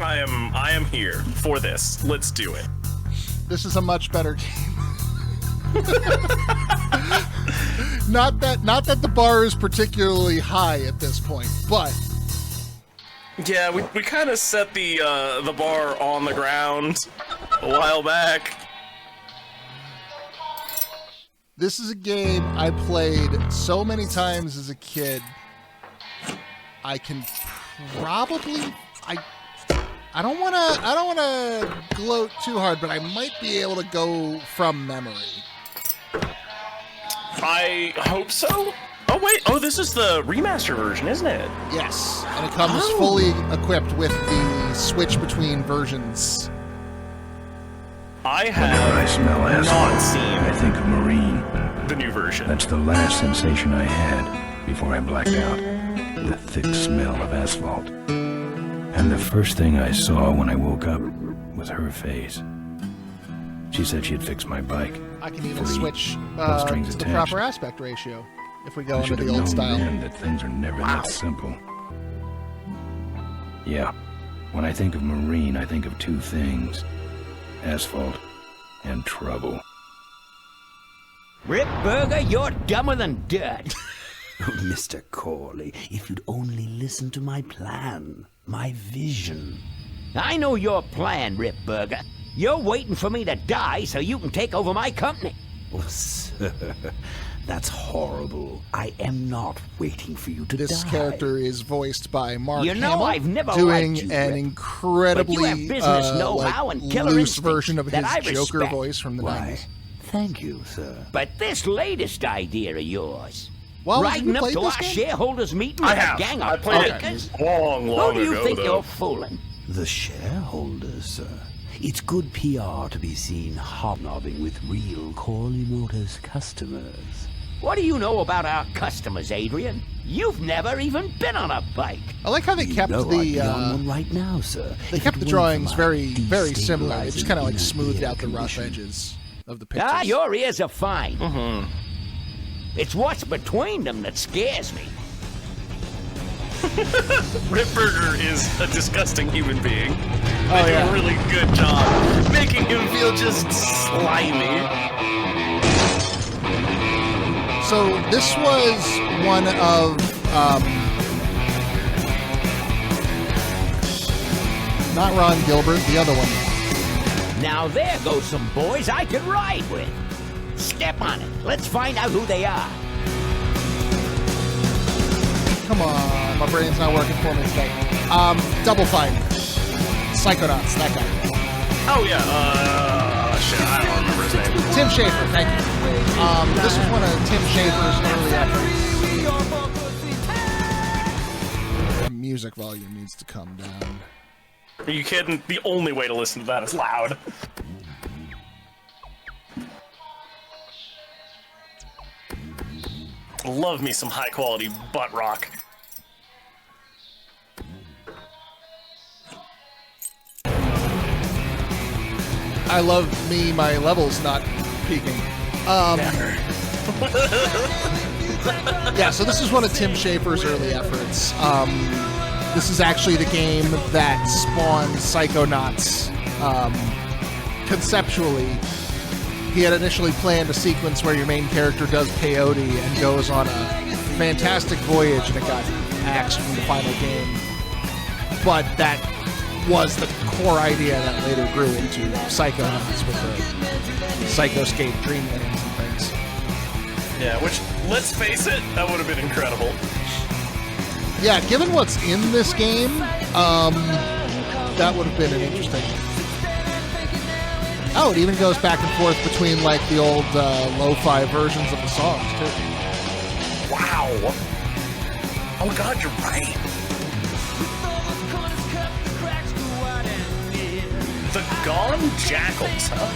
I am here for this. Let's do it. This is a much better game. Not that the bar is particularly high at this point, but yeah, we kind of set the bar on the ground a while back. This is a game I played so many times as a kid. I can probably I don't want to gloat too hard, but I might be able to go from memory. I hope so. Oh wait, this is the remaster version, isn't it? Yes, and it comes fully equipped with the switch between versions. I have Whenever I smell asphalt, not seen I think of Marine. the new version. That's the last sensation I had before I blacked out. The thick smell of asphalt. And the first thing I saw when I woke up was her face. She said she'd fix my bike. I can even Free. switch No to strings the attached. proper aspect ratio if we go I into should the have old known style. then that things are never that simple. Yeah, when I think of Marine, I think of two things. Asphalt and trouble. Rip Burger, you're dumber than dirt. Mr. Corley, if you'd only listen to my plan, my vision. I know your plan, Rip Burger. You're waiting for me to die so you can take over my company. Oh, sir, that's horrible. I am not waiting for you to die. This character is voiced by Mark You know, Hamill, I've never doing liked you, an Rip. incredibly But you have business know-how and killer loose instincts version of that his I Joker respect. voice from the Why, 90s. thank you, sir. But this latest idea of yours, Well, have riding you up played to this our game? shareholders meeting I with a have. gang I of played punkers? it long Who do you ago, think though. you're fooling? The shareholders, sir. It's good PR to be seen hobnobbing with real Corley Motors customers. What do you know about our customers, Adrian? You've never even been on a bike. I like how they You kept know I'd be on the one right now, sir. they if kept it the weren't drawings for my very similar. They just kind of like destabilizing smoothed inner out the rough condition. edges of the pictures. Ah, your ears are fine. Mm-hmm. It's what's between them that scares me. Rip Burger is a disgusting human being. Oh, They do yeah. a really good job making him feel just slimy. So this was one of not Ron Gilbert, the other one. Now there goes some boys I could ride with. Step on it. Let's find out who they are. Come on, my brain's not working for me today. Double Fine, Psychonauts, that guy. Oh yeah, shit, I don't remember his name. Tim Schafer, thank you. This was one of Tim Schafer's early efforts. The music volume needs to come down. Are you kidding? The only way to listen to that is loud. Love me some high quality butt rock. I love my levels not peaking. Never. Yeah, so this is one of Tim Schafer's early efforts. This is actually the game that spawned Psychonauts. Conceptually, he had initially planned a sequence where your main character does peyote and goes on a fantastic voyage, and it got axed from the final game. But that was the core idea that later grew into Psychonauts with the Psychoscape Dreamlands and things. Yeah, which, let's face it, that would have been incredible. Yeah, given what's in this game, that would have been an interesting. Oh, it even goes back and forth between like the old lo-fi versions of the songs too. Wow. Oh my god, you're right. The Gone Jackals, huh?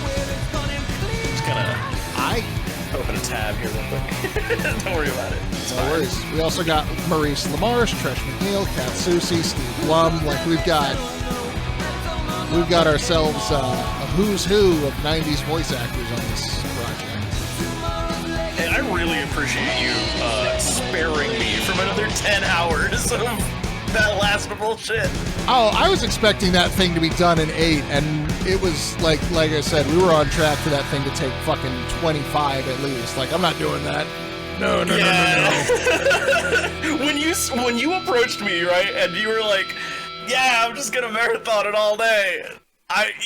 Just gonna open a tab here real quick. Don't worry about it. It's No fine. worries. We also got Maurice LaMarche, Trish McNeil, Kat Susi, Steve Blum. Like we've got ourselves a who's who of '90s voice actors on this project. And I really appreciate you sparing me from another 10 hours of that last bullshit. Oh, I was expecting that thing to be done in 8, and it was like I said, we were on track for that thing to take fucking 25 at least. Like, I'm not doing that. No. When you approached me, right, and you were like, "Yeah, I'm just gonna marathon it all day."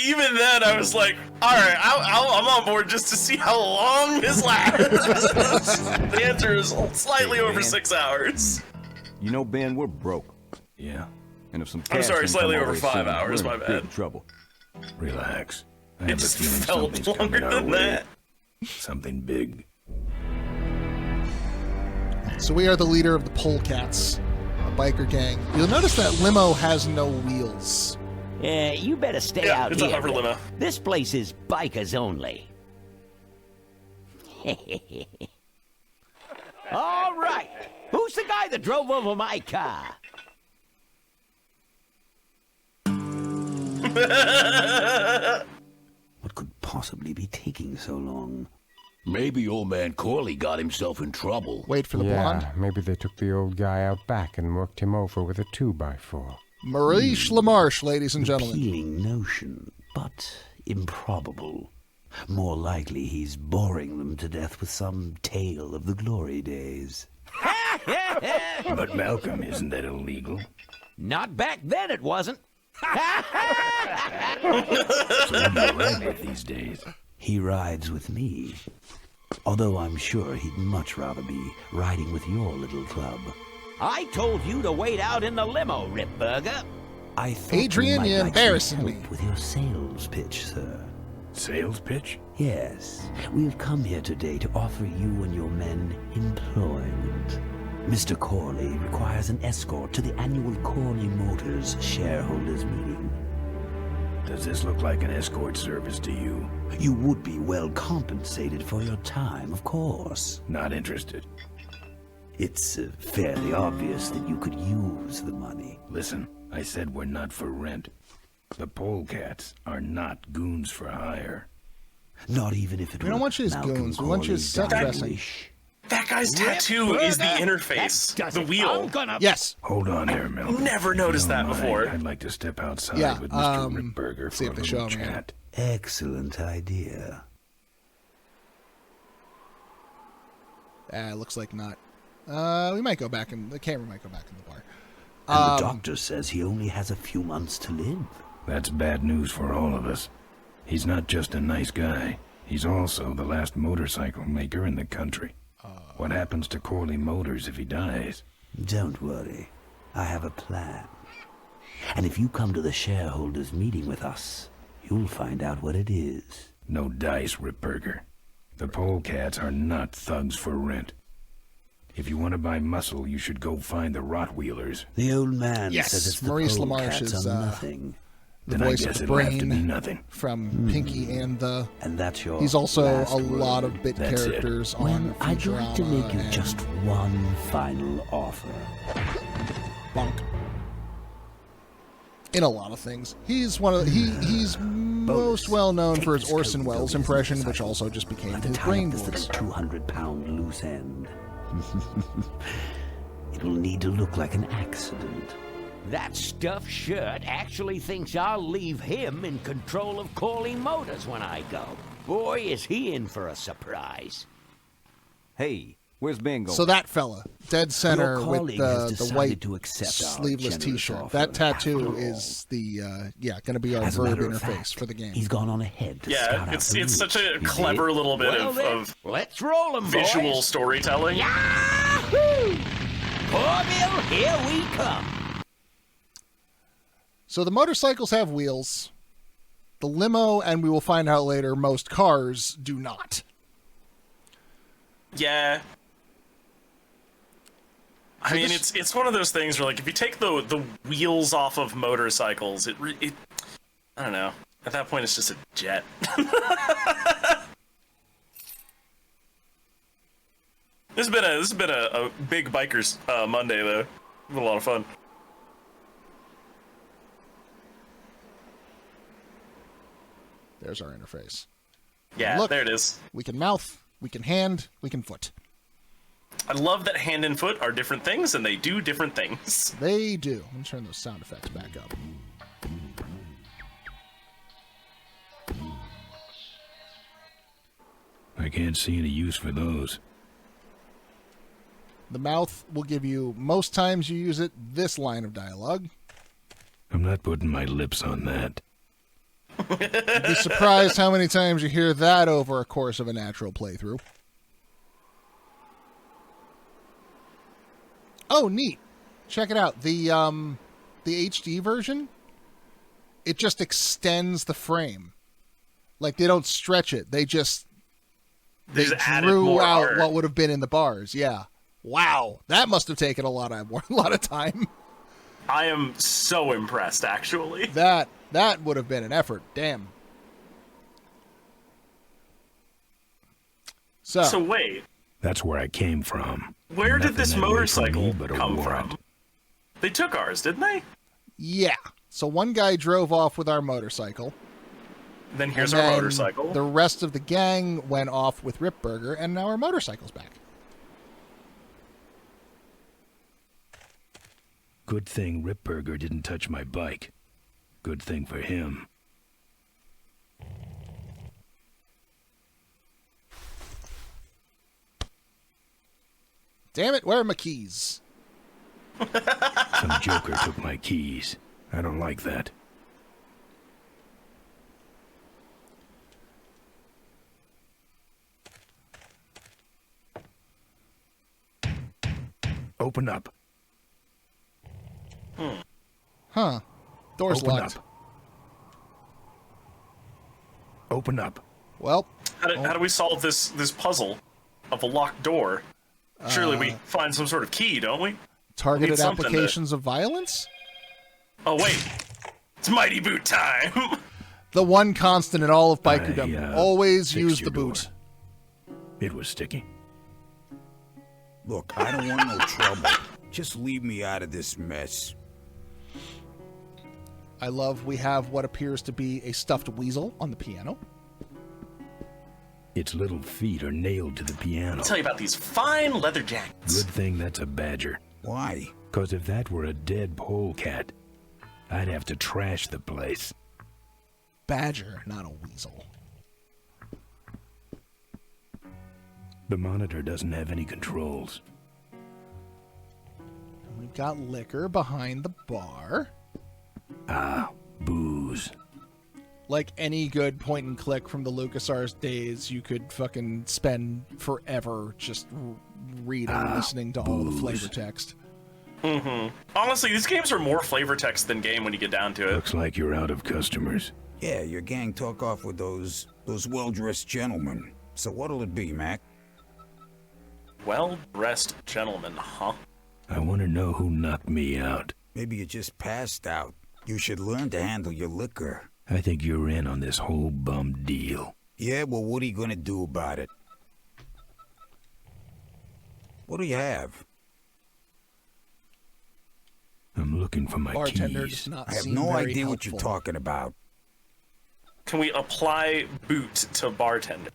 Even then I was like, "All right, I'm on board just to see how long this lasts." The answer is slightly over 6 hours. You know, Ben, we're broke. Yeah, And if some I'm cash sorry, didn't slightly come over our way 5 soon, hours, we're my in bad. big trouble. relax. I It have a just feeling felt something's longer coming our than way. that. Something big. So we are the leader of the Polecats, a biker gang. You'll notice that limo has no wheels. You better stay Yeah, out it's a here. hover limo. This place is bikers only. All right. Who's the guy that drove over my car? What could possibly be taking so long? Maybe old man Corley got himself in trouble. Wait for the blonde. Maybe they took the old guy out back and worked him over with a 2x4. Maurice LaMarche, ladies and gentlemen. Appealing notion, but improbable. More likely he's boring them to death with some tale of the glory days. But Malcolm, isn't that illegal? Not back then, it wasn't. So what do you ride with these days? He rides with me. Although I'm sure he'd much rather be riding with your little club. I told you to wait out in the limo, Ripburger. I thought Adrian, you you're might like some embarrassing me. help with your sales pitch, sir. Sales pitch? Yes, we've come here today to offer you and your men employment. Mr. Corley requires an escort to the annual Corley Motors shareholders meeting. Does this look like an escort service to you? You would be well compensated for your time, of course. Not interested. It's fairly obvious that you could use the money. Listen, I said we're not for rent. The Polecats are not goons for hire. Not even if it We don't were want you as Malcolm goons. We want you as Corley's set dying dressing. wish. That guy's tattoo is the interface, the wheel. I'm gonna... Yes. Hold on there, Malcolm. Never If you noticed don't that before. mind, I'd like to step outside Yeah, with Mr. Ripburger see for if a they show little him again. chat. Excellent idea. Looks like not. We might go back and the camera might go back in the bar. And the doctor says he only has a few months to live. That's bad news for all of us. He's not just a nice guy. He's also the last motorcycle maker in the country. What happens to Corley Motors if he dies? Don't worry. I have a plan. And if you come to the shareholders meeting with us, you'll find out what it is. No dice, Ripburger. The Polecats are not thugs for rent. If you want to buy muscle, you should go find the Rotwheelers. The old man Yes, says it's Maurice the LaMarche Polecats is, are nothing. The Then I voice of guess the it'll have to be brain nothing. from Pinky and the... And that's your He's also last a lot word. of bit That's it. characters Well, on I'd like to make you Futurama just and one final offer. Bonk. In a lot of things. He's one of the, he's most well known Take for his this Orson coat, Welles go impression, inside. which also just became Have to his tie brain up this voice. little 200-pound loose end. It'll need to look like an accident. That stuffed shirt actually thinks I'll leave him in control of Corley Motors when I go. Boy, is he in for a surprise. Hey, where's Ben going? So that fella, dead center Your with colleague has the decided white to accept our sleeveless generous T-shirt. offer. That tattoo After all, is the going to be our As a verb matter of interface fact, for the game. he's gone on ahead to Yeah, scout out it's the such route. a clever little bit Well, then, of let's roll 'em, visual boys. storytelling. Yahoo! Corville, here we come. So the motorcycles have wheels. The limo, and we will find out later, most cars do not. Yeah. I mean, it's one of those things where, like, if you take the wheels off of motorcycles, it I don't know. At that point, it's just a jet. This has been a big bikers Monday though. It's been a lot of fun. There's our interface. Yeah, Look. there it is. We can mouth, we can hand, we can foot. I love that hand and foot are different things, and they do different things. They do. Let me turn those sound effects back up. I can't see any use for those. The mouth will give you, most times you use it, this line of dialogue. I'm not putting my lips on that. You'd be surprised how many times you hear that over a course of a natural playthrough. Oh, neat. Check it out. The HD version, it just extends the frame. Like, they don't stretch it. They just added drew more out art. what would have been in the bars. Yeah. Wow. That must have taken a lot of time. I am so impressed, actually. That would have been an effort. Damn. So wait, That's where I came from. where did this Nothing away from motorcycle me but a come warrant. from? They took ours, didn't they? Yeah. So one guy drove off with our motorcycle. Then here's and our then motorcycle. The rest of the gang went off with Rip Burger, and now our motorcycle's back. Good thing Rip Burger didn't touch my bike. Good thing for him. Damn it, where are my keys? Some joker took my keys. I don't like that. Open up. Huh. Door's Open locked. up. Open up. Well, How do we solve this puzzle of a locked door? Surely we find some sort of key, don't we? targeted something to- applications of violence? Oh wait, it's Mighty Boot time. The one constant in all of bikerdom. I, Always fixed use your the boot. door. It was sticky. Look, I don't want no trouble. Just leave me out of this mess. I love we have what appears to be a stuffed weasel on the piano. Its little feet are nailed to the piano. I'll tell you about these fine leather jackets. Good thing that's a badger. Why? 'Cause if that were a dead polecat, I'd have to trash the place. Badger, not a weasel. The monitor doesn't have any controls. We've got liquor behind the bar. Ah, booze. Like any good point and click from the LucasArts days, you could fucking spend forever just reading and listening to all the booze. flavor text. Honestly, these games are more flavor text than game when you get down to it. Looks like you're out of customers. Yeah, your gang took off with those well-dressed gentlemen. So what'll it be, Mac? Well-dressed gentlemen, huh? I want to know who knocked me out. Maybe you just passed out. You should learn to handle your liquor. I think you're in on this whole bum deal. Yeah, well, what are you gonna do about it? What do you have? I'm looking for my Bartender keys. does not I have seem no very idea what you're helpful. talking about. Can we apply boot to bartender?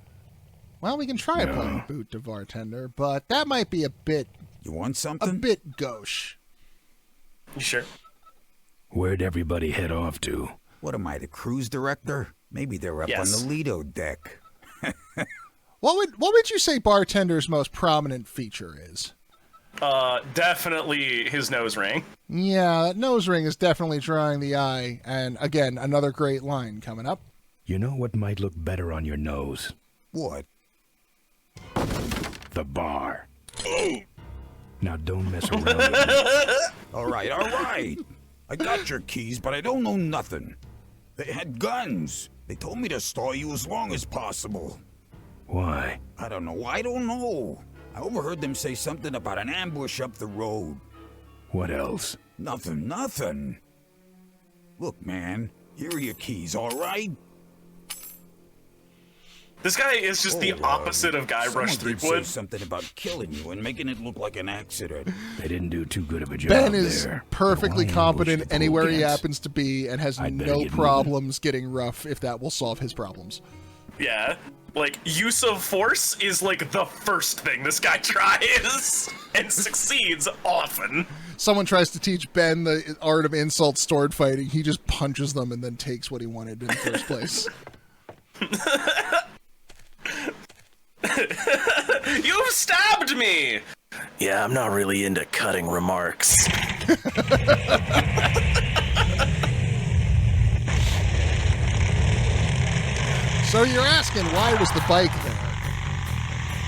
Well, we can try No. applying boot to bartender, but that might be a bit You want something? gauche. You sure? Where'd everybody head off to? What am I, the cruise director? Maybe they're up Yes. on the Lido deck. What would you say bartender's most prominent feature is? Definitely his nose ring. Yeah, that nose ring is definitely drawing the eye, and again, another great line coming up. You know what might look better on your nose? What? The bar. Now don't mess around with me. All right. I got your keys, but I don't know nothing. They had guns. They told me to stall you as long as possible. Why? I don't know. I overheard them say something about an ambush up the road. What else? Nothing. Look, man, here are your keys, all right? This guy is just the opposite of Guybrush Someone did say Threepwood. something about killing you and making it look like an accident. They didn't do too good of a job Ben is there. perfectly Why competent ambush the anywhere he polegats? happens to be and has I'd better no get problems getting rough if that will solve his problems. Yeah. Like, use of force is like the first thing this guy tries and succeeds often. Someone tries to teach Ben the art of insult sword fighting. He just punches them and then takes what he wanted in the first place. You've stabbed me! Yeah, I'm not really into cutting remarks. So you're asking, why was the bike there?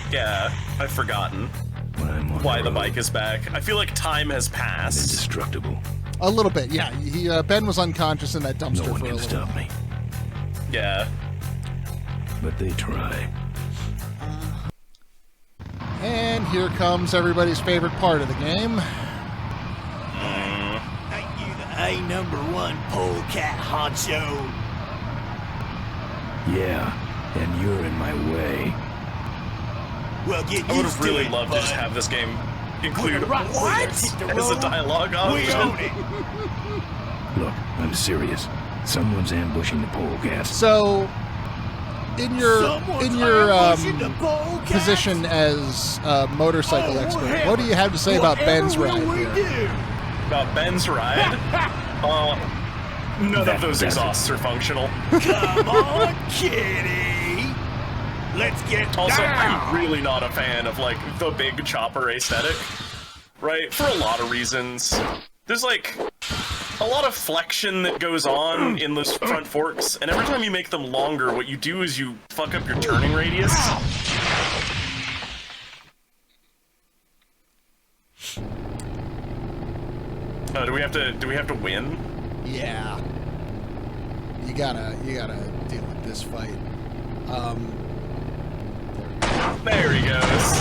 Yeah, I've forgotten When I'm on why the road, bike is back. I feel like time has I'm passed. indestructible. A little bit, yeah. Ben was unconscious in that dumpster No one for a can little stop me. Yeah. But they try. And here comes everybody's favorite part of the game. Ain't you the A#1 polecat honcho? Yeah, and you're in my way. Well, get I would used have to really it, loved to just bud. have this game include When the right wheels hit the as a road, dialogue We option. own it. Look, I'm serious. Someone's ambushing the polecats. So, in your Someone's ambushing the polecat? position as a motorcycle expert, what do you have to say about Ben's ride here? About Ben's ride? None of those That's it. exhausts are functional. Come on, kitty. Let's get Also, down. I'm really not a fan of, like, the big chopper aesthetic, right? For a lot of reasons. There's, like, a lot of flexion that goes on in those front forks, and every time you make them longer, what you do is you fuck up your turning radius. Do we have to win? Yeah. You gotta deal with this fight. There he goes.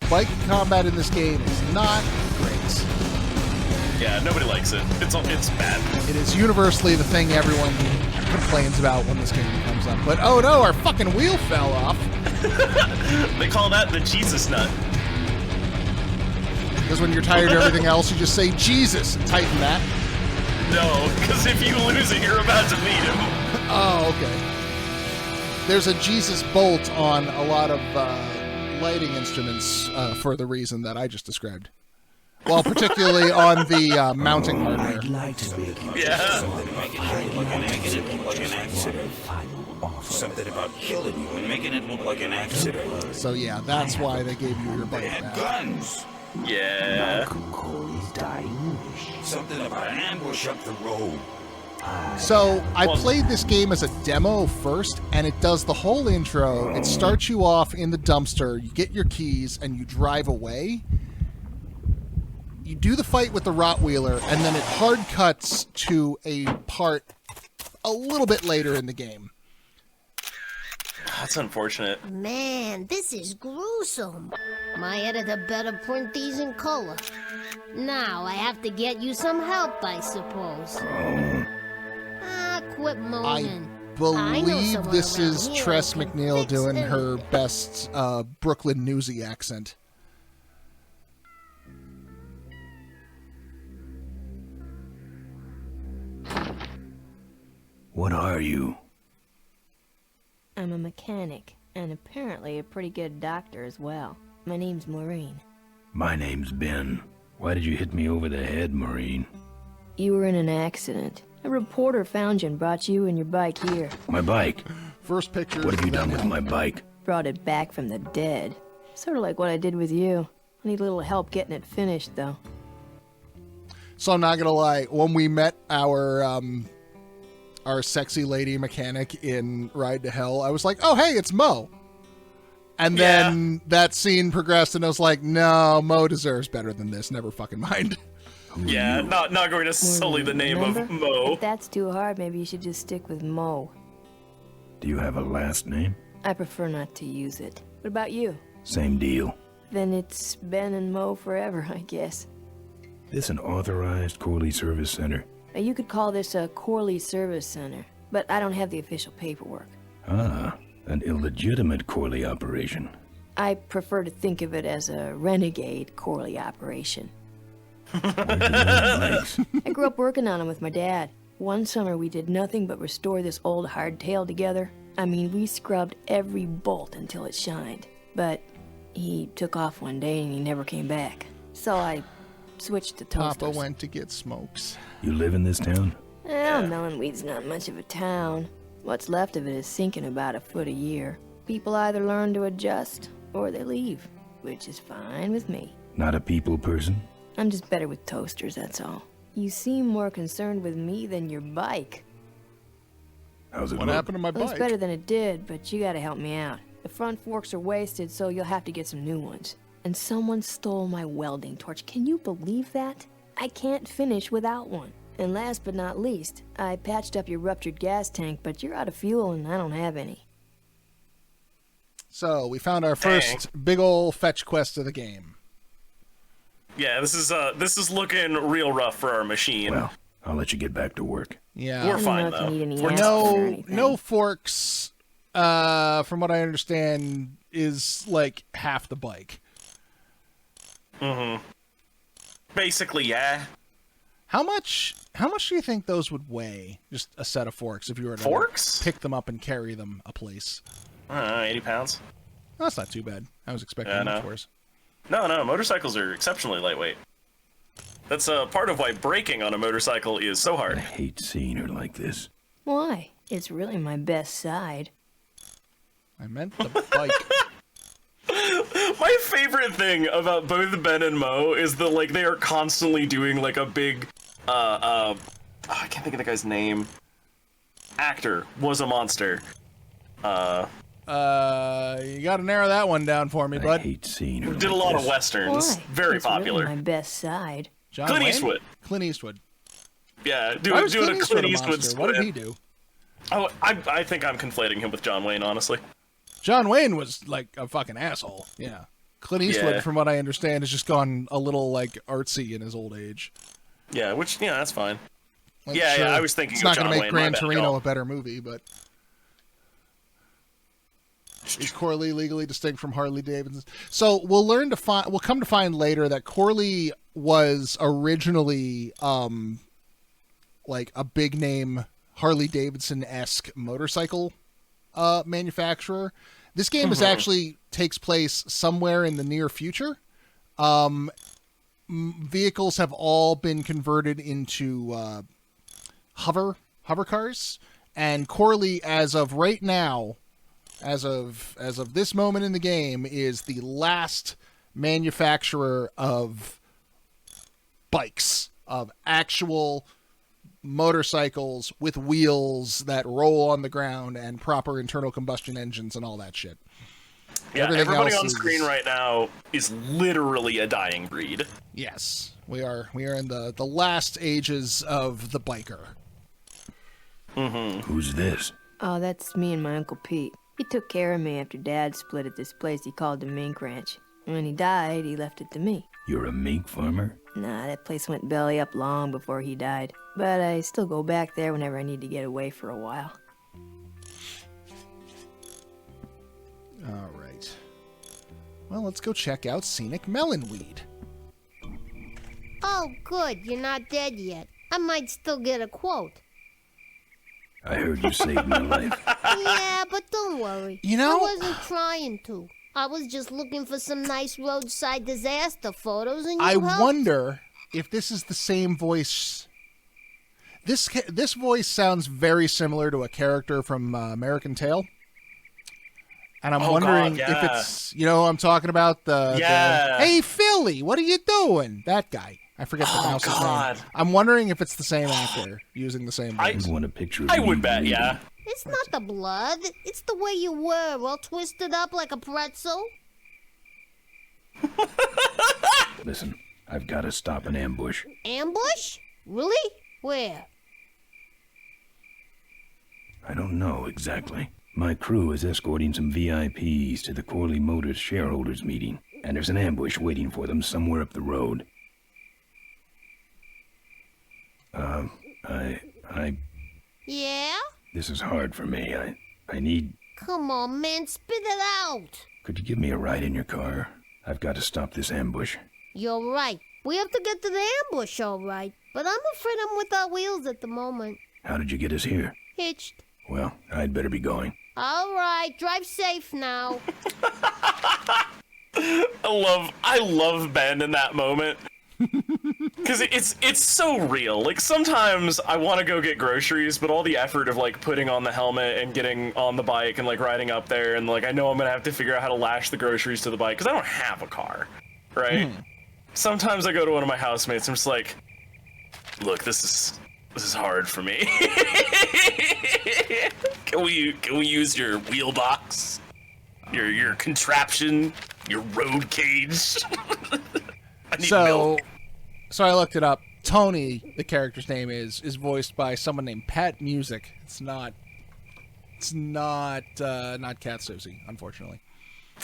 Bike combat in this game is not great. Yeah, nobody likes it. It's bad. It is universally the thing everyone complains about when this game comes up. But oh no, our fucking wheel fell off. They call that the Jesus nut. Because when you're tired of everything else, you just say Jesus and tighten that. No, because if you lose it, you're about to meet him. Oh, okay. There's a Jesus bolt on a lot of lighting instruments for the reason that I just described. Well, particularly on the mounting hardware. I'd like to make you Yeah. Something about killing you and making it look like an accident. So yeah, that's why they gave you your bike They had back. guns. Yeah. Corey's dying. Something about an ambush up the road. So I played this game as a demo first, and it does the whole intro. It starts you off in the dumpster, you get your keys, and you drive away. You do the fight with the Rottweiler, and then it hard cuts to a part a little bit later in the game. That's unfortunate. Man, this is gruesome. My editor better print these in color. Now I have to get you some help, I suppose. Quit I moaning. I know believe someone this around is here Tress who can McNeil fix doing her anything. best Brooklyn newsy accent. What are you? I'm a mechanic, and apparently a pretty good doctor as well. My name's Maureen. My name's Ben. Why did you hit me over the head, Maureen? You were in an accident. A reporter found you and brought you and your bike here. My bike. First picture. What have you of done Ben with my bike? Brought it back from the dead. Sort of like what I did with you. I need a little help getting it finished, though. So I'm not gonna lie, when we met our sexy lady mechanic in Ride to Hell, I was like, oh hey, it's Mo. And then that scene progressed and I was like, no, Mo deserves better than this, never fucking mind. Yeah, not going to sully the name of Remember? Mo. If that's too hard, maybe you should just stick with Mo. Do you have a last name? I prefer not to use it. What about you? Same deal. Then it's Ben and Mo forever, I guess. This an authorized Corley Service Center? You could call this a Corley Service Center, but I don't have the official paperwork. Ah, an illegitimate Corley operation. I prefer to think of it as a renegade Corley operation. Where'd you learn bikes? I grew up working on them with my dad. One summer we did nothing but restore this old hardtail together. I mean, we scrubbed every bolt until it shined. But he took off one day and he never came back. So I switched to toasters. Papa went to get smokes. You live in this town? Well, Melonweed's not much of a town. What's left of it is sinking about a foot a year. People either learn to adjust or they leave, which is fine with me. Not a people person? I'm just better with toasters, that's all. You seem more concerned with me than your bike. How's it What look? happened to my Well, it's bike? better than it did, but you gotta help me out. The front forks are wasted, so you'll have to get some new ones. And someone stole my welding torch. Can you believe that? I can't finish without one. And last but not least, I patched up your ruptured gas tank, but you're out of fuel and I don't have any. So we found our first big ol' fetch quest of the game. Yeah, this is looking real rough for our machine. Well, I'll let you get back to work. Yeah. We're I don't fine know if though. you need any We're aspirin or No, anything. no forks. From what I understand, is like half the bike. basically, yeah. How much do you think those would weigh? Just a set of forks, if you were to Forks? pick them up and carry them a place. I don't know, 80 pounds. Oh, that's not too bad. I was expecting Yeah, much no. worse. No, motorcycles are exceptionally lightweight. That's part of why braking on a motorcycle is so I hard. hate seeing her like this. Why? It's really my best side. I meant the bike. My favorite thing about both Ben and Mo is that like they are constantly doing like a big I can't think of the guy's name. Actor was a monster. You gotta narrow that one down for me, I bud. hate seeing her Did a like lot of this. westerns. Why? Very It's popular. really my best side. John Clint Wayne? Eastwood. Clint Eastwood. Yeah, Why was doing a Clint Eastwood monster? What did split. he do? Oh, I think I'm conflating him with John Wayne, honestly. John Wayne was like a fucking asshole. Yeah. Clint Eastwood, Yeah. from what I understand, has just gone a little like artsy in his old age. Yeah, which that's fine. Like, Yeah, sure, I was thinking it's of not John gonna make Wayne, Gran my bad, Torino y'all. a better movie, but is Corley legally distinct from Harley Davidson? So we'll come to find later that Corley was originally like a big name Harley Davidson-esque motorcycle manufacturer. This game is actually takes place somewhere in the near future. Vehicles have all been converted into hover cars, and Corley, as of right now, as of this moment in the game, is the last manufacturer of bikes, of actual motorcycles with wheels that roll on the ground and proper internal combustion engines and all that shit. Yeah, Everything everybody else on is- screen right now is literally a dying breed. Yes, we are in the last ages of the biker. Who's this? Oh, that's me and my Uncle Pete. He took care of me after Dad split at this place he called the Mink Ranch. When he died, he left it to me. You're a mink farmer? Nah, that place went belly up long before he died. But I still go back there whenever I need to get away for a while. All right. Well, let's go check out Scenic Melonweed. Oh, good. You're not dead yet. I might still get a quote. I heard you saved my life. Yeah, but don't worry. You know- I wasn't trying to. I was just looking for some nice roadside disaster photos, and you I helped. wonder if this is the same voice. This voice sounds very similar to a character from American Tail. And I'm Oh, wondering God, if yeah. it's, you know, I'm talking about the Yeah. hey Philly, what are you doing? That guy. I forget the mouse's God. name. I'm wondering if it's the same actor using the same I- voice. I want a picture of I you would bet, bleeding. yeah. It's not the blood. It's the way you were, all twisted up like a pretzel. Listen, I've got to stop an ambush. Ambush? Really? Where? I don't know exactly. My crew is escorting some VIPs to the Corley Motors shareholders meeting, and there's an ambush waiting for them somewhere up the road. Yeah? This is hard for me. I need... Come on, man, spit it out. Could you give me a ride in your car? I've got to stop this ambush. You're right. We have to get to the ambush, all right. But I'm afraid I'm without wheels at the moment. How did you get us here? Hitched. Well, I'd better be going. All right, drive safe now. I love Ben in that moment. Because it's so real. Like, sometimes I want to go get groceries, but all the effort of, like, putting on the helmet and getting on the bike and, like, riding up there, and, like, I know I'm going to have to figure out how to lash the groceries to the bike, because I don't have a car, right? Sometimes I go to one of my housemates, and I'm just like, look, this is hard for me. Can we use your wheel box? Your contraption? Your road cage? I need milk. So I looked it up. Tony, the character's name is voiced by someone named Pat Music. It's not Cat Susie, unfortunately.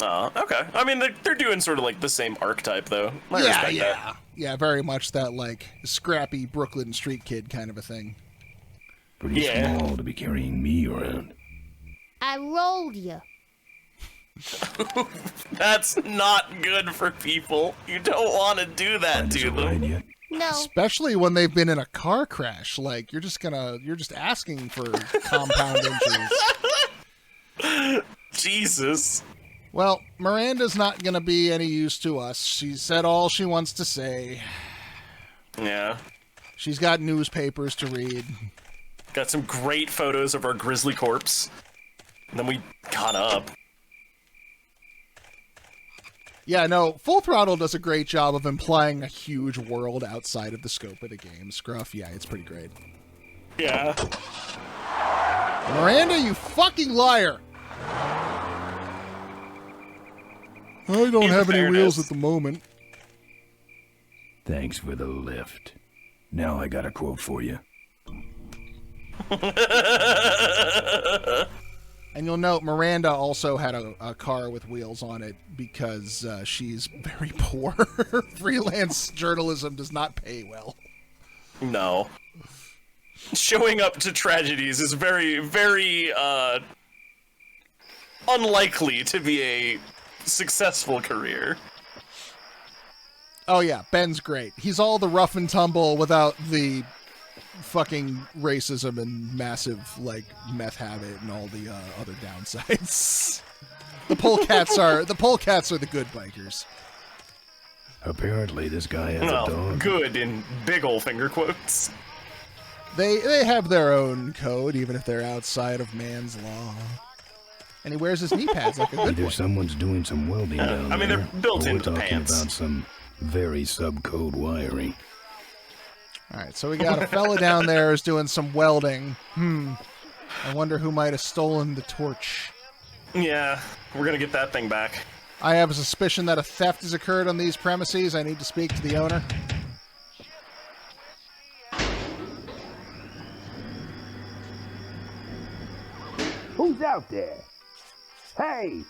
Oh, okay. I mean, they're doing sort of like the same archetype, though. I respect that. Yeah, very much that, like, scrappy Brooklyn street kid kind of a thing. Pretty small to be carrying me around. I rolled you. That's not good for people. You don't want to do that to them. No. Especially when they've been in a car crash. Like, you're just asking for compound injuries. Jesus. Well, Miranda's not going to be any use to us. She said all she wants to say. Yeah. She's got newspapers to read. Got some great photos of our grisly corpse. And then we got up. Yeah, no, Full Throttle does a great job of implying a huge world outside of the scope of the game. Scruff, yeah, it's pretty great. Yeah. Miranda, you fucking liar! I don't have any wheels at the moment. Thanks for the lift. Now I got a quote for you. And you'll note Miranda also had a car with wheels on it because she's very poor. Freelance journalism does not pay well. No. Showing up to tragedies is very, very unlikely to be a successful career. Oh yeah, Ben's great. He's all the rough and tumble without the fucking racism and massive, like, meth habit and all the other downsides. The polecats are the good bikers. Apparently this guy has a dog. Good in big ol' finger quotes. They have their own code, even if they're outside of man's law. And he wears his knee pads like a good Either boy. someone's doing some welding down I mean, there, they're built or into we're the talking pants. about some very sub-code wiring. All right, so we got a fella down there who's doing some welding. I wonder who might have stolen the torch. Yeah, we're gonna get that thing back. I have a suspicion that a theft has occurred on these premises. I need to speak to the owner. Who's out there? Hey!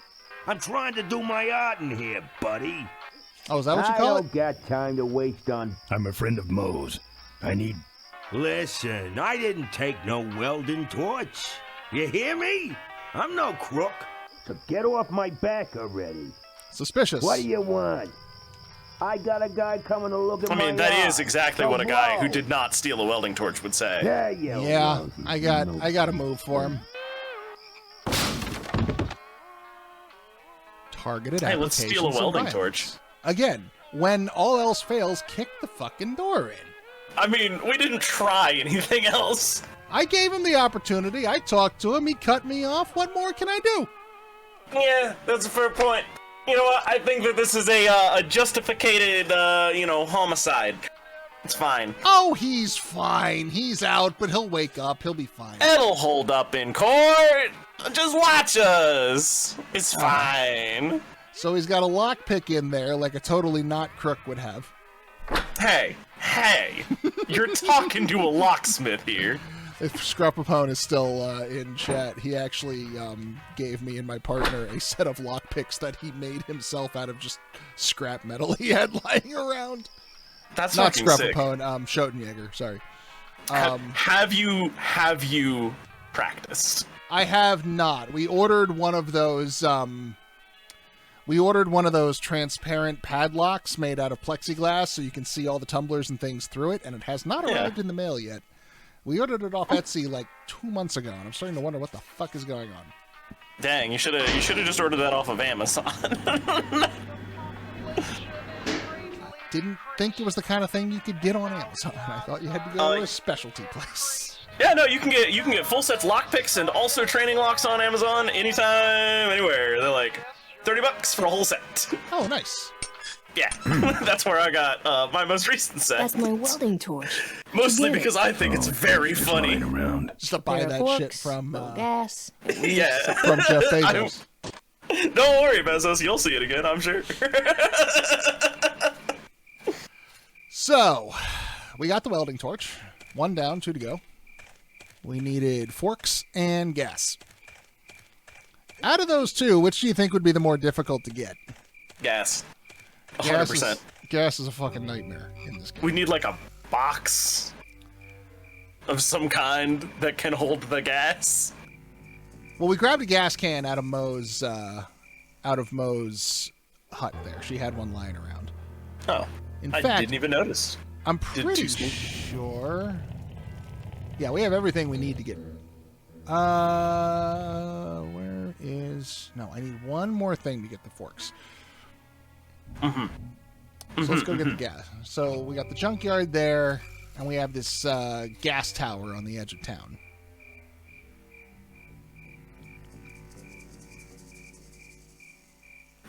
I'm trying to do my art in here, buddy. Oh, is that what you call it? I don't got time to waste on... I'm a friend of Moe's. I need... Listen, I didn't take no welding torch. You hear me? I'm no crook. So get off my back already. Suspicious. What do you want? I got a guy coming to look at I my mean, that art. is exactly what a guy who did not steal a welding torch would say. Yeah, you Yeah, Rosie, I got a move for him. Targeted Hey, let's steal a applications of welding violence. torch. Again, when all else fails, kick the fucking door in. I mean, we didn't try anything else. I gave him the opportunity. I talked to him. He cut me off. What more can I do? Yeah, that's a fair point. You know what? I think that this is a justificated, homicide. It's fine. Oh, he's fine. He's out, but he'll wake up. He'll be fine. It'll hold up in court. Just watch us. It's fine. So he's got a lockpick in there like a totally not crook would have. Hey, you're talking to a locksmith here. If Scruppapone is still in chat, he actually gave me and my partner a set of lockpicks that he made himself out of just scrap metal he had lying around. That's not fucking sick. Scruppapone, Schoenjäger, sorry. Have you practiced? I have not. We ordered one of those transparent padlocks made out of plexiglass so you can see all the tumblers and things through it, and it has not arrived in the mail yet. We ordered it off Etsy like 2 months ago, and I'm starting to wonder what the fuck is going on. Dang, you should have just ordered that off of Amazon. Didn't think it was the kind of thing you could get on Amazon. I thought you had to go to a specialty place. Yeah, no, you can get full sets lockpicks and also training locks on Amazon anytime, anywhere. They're like $30 for a whole set. Oh, nice. Yeah, that's where I got my most recent set. That's my welding torch. Mostly because I think it's very funny. Around. Just to buy that shit from gas. Yeah. from Jeff Bezos. Don't worry, Bezos. You'll see it again, I'm sure. So, we got the welding torch. 1 down, 2 to go. We needed forks and gas. Out of those 2, which do you think would be the more difficult to get? Gas. 100%. Gas is a fucking nightmare in this game. We need like a box of some kind that can hold the gas. Well, we grabbed a gas can out of Mo's hut there. She had one lying around. Oh. In I fact, didn't even notice. I'm pretty sure. Yeah, we have everything we need to get. Where is... No, I need one more thing to get the forks. So let's go get the gas. So we got the junkyard there, and we have this gas tower on the edge of town.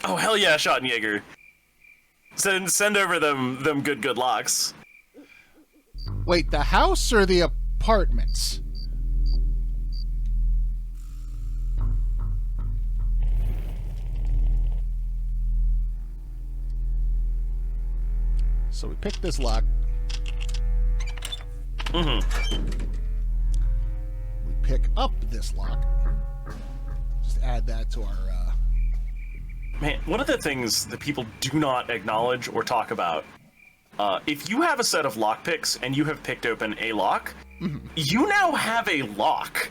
Oh, hell yeah, Schottenjäger. Send over them good locks. Wait, the house or the apartments? So we pick this lock. We pick up this lock. Just add that to our... Man, one of the things that people do not acknowledge or talk about, if you have a set of lockpicks and you have picked open a lock, you now have a lock.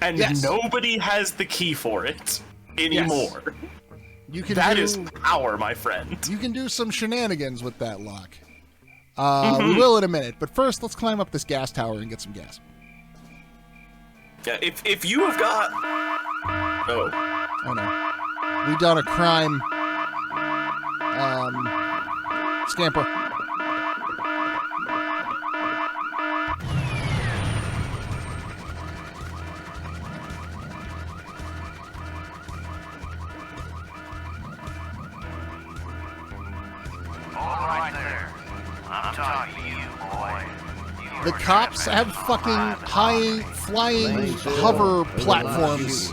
And nobody has the key for it anymore. Yes. That is power, my friend. You can do some shenanigans with that lock. We will in a minute, but first let's climb up this gas tower and get some gas. Yeah, if you have got... Oh no. We done a crime. Scamper. All right there. I'm talking to you, boy. The cops have fucking high flying hover platforms.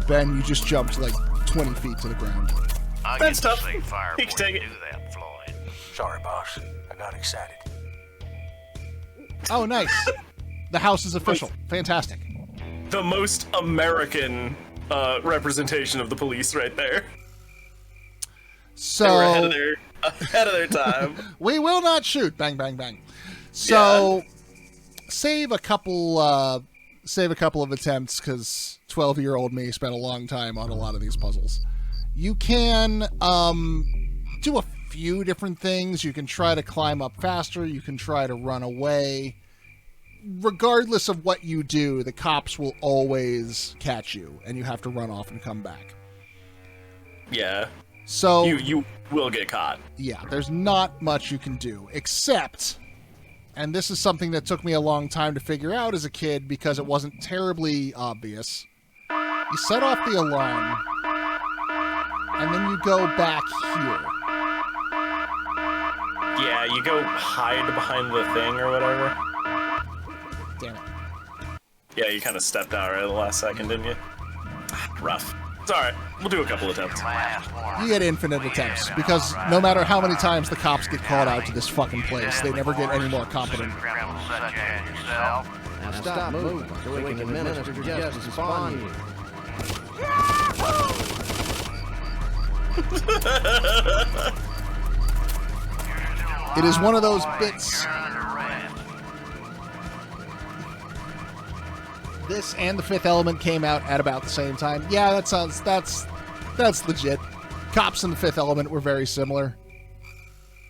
Ben, you just jumped like 20 feet to the ground. That's tough. You can take it. Sorry, boss. I got excited. Oh, nice. The house is official. Fantastic. The most American representation of the police right there. So they were ahead of their time. We will not shoot. Bang, bang, bang. So save a couple of attempts because 12-year-old me spent a long time on a lot of these puzzles. You can do a few different things. You can try to climb up faster. You can try to run away. Regardless of what you do, the cops will always catch you, and you have to run off and come back. Yeah. So you will get caught. Yeah, there's not much you can do, except, and this is something that took me a long time to figure out as a kid because it wasn't terribly obvious. You set off the alarm, and then you go back here. Yeah, you go hide behind the thing or whatever. Damn it. Yeah, you kind of stepped out right at the last second, didn't you? Rough. It's alright. We'll do a couple attempts. You get infinite attempts, because no matter how many times the cops get called out to this fucking place, they never get any more competent. Now stop moving so we can administer justice upon you. It is one of those bits. This and The Fifth Element came out at about the same time. Yeah, that's legit. Cops and The Fifth Element were very similar.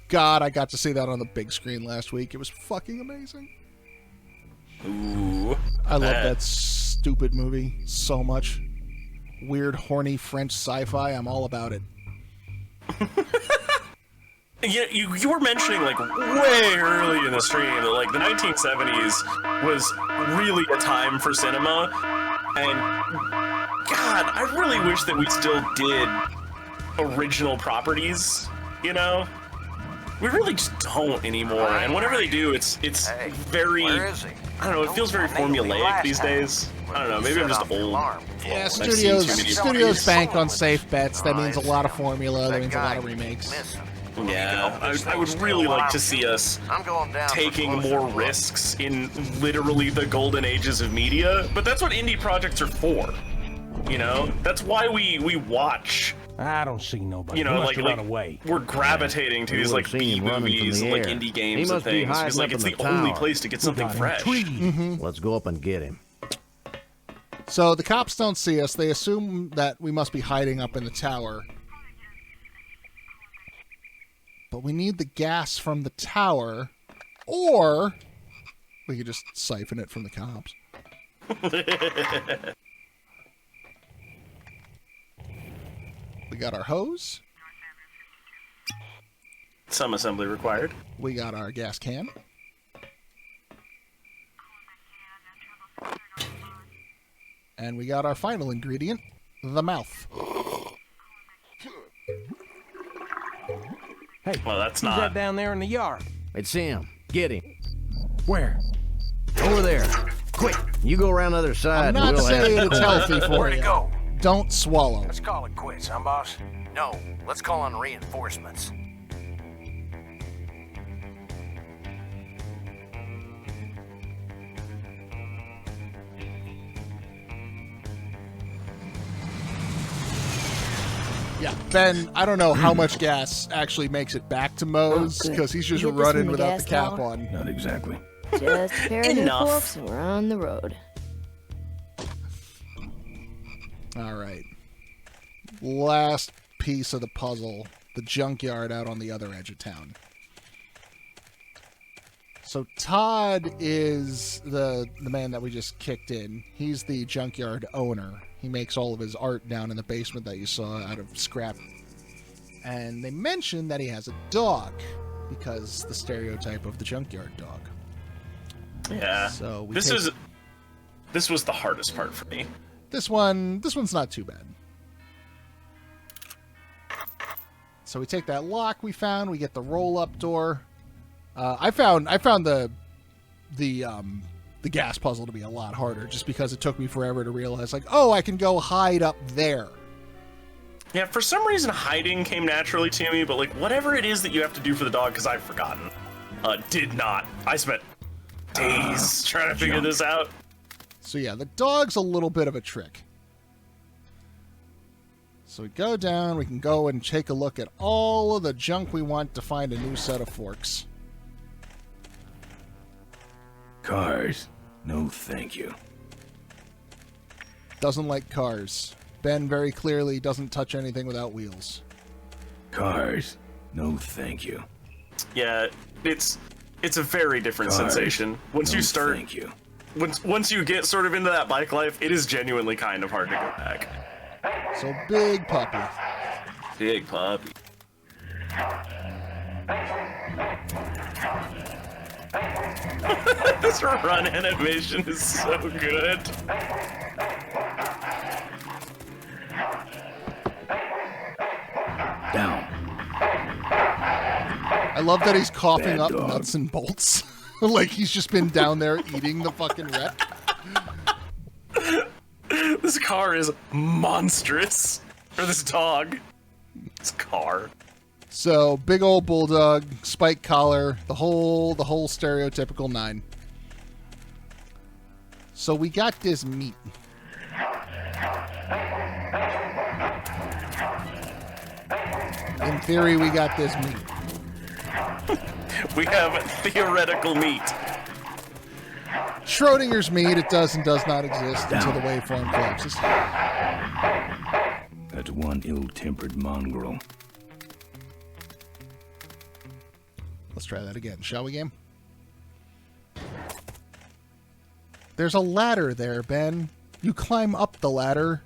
God, I got to see that on the big screen last week. It was fucking amazing. Ooh. I love that stupid movie so much. Weird, horny French sci-fi. I'm all about it. Yeah, you were mentioning, like, way early in the stream that, like, the 1970s was really a time for cinema. And, God, I really wish that we still did original properties, you know? We really just don't anymore, and whenever they do, it's very, I don't know, it feels very formulaic these days. I don't know, maybe I'm just old. Yeah, studios bank on safe bets. That means a lot of formula, that means a lot of remakes. Yeah, I would really like to see us taking more risks in literally the golden ages of media, but that's what indie projects are for, you know? That's why we watch. I don't see nobody. You know, He must have like run away. we're gravitating to these like B movies and like indie games and things because like it's the only place to get something fresh. Let's go up and get him. So the cops don't see us. They assume that we must be hiding up in the tower. But we need the gas from the tower, or we could just siphon it from the cops. We got our hose. Some assembly required. We got our gas can. And we got our final ingredient, the mouth. Hey, well, that's who's not that down there in the yard? It's him. Get him. Where? Over there. Quick, you go around the other side. I'm not saying it's healthy for Where'd you. it go? Don't swallow. Let's call it quits, huh, boss? No, let's call on reinforcements. Yeah, Ben, I don't know how much gas actually makes it back to Moe's, because he's just You get this running from the without the gas cap tower? on. Not exactly. Just a pair of new Enough. forks and we're on the road. All right. Last piece of the puzzle, the junkyard out on the other edge of town. So Todd is the man that we just kicked in. He's the junkyard owner. He makes all of his art down in the basement that you saw out of scrap. And they mentioned that he has a dog, because the stereotype of the junkyard dog. Yeah. So we this take- was the hardest part for me. This one's not too bad. So we take that lock we found, we get the roll-up door. I found the gas puzzle to be a lot harder, just because it took me forever to realize, like, oh, I can go hide up there. Yeah, for some reason hiding came naturally to me, but like whatever it is that you have to do for the dog, because I've forgotten, did not. I spent days trying to figure this out. So yeah, the dog's a little bit of a trick. So we go down, we can go and take a look at all of the junk we want to find a new set of forks. Cars? No, thank you. Doesn't like cars. Ben very clearly doesn't touch anything without wheels. Cars? No, thank you. Yeah, it's a very different Cars. sensation. Once No, you start, thank you. once you get sort of into that bike life, it is genuinely kind of hard to go back. So big puppy. Big puppy. This run animation is so good. Down. I love that he's coughing Bad up dog. nuts and bolts. Like he's just been down there eating the fucking wreck. This car is monstrous. Or this dog. This car. So big old bulldog, spike collar, the whole stereotypical 9. So we got this meat. In theory, we got this meat. We have theoretical meat. Schrodinger's meat, it does and does not exist until the waveform collapses. That That's one ill-tempered mongrel. Let's try that again, shall we, game? There's a ladder there, Ben. You climb up the ladder.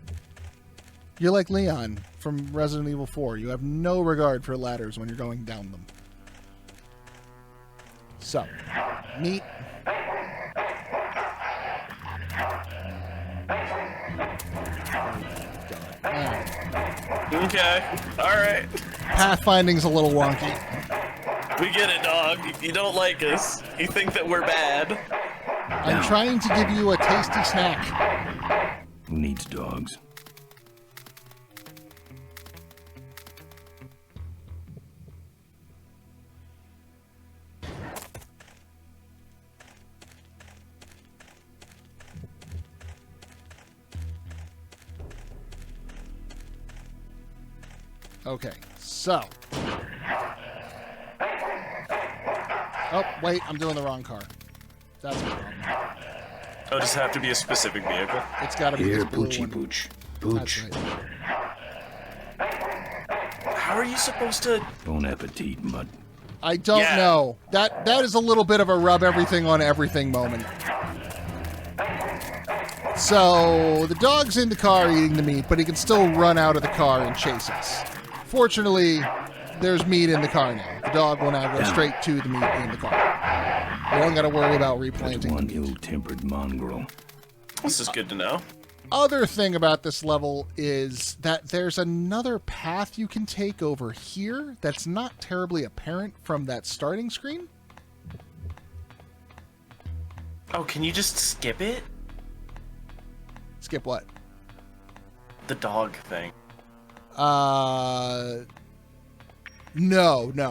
You're like Leon from Resident Evil 4. You have no regard for ladders when you're going down them. So, meet. Okay, alright. Pathfinding's a little wonky. We get it, dog. You don't like us. You think that we're bad. I'm trying to give you a tasty snack. Who needs dogs? Okay, so. Oh, wait, I'm doing the wrong car. That's my problem. It'll just have to be a specific vehicle. It's gotta be Here, this blue Poochie one. Pooch. That's Pooch. right. How are you supposed to... Bon appetit, mud. I don't know. That is a little bit of a rub everything on everything moment. So, the dog's in the car eating the meat, but he can still run out of the car and chase us. Fortunately, there's meat in the car now. The dog will now go straight to the meat in the car. We don't gotta worry about replanting. One ill-tempered mongrel. This is good to know. Other thing about this level is that there's another path you can take over here that's not terribly apparent from that starting screen. Oh, can you just skip it? Skip what? The dog thing. No.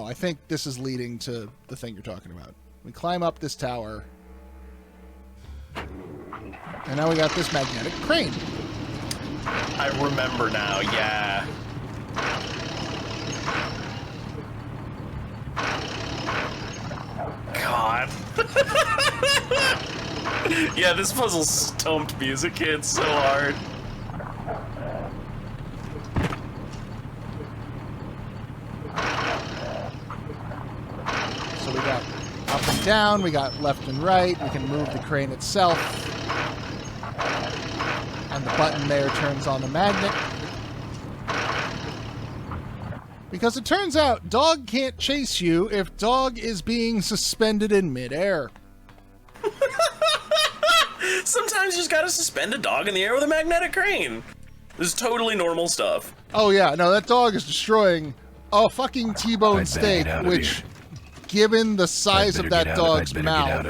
I think this is leading to the thing you're talking about. We climb up this tower. And now we got this magnetic crane. I remember now, yeah. God. Yeah, this puzzle stumped me as a kid so hard. So we got up and down, we got left and right, we can move the crane itself. And the button there turns on the magnet. Because it turns out dog can't chase you if dog is being suspended in midair. Sometimes you just gotta suspend a dog in the air with a magnetic crane. This is totally normal stuff. Oh yeah, no, that dog is destroying a fucking T-bone steak, which, given the size of that dog's mouth,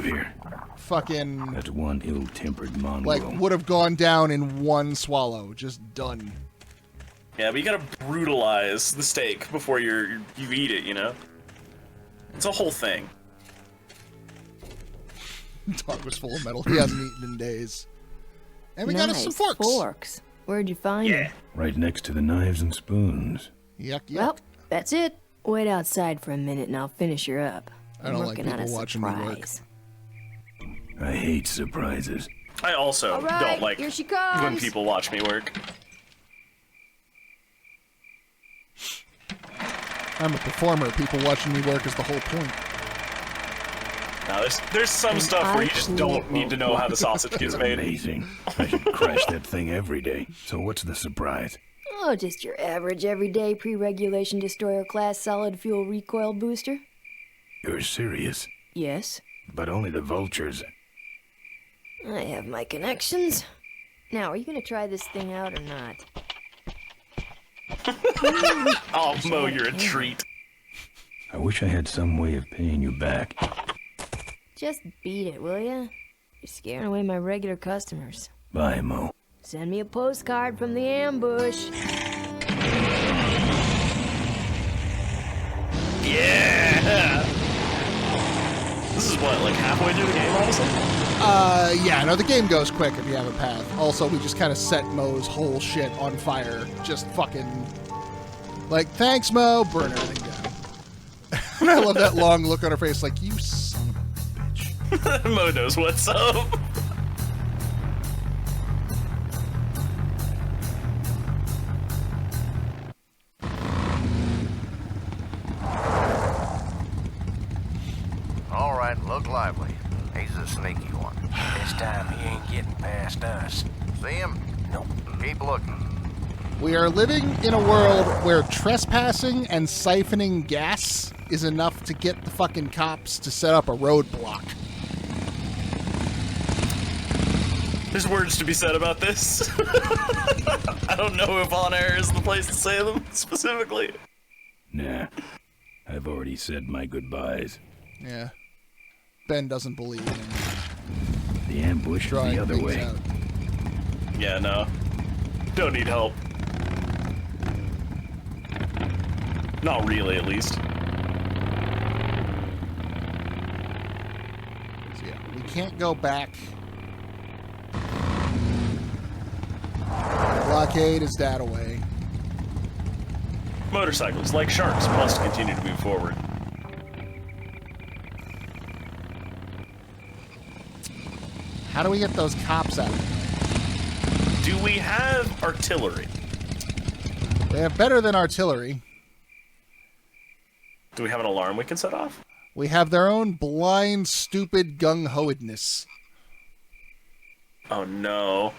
fucking, That's one ill-tempered mongrel. like, would have gone down in one swallow, just done. Yeah, but you gotta brutalize the steak before you eat it, you know? It's a whole thing. Dog was full of metal. He hasn't eaten in days. And we got us some Nice forks. Where'd you find them? Right next to the knives and spoons. Yuck. Well, that's it. Wait outside for a minute and I'll finish her up. I I'm don't like working on people a watching me work. surprise. I hate surprises. I also All right, don't like here she when comes. people watch me work. I'm a performer. People watching me work is the whole point. Now, there's some stuff where you just don't need to know how the sausage gets made. Amazing. I should crash that thing every day. So what's the surprise? Oh, just your average everyday pre-regulation destroyer class solid fuel recoil booster. You're serious? Yes, But only the vultures. I have my connections. Now, are you gonna try this thing out or not? Oh, Mo, you're a treat. I wish I had some way of paying you back. Just beat it, will ya? You're scaring away my regular customers. Bye, Mo. Send me a postcard from the ambush. Yeah! This is what, like halfway through the game, honestly? Yeah, no, the game goes quick if you have a path. Also, we just kind of set Mo's whole shit on fire. Just fucking, like, thanks, Mo, burn everything down. And I love that long look on her face, like, you son of a bitch. Mo knows what's up. right, look lively. He's a sneaky one. This time he ain't getting past us. See him? Nope. Keep looking. We are living in a world where trespassing and siphoning gas is enough to get the fucking cops to set up a roadblock. There's words to be said about this. I don't know if on air is the place to say them specifically. Nah, I've already said my goodbyes. Yeah. Ben doesn't believe in The ambush is drawing the other things way. out. Yeah, no. Don't need help. Not really, at least. So yeah, we can't go back. Blockade is that away. Motorcycles, like sharks, must continue to move forward. How do we get those cops out of here? Do we have artillery? They have better than artillery. Do we have an alarm we can set off? We have their own blind, stupid gung-hoedness. Oh no.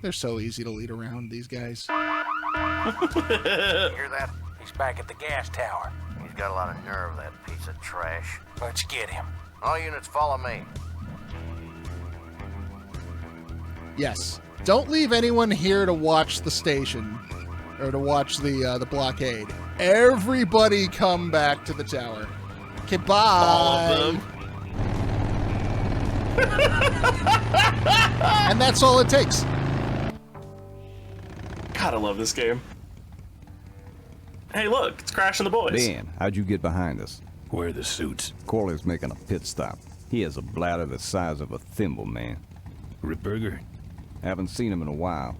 They're so easy to lead around, these guys. Hear that? He's back at the gas tower. He's got a lot of nerve, that piece of trash. Let's get him. All units follow me. Yes. Don't leave anyone here to watch the station. Or to watch the blockade. Everybody come back to the tower. Okay, bye. All of them. And that's all it takes. God, I love this game. Hey, look, it's Crash and the boys. Ben, how'd you get behind us? Where are the suits? Corley's making a pit stop. He has a bladder the size of a thimble, man. Ripburger? Haven't seen him in a while.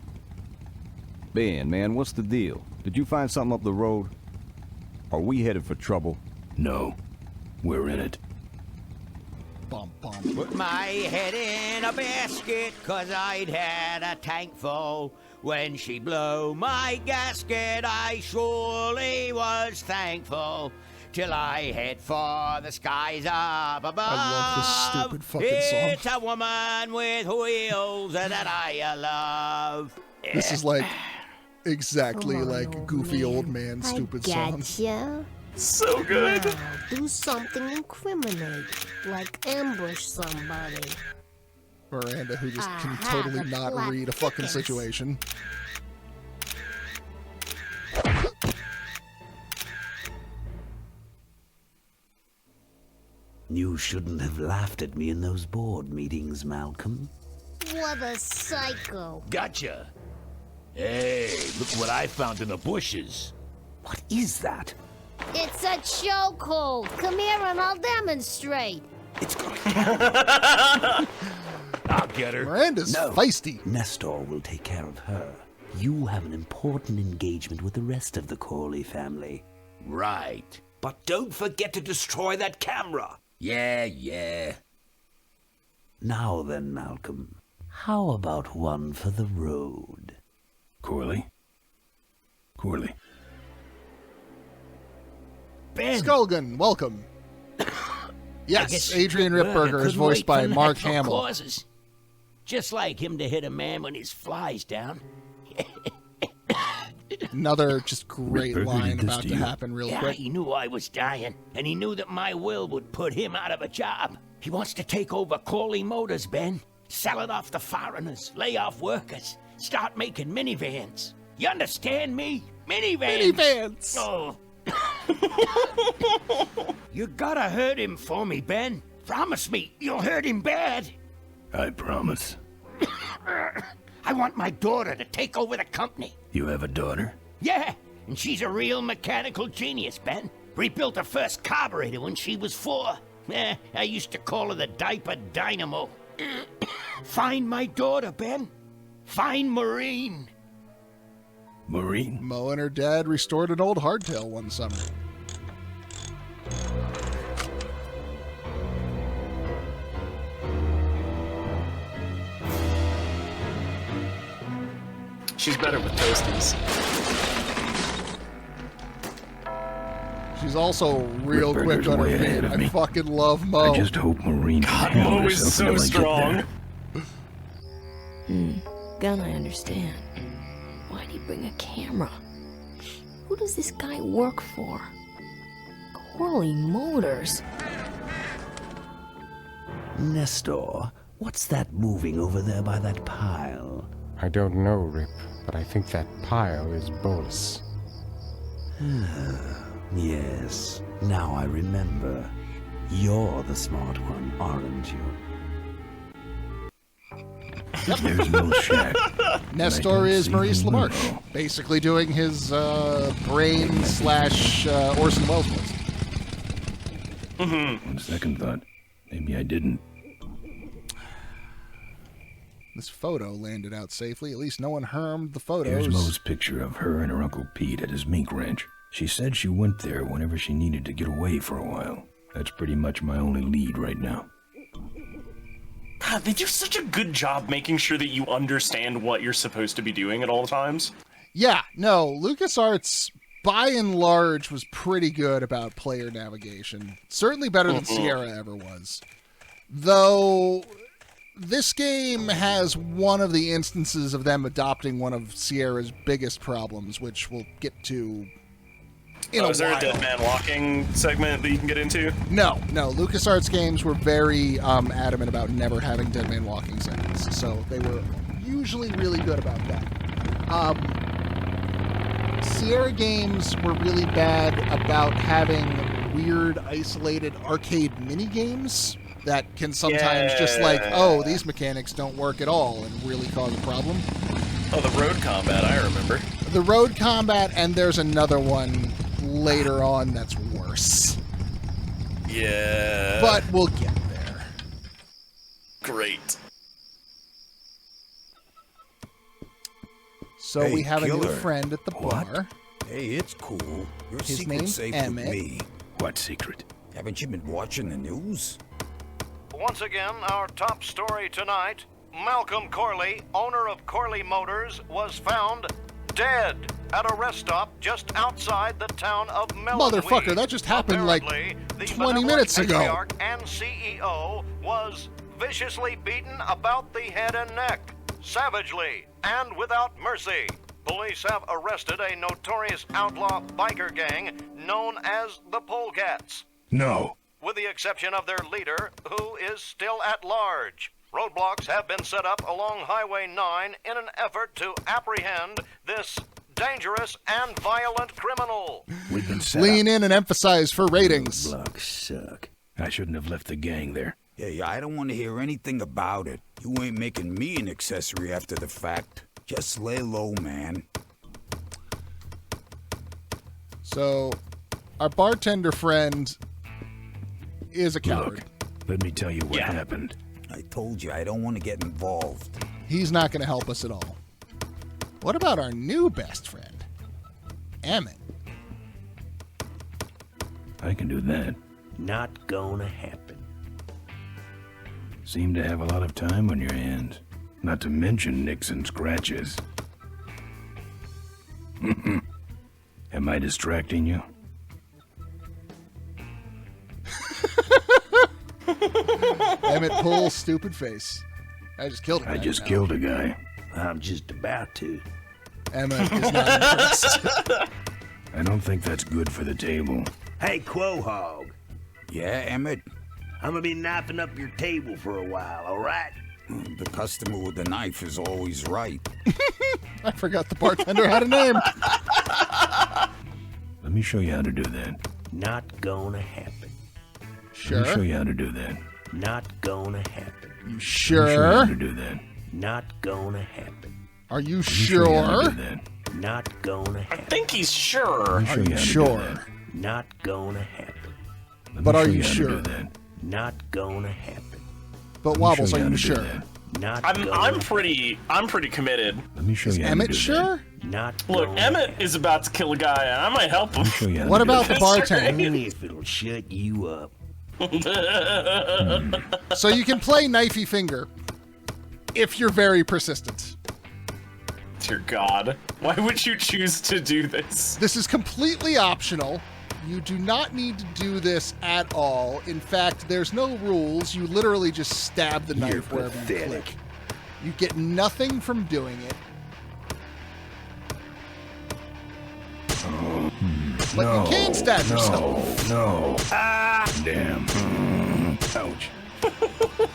Ben, man, what's the deal? Did you find something up the road? Are we headed for trouble? No. We're in it. Bum, bum. Put my head in a basket, 'cause I'd had a tank full. When she blew my gasket, I surely was thankful. Till I head for the skies up above. I love this stupid fucking song. It's a woman with wheels that I love. This is like exactly like goofy old man stupid songs. Gotcha. So good. Now, do something incriminating, like ambush somebody. Miranda, who just can I totally have a not plot read a fucking thickens. situation. You shouldn't have laughed at me in those board meetings, Malcolm. What a psycho. Gotcha. Hey, look what I found in the bushes. What is that? It's a chokehold. Come here and I'll demonstrate. I'll get her. Miranda's feisty. Nestor will take care of her. You have an important engagement with the rest of the Corley family. Right. But don't forget to destroy that camera. Yeah. Now then, Malcolm, how about one for the road? Corley? Ben. Skulgan, welcome. Yes, Adrian Ripburger is voiced by Mark Hamill. Causes. Just like him to hit a man when his fly's down. Another just great Ripburger line did this about to to you? happen real Yeah, quick. he knew I was dying, and he knew that my will would put him out of a job. He wants to take over Corley Motors, Ben. Sell it off to foreigners, lay off workers, start making minivans. You understand me? Minivans! Minivans! Oh. You gotta hurt him for me, Ben. Promise me you'll hurt him bad. I promise. I want my daughter to take over the company. You have a daughter? Yeah, and she's a real mechanical genius, Ben. Rebuilt her first carburetor when she was 4. I used to call her the diaper dynamo. Find my daughter, Ben. Find Maureen. Maureen? Mo and her dad restored an old hardtail one summer. She's better with toasties. She's also real Rip quick Burger's on her way ahead feet. of I me. fucking love Mo. I just hope Maureen can God, handle Mo is herself so until I get strong. there. Gun, I understand. Why'd he bring a camera? Who does this guy work for? Corley Motors. Nestor, what's that moving over there by that pile? I don't know, Rip, but I think that pile is Bolus. Yes, now I remember. You're the smart one, aren't you? There's no shack. Nestor is Maurice LaMarche, basically doing his brain / Orson Welles voice. On second thought, maybe I didn't. This photo landed out safely. At least no one harmed the photos. Here's Mo's picture of her and her Uncle Pete at his mink ranch. She said she went there whenever she needed to get away for a while. That's pretty much my only lead right now. God, they do such a good job making sure that you understand what you're supposed to be doing at all times. Yeah, no, LucasArts, by and large, was pretty good about player navigation. Certainly better than Sierra ever was. Though, this game has one of the instances of them adopting one of Sierra's biggest problems, which we'll get to in a is there while. a dead man walking segment that you can get into? No. LucasArts games were very adamant about never having dead man walking segments, so they were usually really good about that. Sierra games were really bad about having weird, isolated arcade mini-games that can sometimes just like, oh, these mechanics don't work at all and really cause a problem. Oh, the road combat, I remember. The road combat, and there's another one later on that's worse. Yeah. But we'll get there. Great. So Hey, we have a new killer. friend at the bar. Hey, it's cool. Your His secret's name's safe Emmett. with me. What secret? Haven't you been watching the news? Once again, our top story tonight, Malcolm Corley, owner of Corley Motors, was found dead at a rest stop just outside the town of Melonweed. Motherfucker, that just happened like Apparently, the 20 benevolent minutes ago. patriarch and CEO was viciously beaten about the head and neck, savagely and without mercy. Police have arrested a notorious outlaw biker gang known as the Polecats. No. With the exception of their leader, who is still at large. Roadblocks have been set up along Highway 9 in an effort to apprehend this dangerous and violent criminal. We've been set Lean up. in and emphasize for ratings. Blocks suck. I shouldn't have left the gang there. Yeah, I don't want to hear anything about it. You ain't making me an accessory after the fact. Just lay low, man. So, our bartender friend is a coward. Look, let me tell you what Yeah. happened. I told you, I don't want to get involved. He's not going to help us at all. What about our new best friend, Emmett? I can do that. Not gonna happen. Seem to have a lot of time on your hands. Not to mention nicks and scratches. Am I distracting you? Emmett pulls stupid face. I just killed a guy. I just killed a guy. I'm just about to. Emmett is not impressed. I don't think that's good for the table. Hey, Quahog, Yeah, Emmett? I'm gonna be knifing up your table for a while, all right? The customer with the knife is always right. I forgot the bartender had a name. Let me show you how to do that. Not gonna happen. Let me show Sure. you how to do that. Not gonna happen. You Let me show you how sure? to do that. Not gonna happen. Are you Let me show you how to sure? do that. Not gonna I happen. think he's sure. Let me show Are you you how to do sure? that. Not gonna happen. Let me But are show you how to sure? do that. Not gonna happen. But Let me Wobbles, show are how you to do sure? that. Not I'm gonna pretty committed. Let me show Is you how to Emmett do sure? Not Look, gonna Emmett happen. is about to kill a guy, and I might help him. Let me show you how What to do about that. the bartender? Only if it'll shut you up. So you can play Knifey Finger if you're very persistent. Dear God. Why would you choose to do this? This is completely optional. You do not need to do this at all. In fact, there's no rules. You literally just stab the knife wherever you click. You get nothing from doing it. But you can stab yourself. No. Damn. Ouch.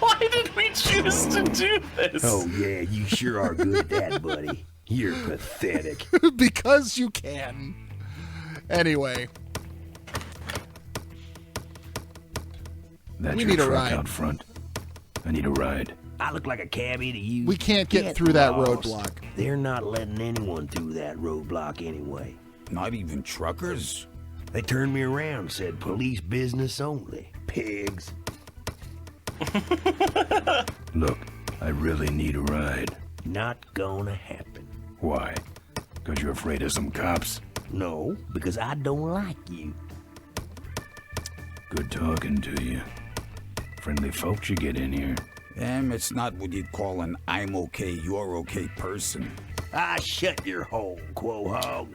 Why did we choose to do this? Oh, yeah, you sure are good at that, buddy. You're pathetic. Because you can. Anyway. That's We your need a truck ride. out front. I need a ride. I look like a cabbie to you. We can't get through that roadblock. They're not letting anyone through that roadblock anyway. Not even truckers? They turned me around and said police business only. Pigs. Look, I really need a ride. Not gonna happen. Why? Because you're afraid of some cops? No, because I don't like you. Good talking to you. Friendly folks you get in here. It's not what you'd call an I'm okay, you're okay person. Shut your hole, Quahog.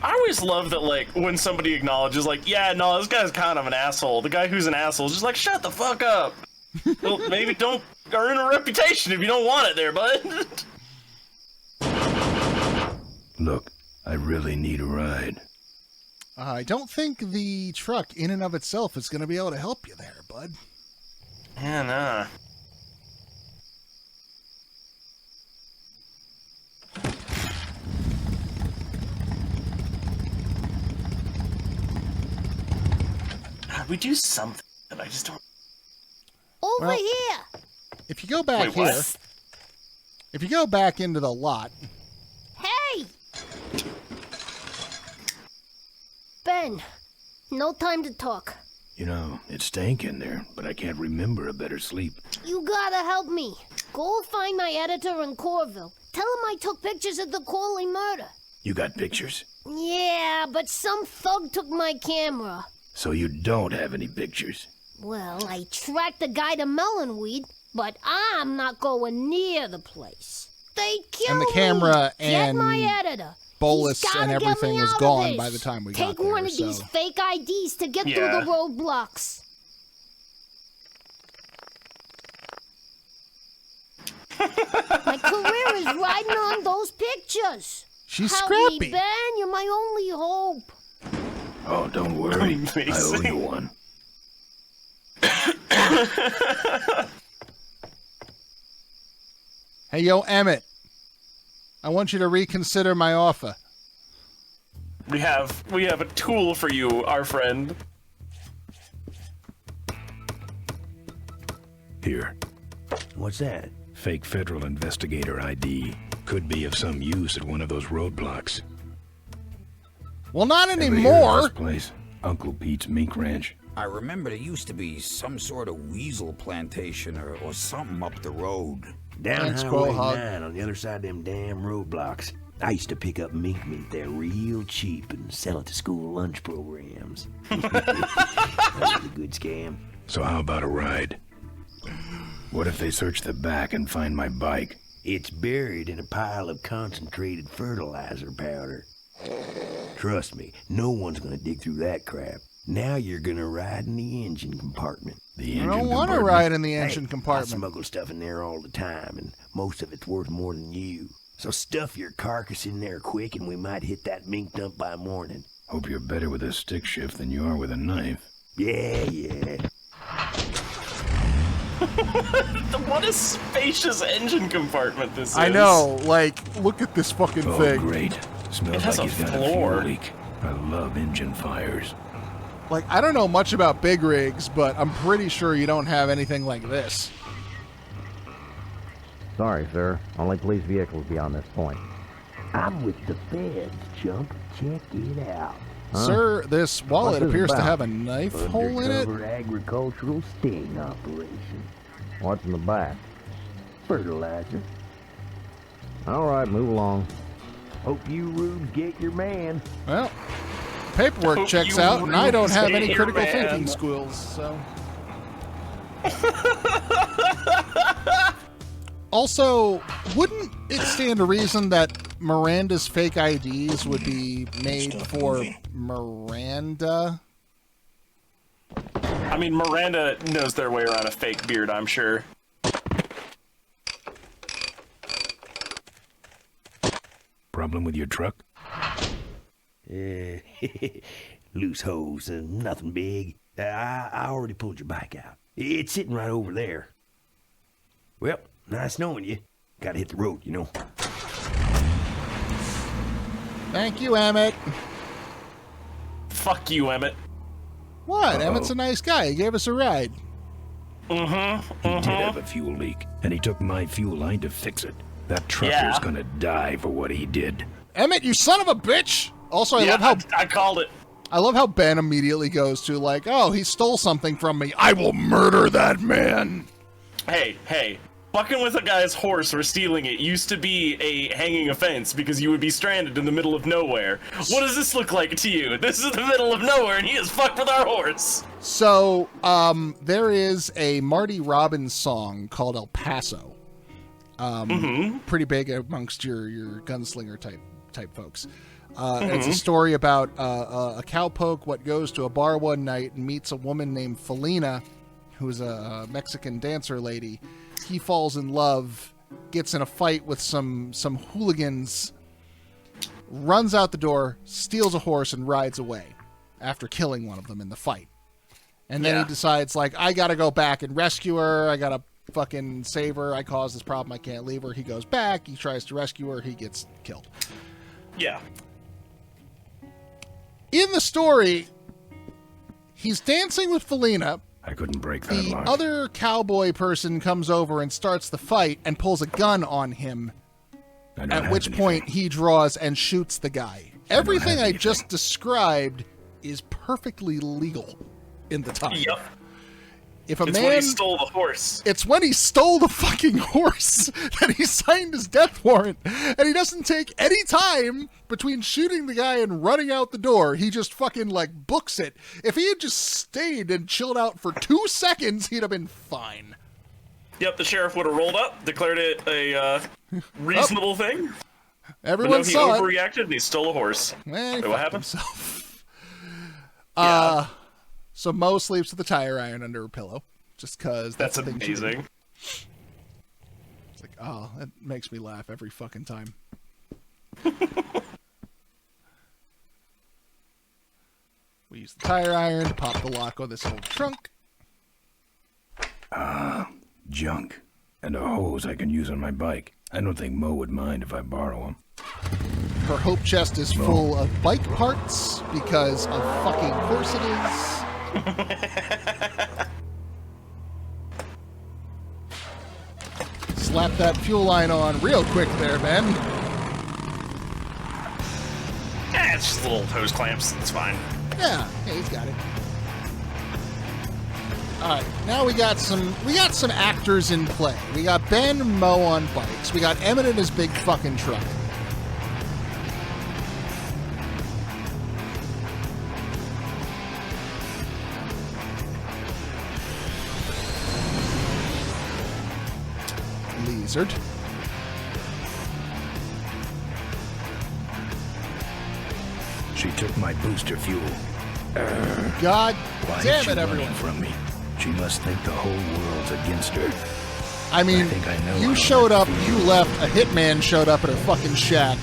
I always love that, like, when somebody acknowledges, like, yeah, no, this guy's kind of an asshole. The guy who's an asshole is just like, shut the fuck up. Well, maybe don't earn a reputation if you don't want it there, bud. Look, I really need a ride. I don't think the truck in and of itself is going to be able to help you there, bud. Yeah, nah. We do something, I just don't... Over here! If you go back Wait, what? here, if you go back into the lot, Hey! Ben, no time to talk. You know, it stank in there, but I can't remember a better sleep. You gotta help me. Go find my editor in Corville. Tell him I took pictures of the Corley murder. You got pictures? Yeah, but some thug took my camera. So you don't have any pictures? Well, I tracked the guy to Melonweed, but I'm not going near the place. They killed and the camera me. Get and my editor. bolus He's and gotta get everything me was out of gone this. by the time we Take got there. one of these fake IDs to get through Yeah. the roadblocks. My career is riding on those pictures. She's Help me, scrappy. Ben, you're my only hope. Oh, don't worry. I owe you one. Hey, yo, Emmett. I want you to reconsider my offer. We have a tool for you, our friend. Here. What's that? Fake federal investigator ID. Could be of some use at one of those roadblocks. Well, not Ever hear of anymore. this place? Uncle Pete's Mink Ranch. I remember there used to be some sort of weasel plantation or something up the road. Down Thanks, Highway Quahog. 9 on the other side of them damn roadblocks. I used to pick up mink meat there real cheap and sell it to school lunch programs. That was a good scam. So how about a ride? What if they search the back and find my bike? It's buried in a pile of concentrated fertilizer powder. Trust me, no one's gonna dig through that crap. Now you're gonna ride in the engine compartment. The I don't want to ride in the engine I compartment. smuggle stuff in there all the time, and most of it's worth more than you. So stuff your carcass in there quick, and we might hit that mink dump by morning. Hope you're better with a stick shift than you are with a knife. Yeah. What a spacious engine compartment this is. I know, like, look at this fucking Oh, thing. great. Smells It has like a he's got floor. a fuel leak. I love engine fires. Like, I don't know much about big rigs, but I'm pretty sure you don't have anything like this. Sorry, sir. Only police vehicles beyond this point. I'm with the feds, chump. Check it out. Huh? Sir, this wallet What's this appears to about? have a knife hole in it. Undercover agricultural sting operation. What's in the back? Fertilizer. All right, move along. Hope you rubes get your man. Well, paperwork Hope checks you out, and I don't have say any your critical man. thinking skills, so... Also, wouldn't it stand to reason that Miranda's fake IDs would be made for Miranda? I mean, Miranda knows their way around a fake beard, I'm sure. Problem with your truck? Loose hose, nothing big. I already pulled your bike out. It's sitting right over there. Well, nice knowing you. Gotta hit the road, you know. Thank you, Emmett. Fuck you, Emmett. What? Emmett's a nice guy. He gave us a ride. He did have a fuel leak, and he took my fuel line to fix it. That trucker's gonna die for what he did. Emmett, you son of a bitch! Also, I love how I called it. I love how Ben immediately goes to like, oh, he stole something from me. I will murder that man. Hey. Fucking with a guy's horse or stealing it used to be a hanging offense because you would be stranded in the middle of nowhere. What does this look like to you? This is the middle of nowhere and he is fucked with our horse. So, there is a Marty Robbins song called El Paso. Pretty big amongst your gunslinger type folks. It's a story about a cowpoke what goes to a bar one night and meets a woman named Felina, who's a Mexican dancer lady. He falls in love, gets in a fight with some hooligans, runs out the door, steals a horse, and rides away after killing one of them in the fight. And then he decides, like, I gotta go back and rescue her. I gotta fucking save her. I caused this problem. I can't leave her. He goes back. He tries to rescue her. He gets killed. Yeah. In the story, he's dancing with Felina. I couldn't break that The lock. other cowboy person comes over and starts the fight and pulls a gun on him, at which point he draws and shoots the guy. Everything I just described is perfectly legal in the time. Yep. If a It's man, when he stole the horse. It's when he stole the fucking horse that he signed his death warrant. And he doesn't take any time between shooting the guy and running out the door. He just fucking, like, books it. If he had just stayed and chilled out for 2 seconds, he'd have been fine. Yep, the sheriff would have rolled up, declared it a reasonable thing. Everyone saw he it. overreacted and he stole a horse. Well, he Wait, what fucked happened? himself. Yeah. So Mo sleeps with a tire iron under her pillow, just because That's the thing she did. amazing. It's like, oh, that makes me laugh every fucking time. We use the tire iron to pop the lock on this old trunk. Junk. And a hose I can use on my bike. I don't think Mo would mind if I borrow him. Her hope chest is full of bike parts because of fucking course it is. Slap that fuel line on real quick there, Ben. It's just little hose clamps. It's fine. Yeah, he's got it. All right, now we got some actors in play. We got Ben and Mo on bikes. We got Emmett in his big fucking truck. Lizard. She took my booster fuel. God Why damn is she it, running everyone. from me? She must think the whole world's against her. I mean, you showed up, you left, a hitman showed up at her fucking shack.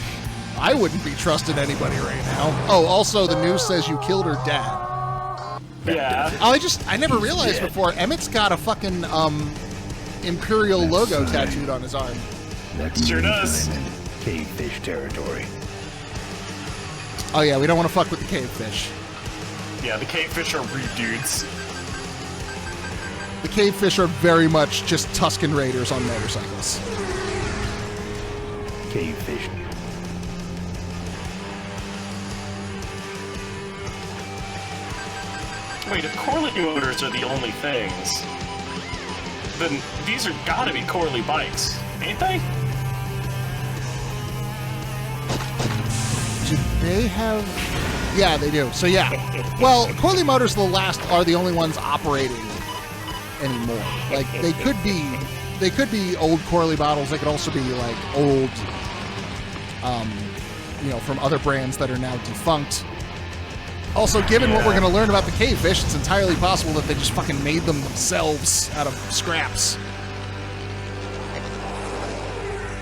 I wouldn't be trusting anybody right now. Oh, also, the news says you killed her dad. Yeah. Oh, I never realized before, Emmett's got a fucking, Imperial logo tattooed on his arm. That Sure means does. I'm in cavefish territory. Oh yeah, we don't want to fuck with the cavefish. Yeah, the cavefish are rude dudes. The cavefish are very much just Tusken Raiders on motorcycles. Cavefish. Wait, if Corley motors are the only things, then these are gotta be Corley bikes, ain't they? Do they have... Yeah, they do. So yeah. Well, Corley Motors are the only ones operating anymore. Like they could be old Corley bottles. They could also be like old, from other brands that are now defunct. Also, given what we're going to learn about the cavefish, it's entirely possible that they just fucking made them themselves out of scraps.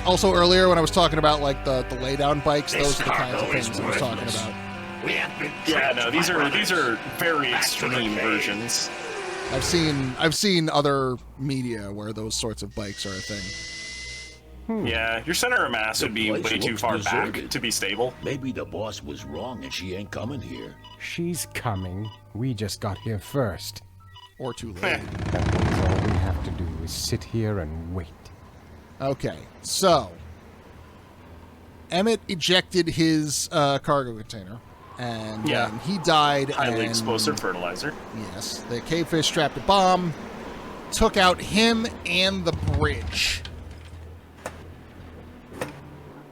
Also, earlier when I was talking about like the laydown bikes, those are the kinds of things I was talking about. Yeah, no, these are very extreme versions. I've seen other media where those sorts of bikes are a thing. Yeah, your center of mass would be way too far back to be stable. Maybe the boss was wrong and she ain't coming here. She's coming. We just got here first. Or too late. That means all we have to do is sit here and wait. Okay, so Emmett ejected his cargo container, and he died. Highly explosive fertilizer. Yes, the cavefish strapped a bomb, took out him and the bridge.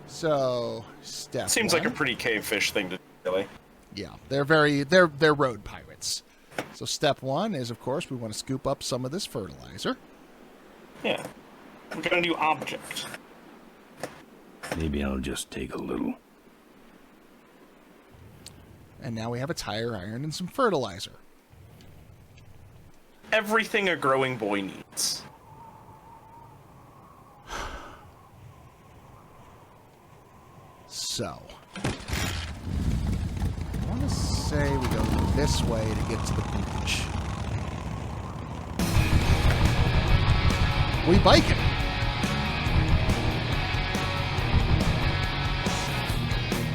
So, step Seems one. like a pretty cavefish thing to do, really. Yeah, they're road pirates. So step one is, of course, we want to scoop up some of this fertilizer. Yeah. We're gonna do object. Maybe I'll just take a little. And now we have a tire iron and some fertilizer. Everything a growing boy needs. So, I want to say we go this way to get to the beach. We biking.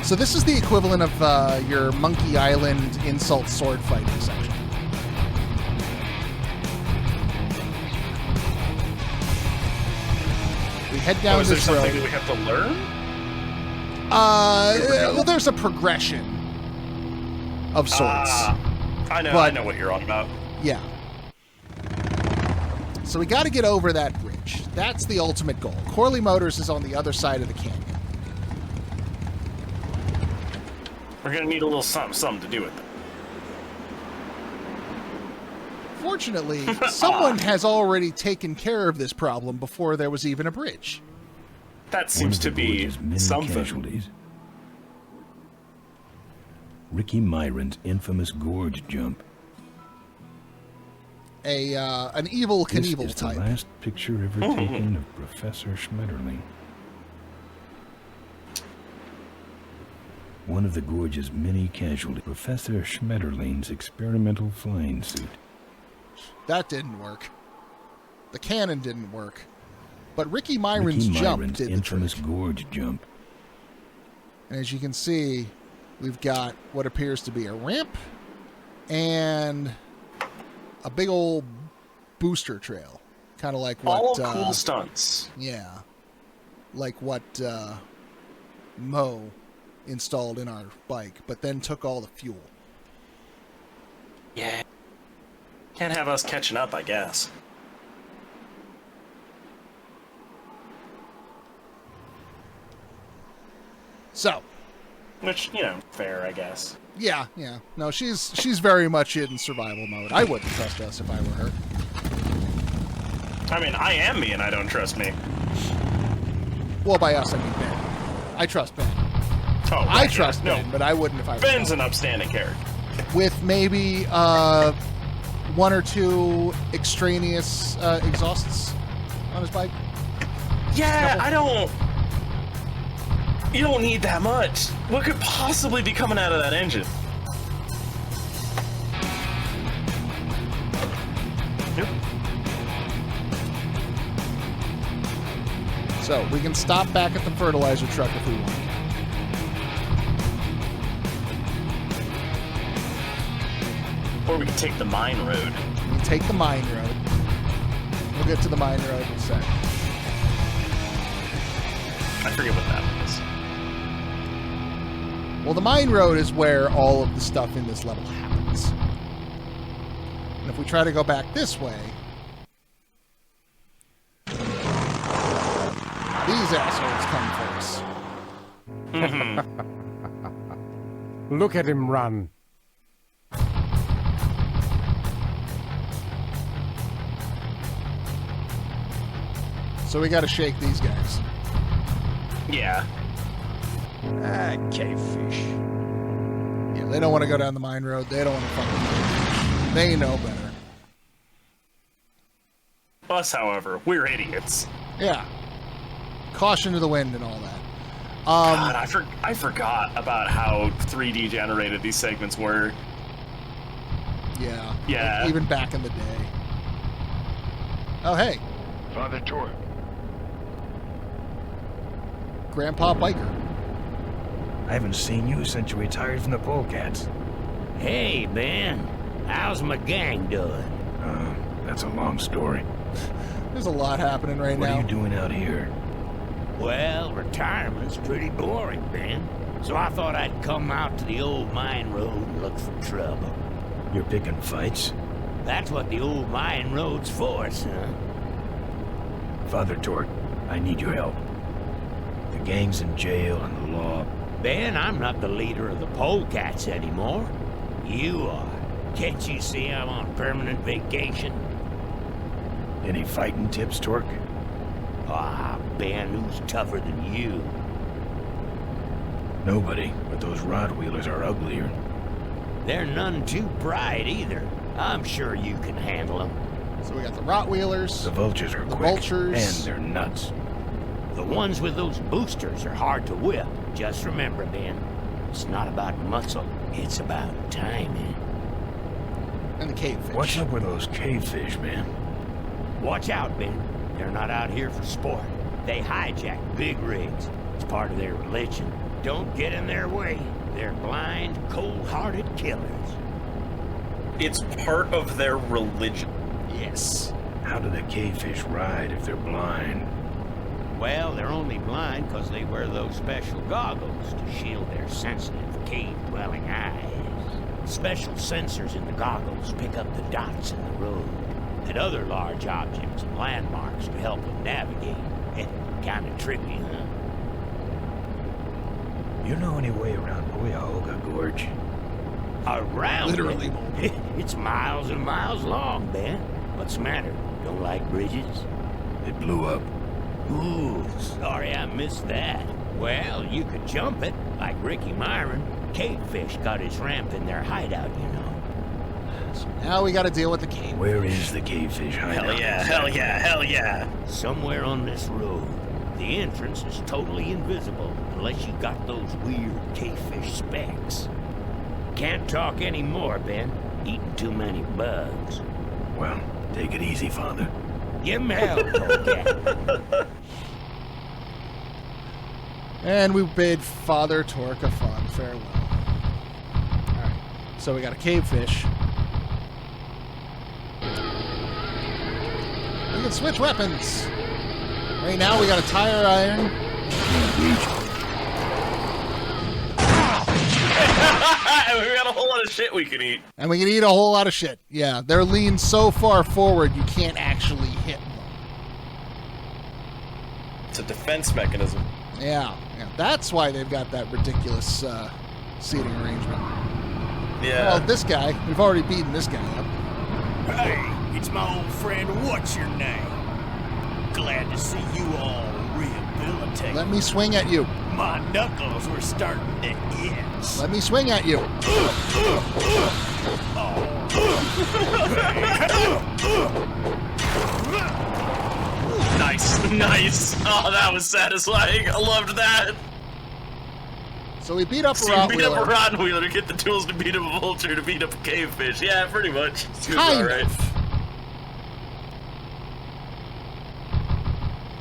So this is the equivalent of your Monkey Island insult sword fighting section. We head down is there this something road. that we have to learn? Well, there's a progression of sorts. I know what you're on about. Yeah. So we got to get over that bridge. That's the ultimate goal. Corley Motors is on the other side of the canyon. We're gonna need a little something to do with it. Fortunately, someone has already taken care of this problem before there was even a bridge. That seems to be something. Casualties. Ricky Myron's infamous gorge jump. An evil Knievel This is type. the last picture ever taken of Professor Schmetterling. One of the gorge's many casualties. Professor Schmetterling's experimental flying suit. That didn't work. The cannon didn't work. But Ricky Myron's jump did the infamous trick. gorge jump. And as you can see, we've got what appears to be a ramp and a big old booster trail. Kind of like what... All cool stunts. Yeah. Like what Mo installed in our bike, but then took all the fuel. Yeah. Can't have us catching up, I guess. So. Which, fair, I guess. Yeah. No, she's very much in survival mode. I wouldn't trust us if I were her. I mean, I am me and I don't trust me. Well, by us, I mean Ben. I trust Ben. Oh, right, I trust no. Ben, but I wouldn't if I were Ben's her. an upstanding character. With maybe one or two extraneous exhausts on his bike. Yeah, You don't need that much. What could possibly be coming out of that engine? So we can stop back at the fertilizer truck if we want. Or we can take the mine road. We can take the mine road. We'll get to the mine road in a sec. I forget what that was. Well, the mine road is where all of the stuff in this level happens. And if we try to go back this way, these assholes come for us. Look at him run. So we got to shake these guys. Yeah. Cavefish. Yeah, they don't want to go down the mine road. They don't want to fucking. They know better. Us, however, we're idiots. Yeah. Caution to the wind and all that. God, I forgot about how 3D generated these segments were. Yeah. Yeah. Like even back in the day. Oh, hey. Father Torque. Grandpa Biker. I haven't seen you since you retired from the Polecats. Hey, Ben. How's my gang doing? That's a long story. There's a lot happening right What now. are you doing out here? Well, retirement's pretty boring, Ben. So I thought I'd come out to the old mine road and look for trouble. You're picking fights? That's what the old mine road's for, son. Father Torque, I need your help. The gang's in jail and the law. Ben, I'm not the leader of the Polecats anymore. You are. Can't you see I'm on permanent vacation? Any fighting tips, Torque? Ah, Ben, who's tougher than you? Nobody, but those Rod-wheelers are uglier. They're none too bright either. I'm sure you can handle them. So we got the Rottweilers. The vultures are the quick. vultures. And they're nuts. The ones with those boosters are hard to whip. Just remember, Ben, it's not about muscle, it's about timing. And the cavefish. What's up with those cavefish, man? Watch out, Ben. They're not out here for sport. They hijack big rigs. It's part of their religion. Don't get in their way. They're blind, cold-hearted killers. It's part of their religion. Yes. How do the cavefish ride if they're blind? Well, they're only blind because they wear those special goggles to shield their sensitive, cave-dwelling eyes. Special sensors in the goggles pick up the dots in the road and other large objects and landmarks to help them navigate. Kind of trippy, huh? You know any way around Cuyahoga Gorge? Around Literally. it? It's miles and miles long, Ben. What's the matter? Don't like bridges? It blew up. Ooh, sorry I missed that. Well, you could jump it, like Ricky Myron. Cavefish got his ramp in their hideout, you know. So now we got to deal with the cave. Where is the cavefish hideout? Hell yeah, hell yeah, hell yeah. Somewhere on this road. The entrance is totally invisible unless you got those weird cavefish specs. Can't talk anymore, Ben. Eating too many bugs. Well, take it easy, Father. Give him hell, Polecat. And we bid Father Torque a fond farewell. Alright, so we got a cavefish. We can switch weapons. Right now we got a tire iron. We got a whole lot of shit we can eat. And we can eat a whole lot of shit. Yeah, they're leaned so far forward you can't actually hit them. It's a defense mechanism. Yeah. That's why they've got that ridiculous seating arrangement. Yeah. Well, this guy, we've already beaten this guy up. Hey, it's my old friend, what's your name? Glad to see you all rehabilitated. Let me swing at you. My knuckles were starting to itch. Let me swing at you. Nice, nice. Oh, that was satisfying. I loved that. So we beat up a So you beat up a Rottweiler. Rottweiler to get the tools to beat up a vulture to beat up a cavefish. Yeah, pretty much. Seems Kind alright. of.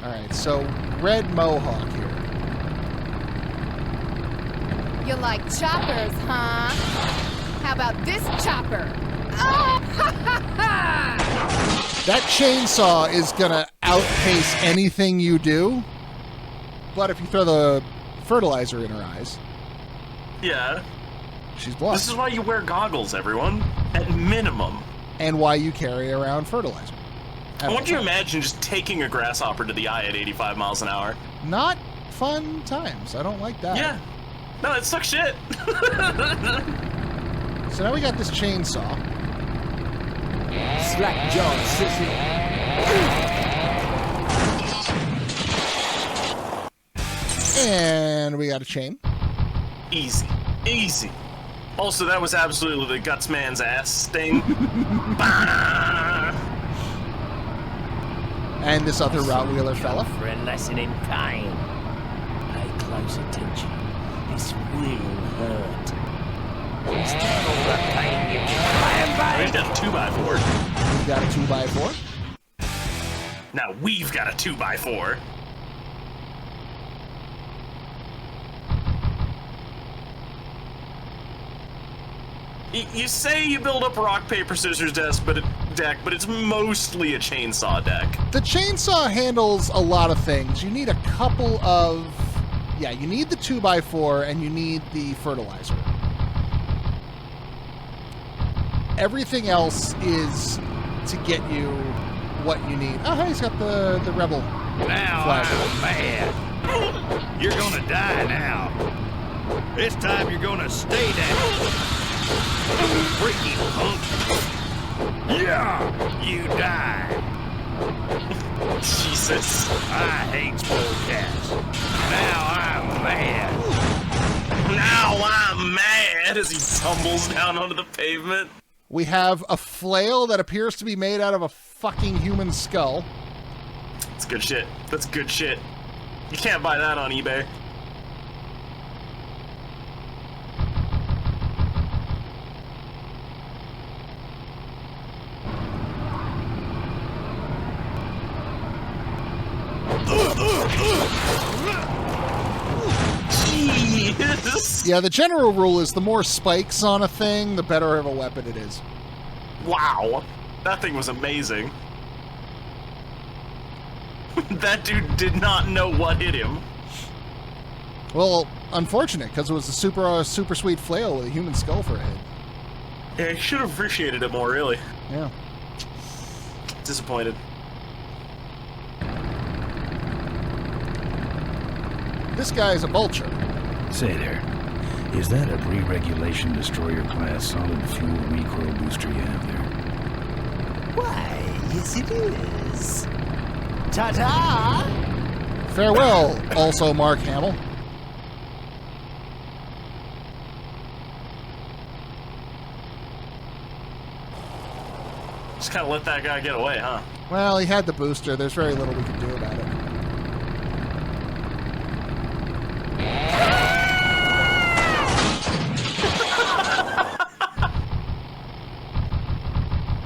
Alright, so Red Mohawk here. You like choppers, huh? How about this chopper? Oh, ha ha ha! That chainsaw is gonna outpace anything you do. But if you throw the fertilizer in her eyes, Yeah. she's blind. This is why you wear goggles, everyone. At minimum. And why you carry around fertilizer. I want you to imagine just taking a grasshopper to the eye at 85 miles an hour. Not fun times. I don't like that. Yeah. No, it sucks shit. So now we got this chainsaw. Slack jaw, sissy. And we got a chain. Easy. Easy. Also, that was absolutely the Guts Man's ass sting. And this other route wheeler fella. For a lesson in pain. Pay close attention. This will hurt. Instead of all the pain you We've got a 2x4. We've got a 2x4. Now we've got a 2x4. You say you build up a rock, paper, scissors deck, but it's mostly a chainsaw deck. The chainsaw handles a lot of things. You need a couple of... Yeah, you need the 2x4 and you need the fertilizer. Everything else is to get you what you need. Oh, hey, he's got the rebel Now flag. I'm mad. You're gonna die now. This time you're gonna stay down. Freaky punk. Yeah, you die. Jesus. I hate Skullcats. Now I'm mad. Now I'm mad as he tumbles down onto the pavement. We have a flail that appears to be made out of a fucking human skull. That's good shit. That's good shit. You can't buy that on eBay. Jeez. Yeah, the general rule is the more spikes on a thing, the better of a weapon it is. Wow. That thing was amazing. That dude did not know what hit him. Well, unfortunate, because it was a super sweet flail with a human skull for a head. Yeah, I should have appreciated it more, really. Yeah. Disappointed. This guy's a vulture. Say there, is that a pre-regulation destroyer class solid fuel recoil booster you have there? Why, yes it is. Ta-ta! Farewell, also Mark Hamill. Just kind of let that guy get away, huh? Well, he had the booster. There's very little we can do about it.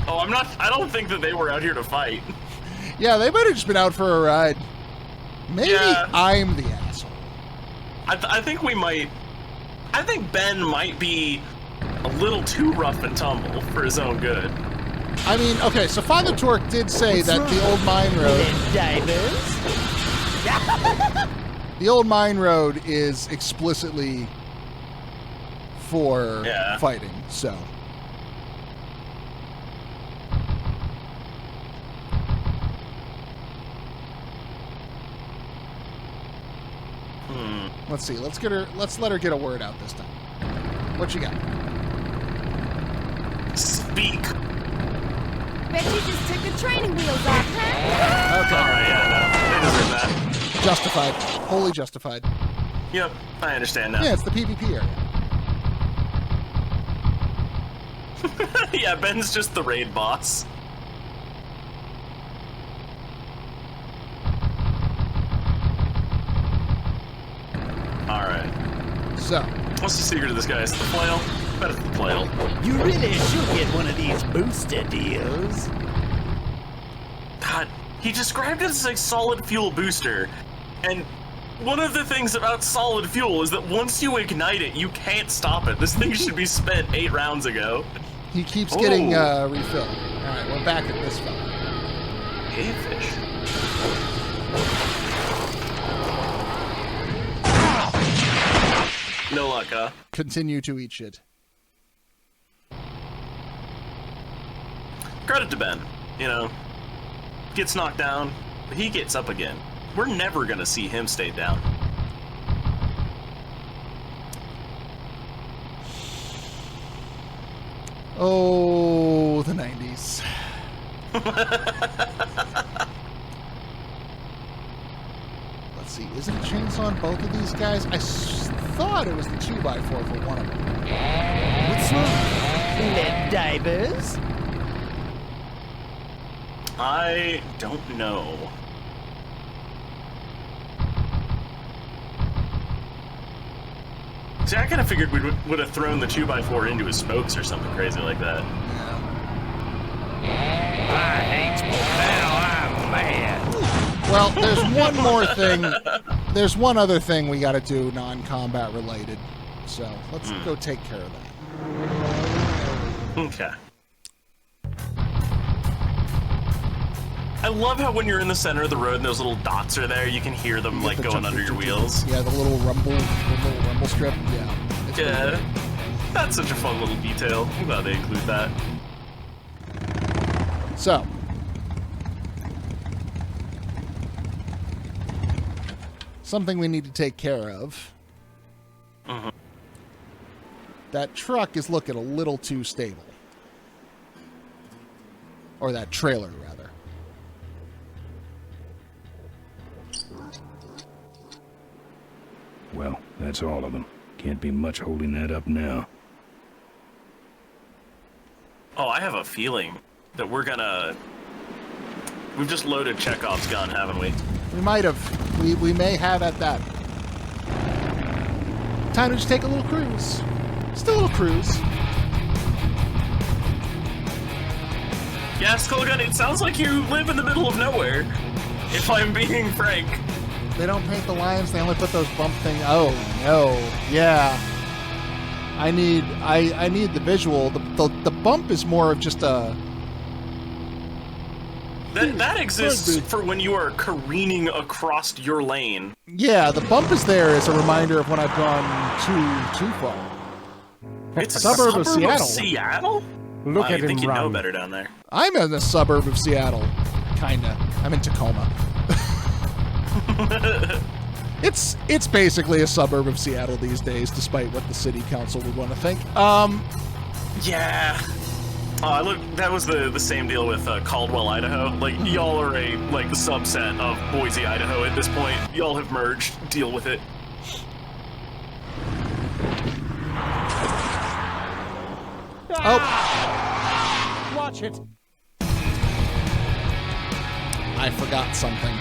Oh, I don't think that they were out here to fight. Yeah, they might have just been out for a ride. Maybe Yeah. I'm the asshole. I think we might... I think Ben might be a little too rough and tumble for his own good. I mean, okay, so Father Torque did say that the old mine road... The old mine road is explicitly for fighting, so... Let's see. Let's let her get a word out this time. What you got? Speak. Bet you just took the training wheels off, huh? Okay. Alright, yeah, no. They deserve that. Justified. Wholly justified. Yep, I understand now. Yeah, it's the PvP area. Yeah, Ben's just the raid boss. Alright. So. What's the secret of this guy? Is it the flail? I bet it's the flail. You really should get one of these booster deals. God, he described it as a solid fuel booster. And one of the things about solid fuel is that once you ignite it, you can't stop it. This thing should be spent 8 rounds ago. He keeps getting refilled. Alright, we're back at this fella. Cavefish. No luck, huh? Continue to eat shit. Credit to Ben. You know, gets knocked down, but he gets up again. We're never gonna see him stay down. Oh, the 90s. Let's Let's see, isn't it chainsaw on both of these guys? I thought it was the 2x4 for one of them. What's wrong? Led divers? I don't know. See, I kind of figured we would have thrown the 2x4 into his spokes or something crazy like that. I hate smoke now, I'm mad. Well, there's one more thing. There's one other thing we got to do non-combat related. So let's go take care of that. Okay. I love how when you're in the center of the road and those little dots are there, you can hear them like going under your wheels. Yeah, the little rumble strip. Yeah. It's Yeah. That's such a fun little detail. I'm glad they include that. So, something we need to take care of. That truck is looking a little too stable. Or that trailer, rather. Well, that's all of them. Can't be much holding that up now. Oh, I have a feeling that we're gonna... We've just loaded Chekhov's gun, haven't we? We might have. We may have at that. Time to just take a little cruise. Just a little cruise. Yeah, Skullgun, it sounds like you live in the middle of nowhere, if I'm being frank. They don't paint the lines, they only put those bump things. Oh, no. Yeah. I need the visual. The bump is more of just a... That exists for when you are careening across your lane. Yeah, the bump is there as a reminder of when I've gone too far. It's a suburb of Seattle. Seattle? Look I at think him you know run. better down there. I'm in the suburb of Seattle. Kinda. I'm in Tacoma. It's basically a suburb of Seattle these days, despite what the city council would want to think. Yeah. Look, that was the same deal with Caldwell, Idaho. Like, y'all are a subset of Boise, Idaho at this point. Y'all have merged. Deal with it. Oh. Watch it. I forgot something.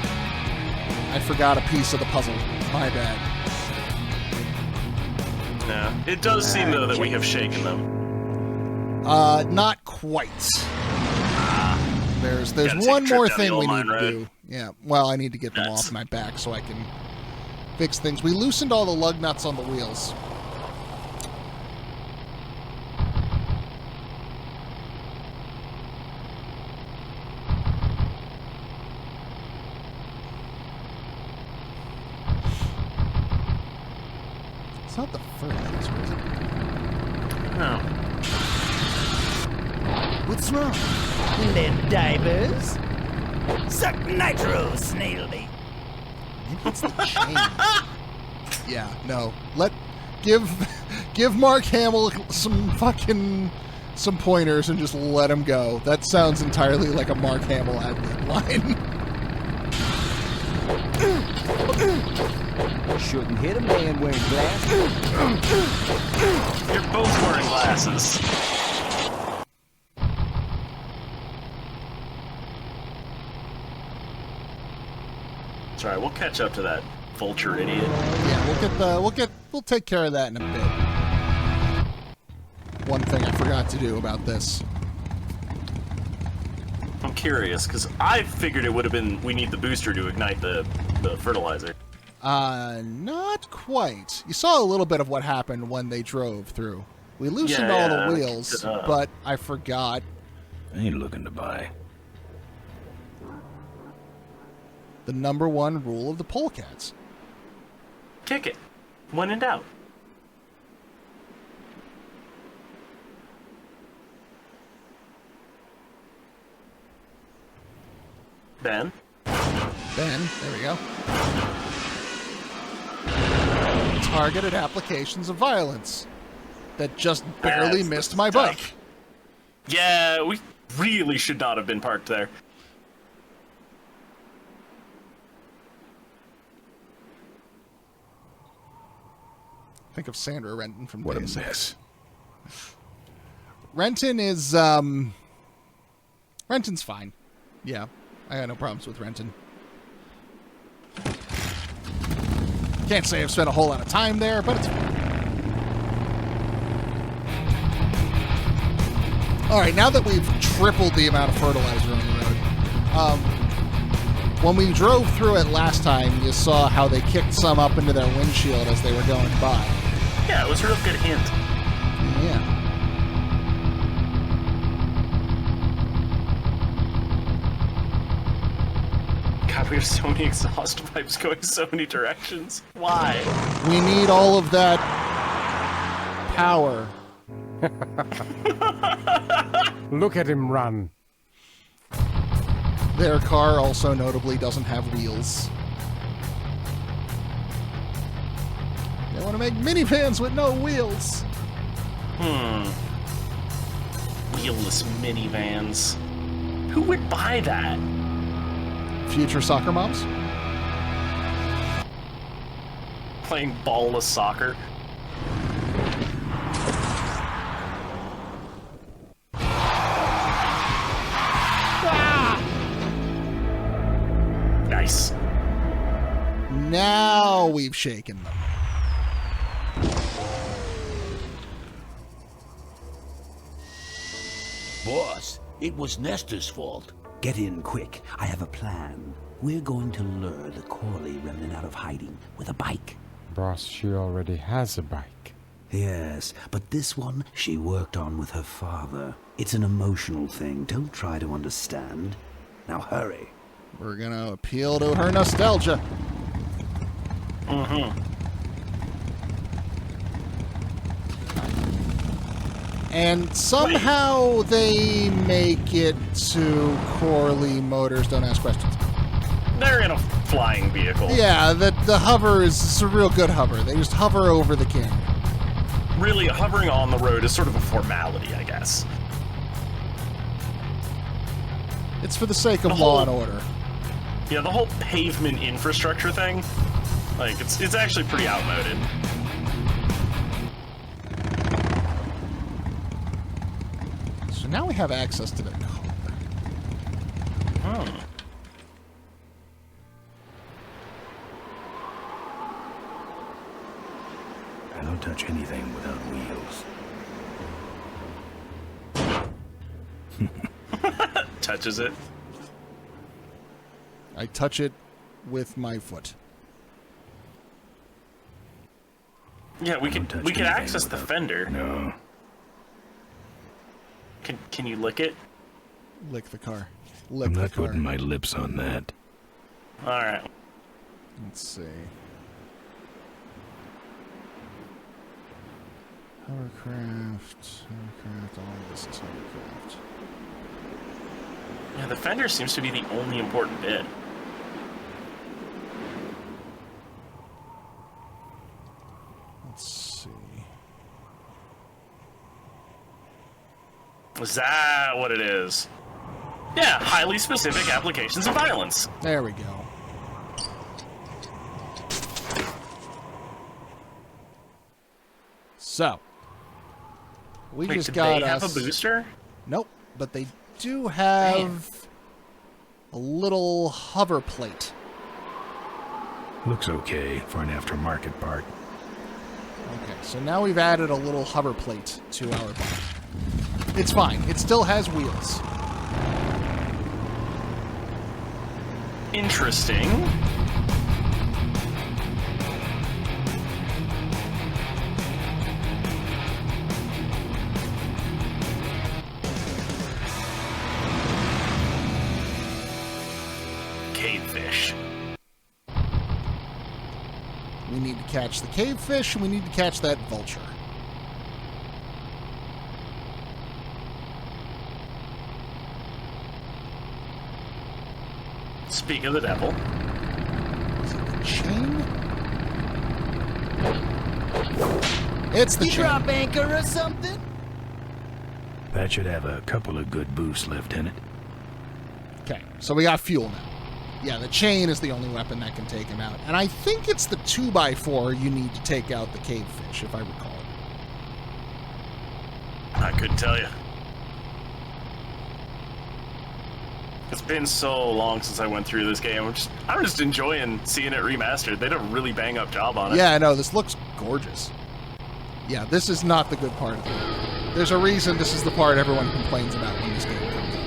I forgot a piece of the puzzle. My bad. Yeah. It does seem, though, that we have shaken them. Not quite. There's one more thing we need to do. Yeah, well, I need to get them off my back so I can fix things. We loosened all the lug nuts on the wheels. It's not the fertilizer, is it? No. What's wrong? Lead divers? Suck nitro, snail bait. Maybe it's the chain. Yeah, no. Give Mark Hamill some pointers and just let him go. That sounds entirely like a Mark Hamill ad-lib line. Shouldn't hit a man wearing glasses. You're both wearing glasses. It's alright, we'll catch up to that vulture idiot. Yeah, we'll take care of that in a bit. One thing I forgot to do about this. I'm curious, because I figured it would have been we need the booster to ignite the fertilizer. Not quite. You saw a little bit of what happened when they drove through. We loosened all the wheels, but I forgot. Ain't looking to buy. The #1 rule of the polecats. Kick it. When in doubt. Ben? Ben, there we go. Targeted applications of violence that just barely missed my bike. Yeah, we really should not have been parked there. Think of Sandra Renton from What a Deus mess. Ex. Renton is, Renton's fine. Yeah, I got no problems with Renton. Can't say I've spent a whole lot of time there, but it's fine. Alright, now that we've tripled the amount of fertilizer on the road, when we drove through it last time, you saw how they kicked some up into their windshield as they were going by. Yeah, it was a real good hint. Yeah. God, we have so many exhaust pipes going so many directions. Why? We need all of that power. Look at him run. Their car also notably doesn't have wheels. They want to make minivans with no wheels. Wheelless minivans. Who would buy that? Future soccer moms? Playing ballless soccer. Nice. Now we've shaken them. Boss, it was Nestor's fault. Get in quick. I have a plan. We're going to lure the Corley remnant out of hiding with a bike. Boss, she already has a bike. Yes, but this one she worked on with her father. It's an emotional thing. Don't try to understand. Now hurry. We're gonna appeal to her nostalgia. And somehow they make it to Corley Motors Don't Ask Questions. They're in a flying vehicle. Yeah, the hover is a real good hover. They just hover over the canyon. Really, hovering on the road is sort of a formality, I guess. It's for the sake of law and order. Yeah, the whole pavement infrastructure thing, like, it's actually pretty outmoded. So now we have access to their car. I don't touch anything without wheels. Touches it. I touch it with my foot. Yeah, we can access the fender. No. Can you lick it? Lick the car. I'm not putting my lips on that. All right. Let's see. Hovercraft, all of this is hovercraft. Yeah, the fender seems to be the only important bit. Let's see. Is that what it is? Yeah, highly specific applications of violence. There we go. So, we Wait, just did got they have us... a booster? Nope, but they do have a little hover plate. Looks okay for an aftermarket part. Okay, so now we've added a little hover plate to our bike. It's fine. It still has wheels. Interesting. Cavefish. We need to catch the cavefish, and we need to catch that vulture. Speak of the devil. Is it the chain? It's the chain. Drop anchor or something? That should have a couple of good boosts left in it. Okay, so we got fuel now. Yeah, the chain is the only weapon that can take him out. And I think it's the 2x4 you need to take out the cavefish, if I recall. I couldn't tell you. It's been so long since I went through this game. I'm just enjoying seeing it remastered. They did a really bang-up job on it. Yeah, I know. This looks gorgeous. Yeah, this is not the good part of it. There's a reason this is the part everyone complains about when this game comes out.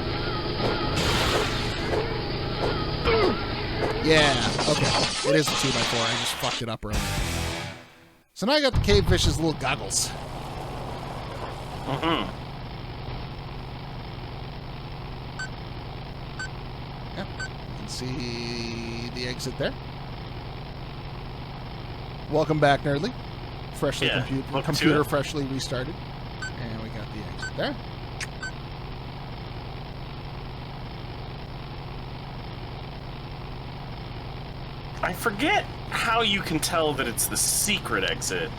Yeah, okay. It is the 2x4. I just fucked it up earlier. So now I got the cavefish's little goggles. Mm-hmm. Yep, you can see the exit there. Welcome back, Nerdly. Freshly computer freshly restarted. And we got the exit there. I forget how you can tell that it's the secret exit.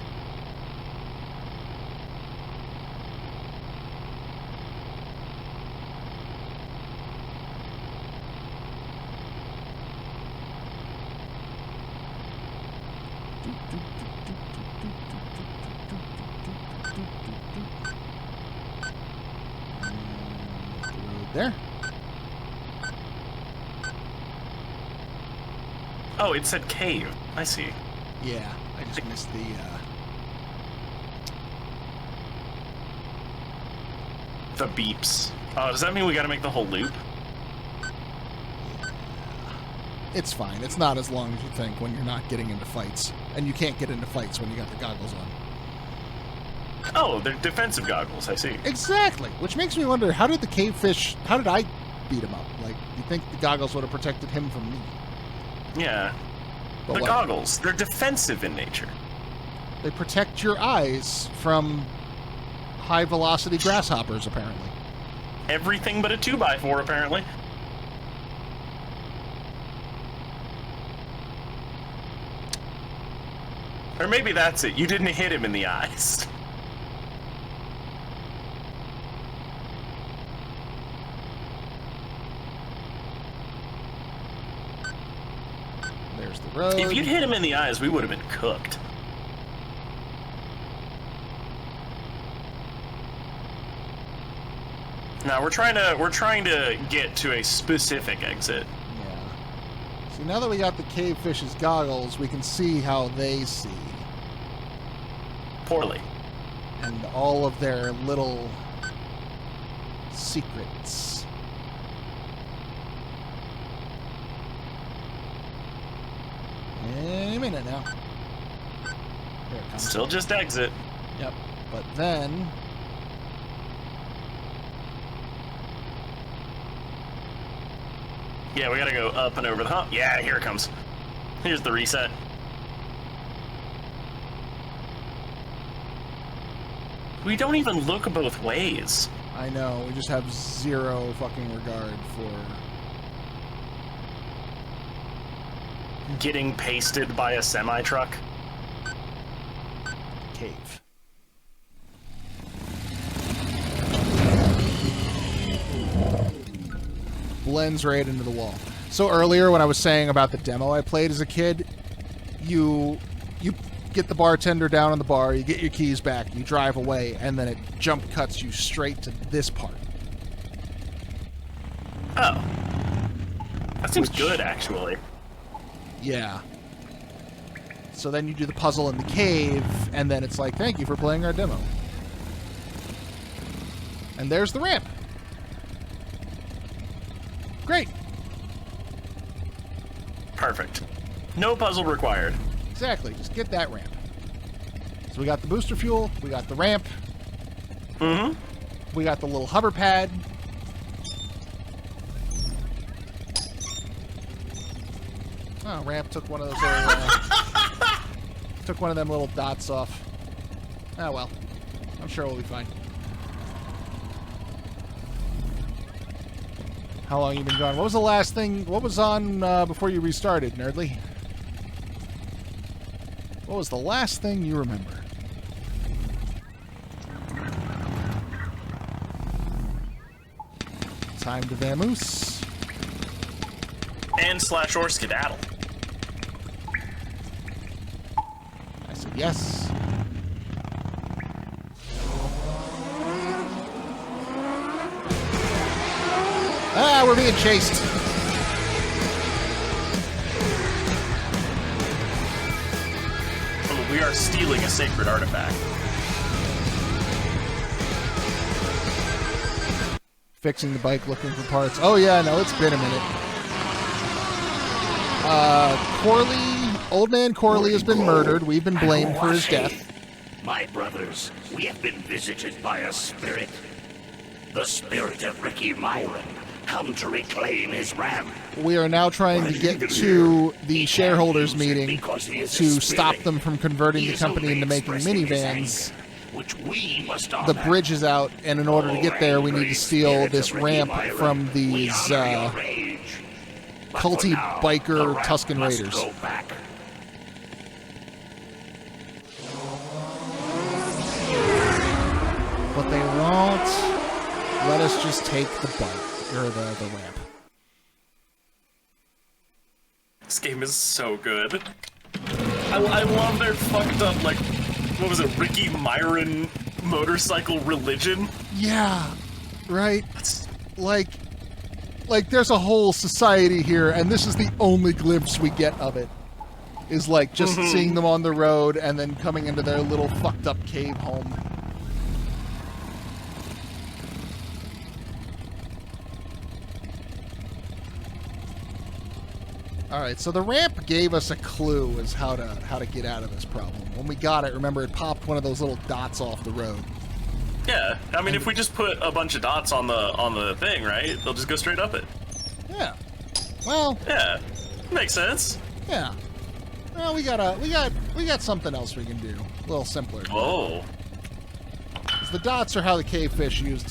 There. Oh, it said cave. I see. Yeah, I just missed the, The beeps. Oh, does that mean we gotta make the whole loop? It's fine. It's not as long as you think when you're not getting into fights. And you can't get into fights when you got the goggles on. Oh, they're defensive goggles, I see. Exactly. Which makes me wonder, how did I beat him up? Like, you think the goggles would have protected him from me? Yeah. But the what? goggles, they're defensive in nature. They protect your eyes from high-velocity grasshoppers, apparently. Everything but a 2x4, apparently. Or maybe that's it. You didn't hit him in the eyes. There's the road. If you'd hit him in the eyes, we would have been cooked. Now we're trying to get to a specific exit. Yeah. See, now that we got the cavefish's goggles, we can see how they see. Poorly. And all of their little secrets. Any minute now. Here it comes. Still just exit. Yep. But then... Yeah, we gotta go up and over the hump. Yeah, here it comes. Here's the reset. We don't even look both ways. I know, we just have zero fucking regard for... Getting pasted by a semi-truck. Cave. Blends right into the wall. So earlier when I was saying about the demo I played as a kid, you get the bartender down on the bar, you get your keys back, you drive away, and then it jump cuts you straight to this part. Oh. That seems good, actually. Yeah. So then you do the puzzle in the cave, and then it's like, thank you for playing our demo. And there's the ramp. Great. Perfect. No puzzle required. Exactly. Just get that ramp. So we got the booster fuel. We got the ramp. Mm-hmm. We got the little hover pad. Oh, ramp took one of those little, took one of them little dots off. Oh well. I'm sure we'll be fine. How long you been gone? What was the last thing? What was on before you restarted, Nerdly? What was the last thing you remember? Time to vamoose. And slash or skedaddle. I said yes. Ah, we're being chased. We are stealing a sacred artifact. Fixing the bike, looking for parts. Oh yeah, no, it's been a minute. Corley, old man Corley has been murdered. We've been blamed for his death. My brothers, we have been visited by a spirit. The spirit of Ricky Myron, come to reclaim his ramp. We are now trying to get to the shareholders meeting to stop them from converting the company into making minivans. The bridge is out, and in order to get there, we need to steal this ramp from these culty biker Tusken Raiders. But they won't let us just take the bike, or the ramp. This game is so good. I love their fucked up, like, what was it, Ricky Myron motorcycle religion? Yeah, right? Like there's a whole society here, and this is the only glimpse we get of it. Is like just seeing them on the road and then coming into their little fucked up cave home. Alright, so the ramp gave us a clue as how to get out of this problem. When we got it, remember, it popped one of those little dots off the road. Yeah, I mean, if we just put a bunch of dots on the thing, right? They'll just go straight up it. Yeah. Well. Yeah, makes sense. Yeah. Well, we got something else we can do. A little simpler. Oh. 'Cause the dots are how the cave fish use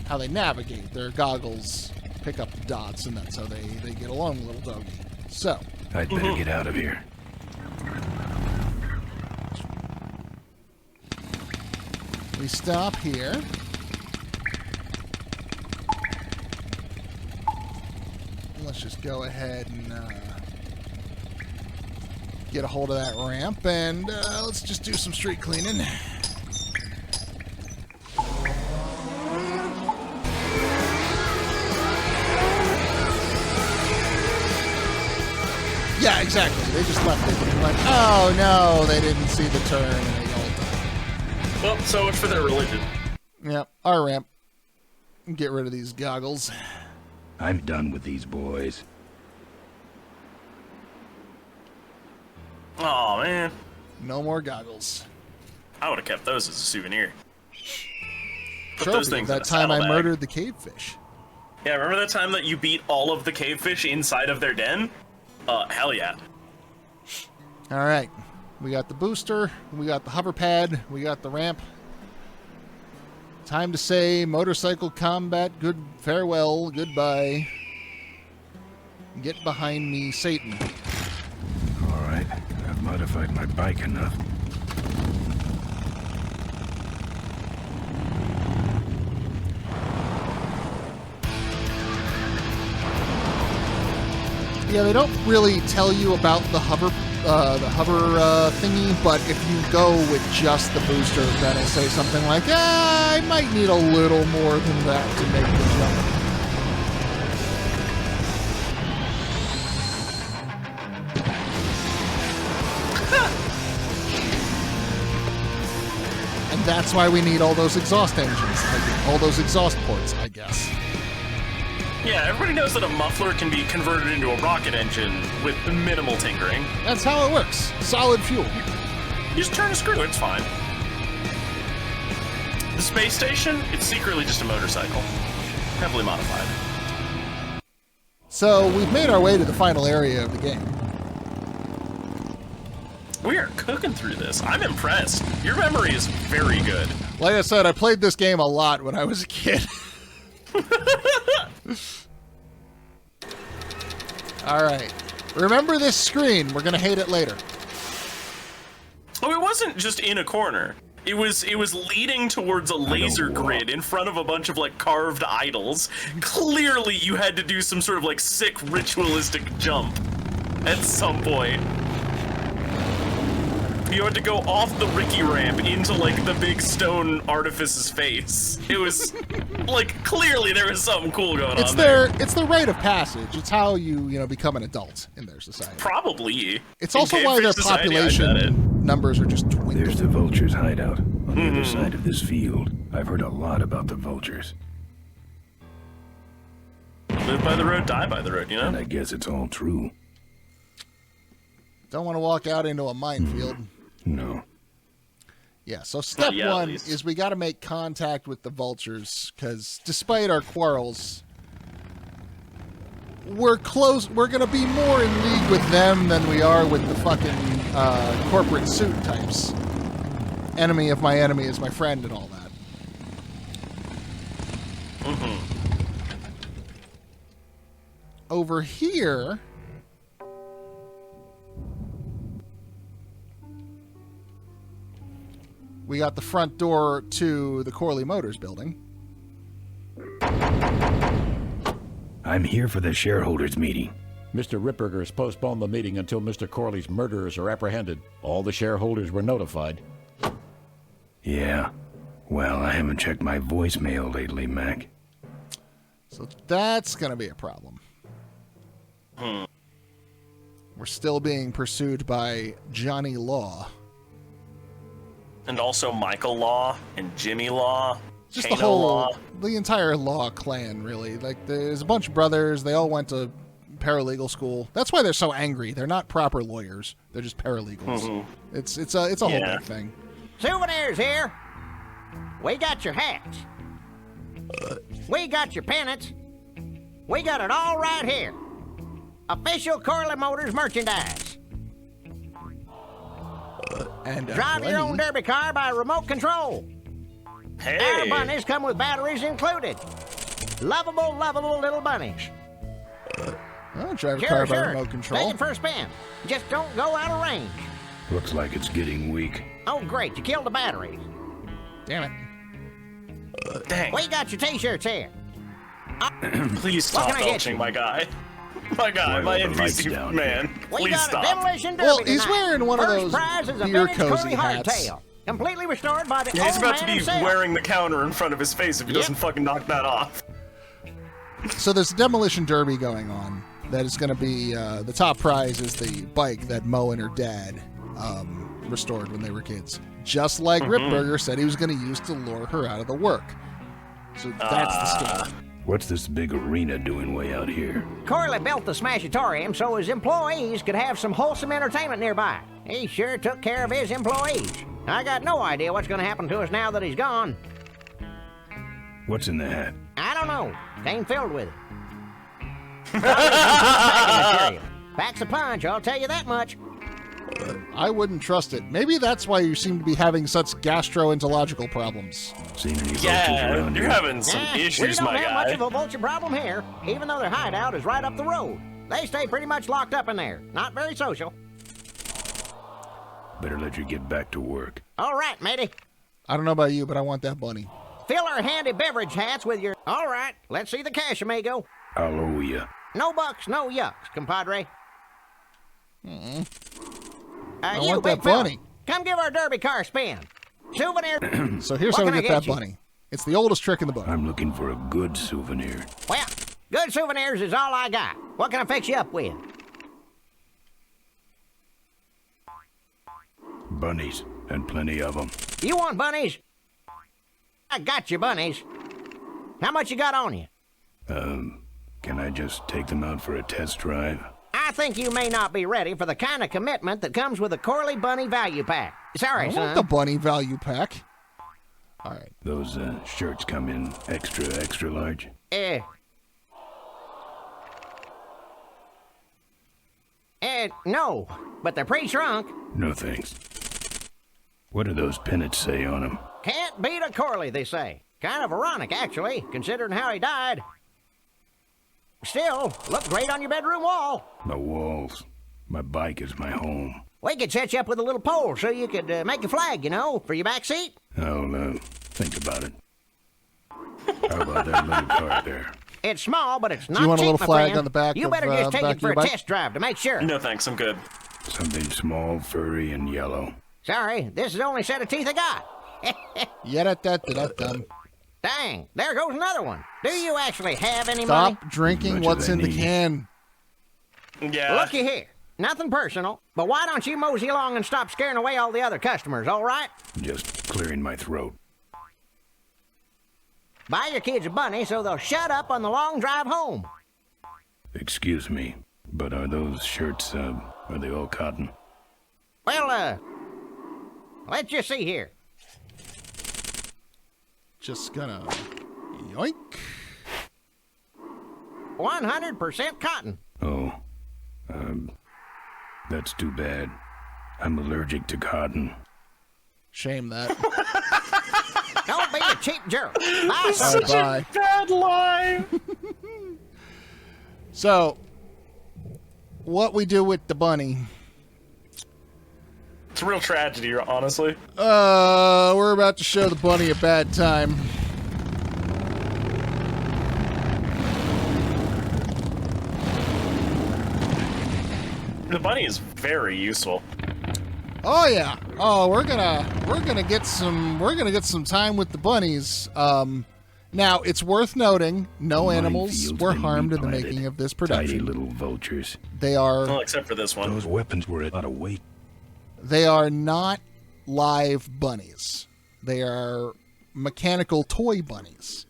how they navigate. Their goggles pick up the dots, and that's how they get along, little doggy. So. I'd better get out of here. We stop here. Let's just go ahead and get a hold of that ramp, and let's just do some street cleaning. Yeah, exactly. They just left it. Like, oh no, they didn't see the turn, and they all died. Well, so much for their religion. Yep, our ramp. Get rid of these goggles. I'm done with these boys. Oh man. No more goggles. I would have kept those as a souvenir. Put Trophy those things of in that a time I saddlebag. murdered the cave fish. Yeah, remember that time that you beat all of the cave fish inside of their den? Hell yeah. All right. We got the booster. We got the hover pad. We got the ramp. Time to say motorcycle combat, good farewell, goodbye. Get behind me, Satan. All right, I've modified my bike enough. Yeah, they don't really tell you about the hover thingy, but if you go with just the booster, then it'll say something like, I might need a little more than that to make the jump. And that's why we need all those exhaust engines, all those exhaust ports, I guess. Yeah, everybody knows that a muffler can be converted into a rocket engine with minimal tinkering. That's how it works. Solid fuel. You just turn a screw, it's fine. The space station, it's secretly just a motorcycle. Heavily modified. So, we've made our way to the final area of the game. We are cooking through this. I'm impressed. Your memory is very good. Like I said, I played this game a lot when I was a kid. Alright. Remember this screen. We're going to hate it later. Oh, it wasn't just in a corner. It was leading towards a laser grid in front of a bunch of like carved idols. Clearly, you had to do some sort of like sick ritualistic jump at some point. You had to go off the Ricky ramp into like the big stone artifice's face. It was like clearly there was something cool going on there. It's the rite of passage. It's how you become an adult in their society. Probably. It's also why their population numbers are just dwindling. There's the Vultures' hideout on the other side of this field. I've heard a lot about the Vultures. Live by the road, die by the road, you know? And I guess it's all true. Don't want to walk out into a minefield. No. Yeah, so step one is we got to make contact with the Vultures, because despite our quarrels, we're close. We're going to be more in league with them than we are with the fucking corporate suit types. Enemy of my enemy is my friend and all that. Over here... we got the front door to the Corley Motors building. I'm here for the shareholders meeting. Mr. Ripperger has postponed the meeting until Mr. Corley's murderers are apprehended. All the shareholders were notified. Yeah. Well, I haven't checked my voicemail lately, Mac. So that's going to be a problem. We're still being pursued by Johnny Law. And also Michael Law and Jimmy Law. Just Kano the whole, Law. the entire Law clan, really. Like, there's a bunch of brothers. They all went to paralegal school. That's why they're so angry. They're not proper lawyers. They're just paralegals. It's a whole big thing. Souvenirs here. We got your hats. We got your pennants. We got it all right here. Official Corley Motors merchandise. And drive your own derby car by remote control. Hey. Our bunnies come with batteries included. Lovable, lovable little bunnies. I'll drive a car by remote control. Take it for a spin. Just don't go out of range. Looks like it's getting weak. Oh, great. You killed the batteries. Damn it. Dang. We got your t-shirts here. Please stop belching, my guy. My God, my NPC man. We Please got stop. a demolition derby Well, he's tonight. wearing one of First those prize is a beer vintage cozy Corley hats. hardtail, completely restored by the Yeah, he's old about to man be himself. wearing the counter in front of his face if he doesn't fucking knock that off. So there's a demolition derby going on. That is going to be, the top prize is the bike that Mo and her dad restored when they were kids. Just like Ripburger said he was going to use to lure her out of the work. So that's the scale. What's this big arena doing way out here? Corley built the Smashatorium so his employees could have some wholesome entertainment nearby. He sure took care of his employees. I got no idea what's going to happen to us now that he's gone. What's in the hat? I don't know. Came filled with it. Packs a punch, I'll tell you that much. I wouldn't trust it. Maybe that's why you seem to be having such gastroenterological problems. Seen any vultures Yeah, around you're here? having some issues, we don't my have much guy. of a vulture problem here, even though their hideout is right up the road. They stay pretty much locked up in there. Not very social. Better let you get back to work. All right, matey. I don't know about you, but I want that bunny. Fill our handy beverage hats with your... All right, let's see the cash, amigo. I'll owe you. No bucks, no yucks, compadre. I You, want big that fella, bunny. come give our derby car a spin. Souvenir... So here's What how we can I get that you? bunny. It's the oldest trick in the book. I'm looking for a good souvenir. Well, good souvenirs is all I got. What can I fix you up with? Bunnies, and plenty of them. You want bunnies? I got your bunnies. How much you got on you? Can I just take them out for a test drive? I think you may not be ready for the kind of commitment that comes with a Corley Bunny value pack. Sorry, I son. want the bunny value pack. All right. Those shirts come in extra large. No, but they're pre-shrunk. No thanks. What do those pennants say on them? Can't beat a Corley, they say. Kind of ironic, actually, considering how he died. Still, look great on your bedroom wall. The walls. My bike is my home. We could set you up with a little pole so you could make a flag, you know, for your back seat. I'll think about it. How about that little car there? It's small, but it's not Do you want a cheap, little my flag friend. on the back You of, better just take back it of for your a bike? test drive to make sure. No thanks, I'm good. Something small, furry, and yellow. Sorry, this is the only set of teeth I got. Yada-da-da-da-dum. Dang, there goes another one. Do you actually have any money? Stop drinking what's in the can. Yeah. Looky here. Nothing personal, but why don't you mosey along and stop scaring away all the other customers, all right? Just clearing my throat. Buy your kids a bunny so they'll shut up on the long drive home. Excuse me, but are those shirts, are they all cotton? Well, let's just see here. Just gonna yoink. 100% cotton. Oh, that's too bad. I'm allergic to cotton. Shame that. Don't be a cheap jerk. Buy Such something. Bye. Bad line. So, what we do with the bunny? It's a real tragedy, honestly. We're about to show the bunny a bad time. The bunny is very useful. Oh yeah. Oh, we're gonna get some time with the bunnies. Now it's worth noting, no animals were harmed in the making of this Tidy production. little vultures. They are Well, except for this one. Those weapons were a lot of weight. They are not live bunnies. They are mechanical toy bunnies.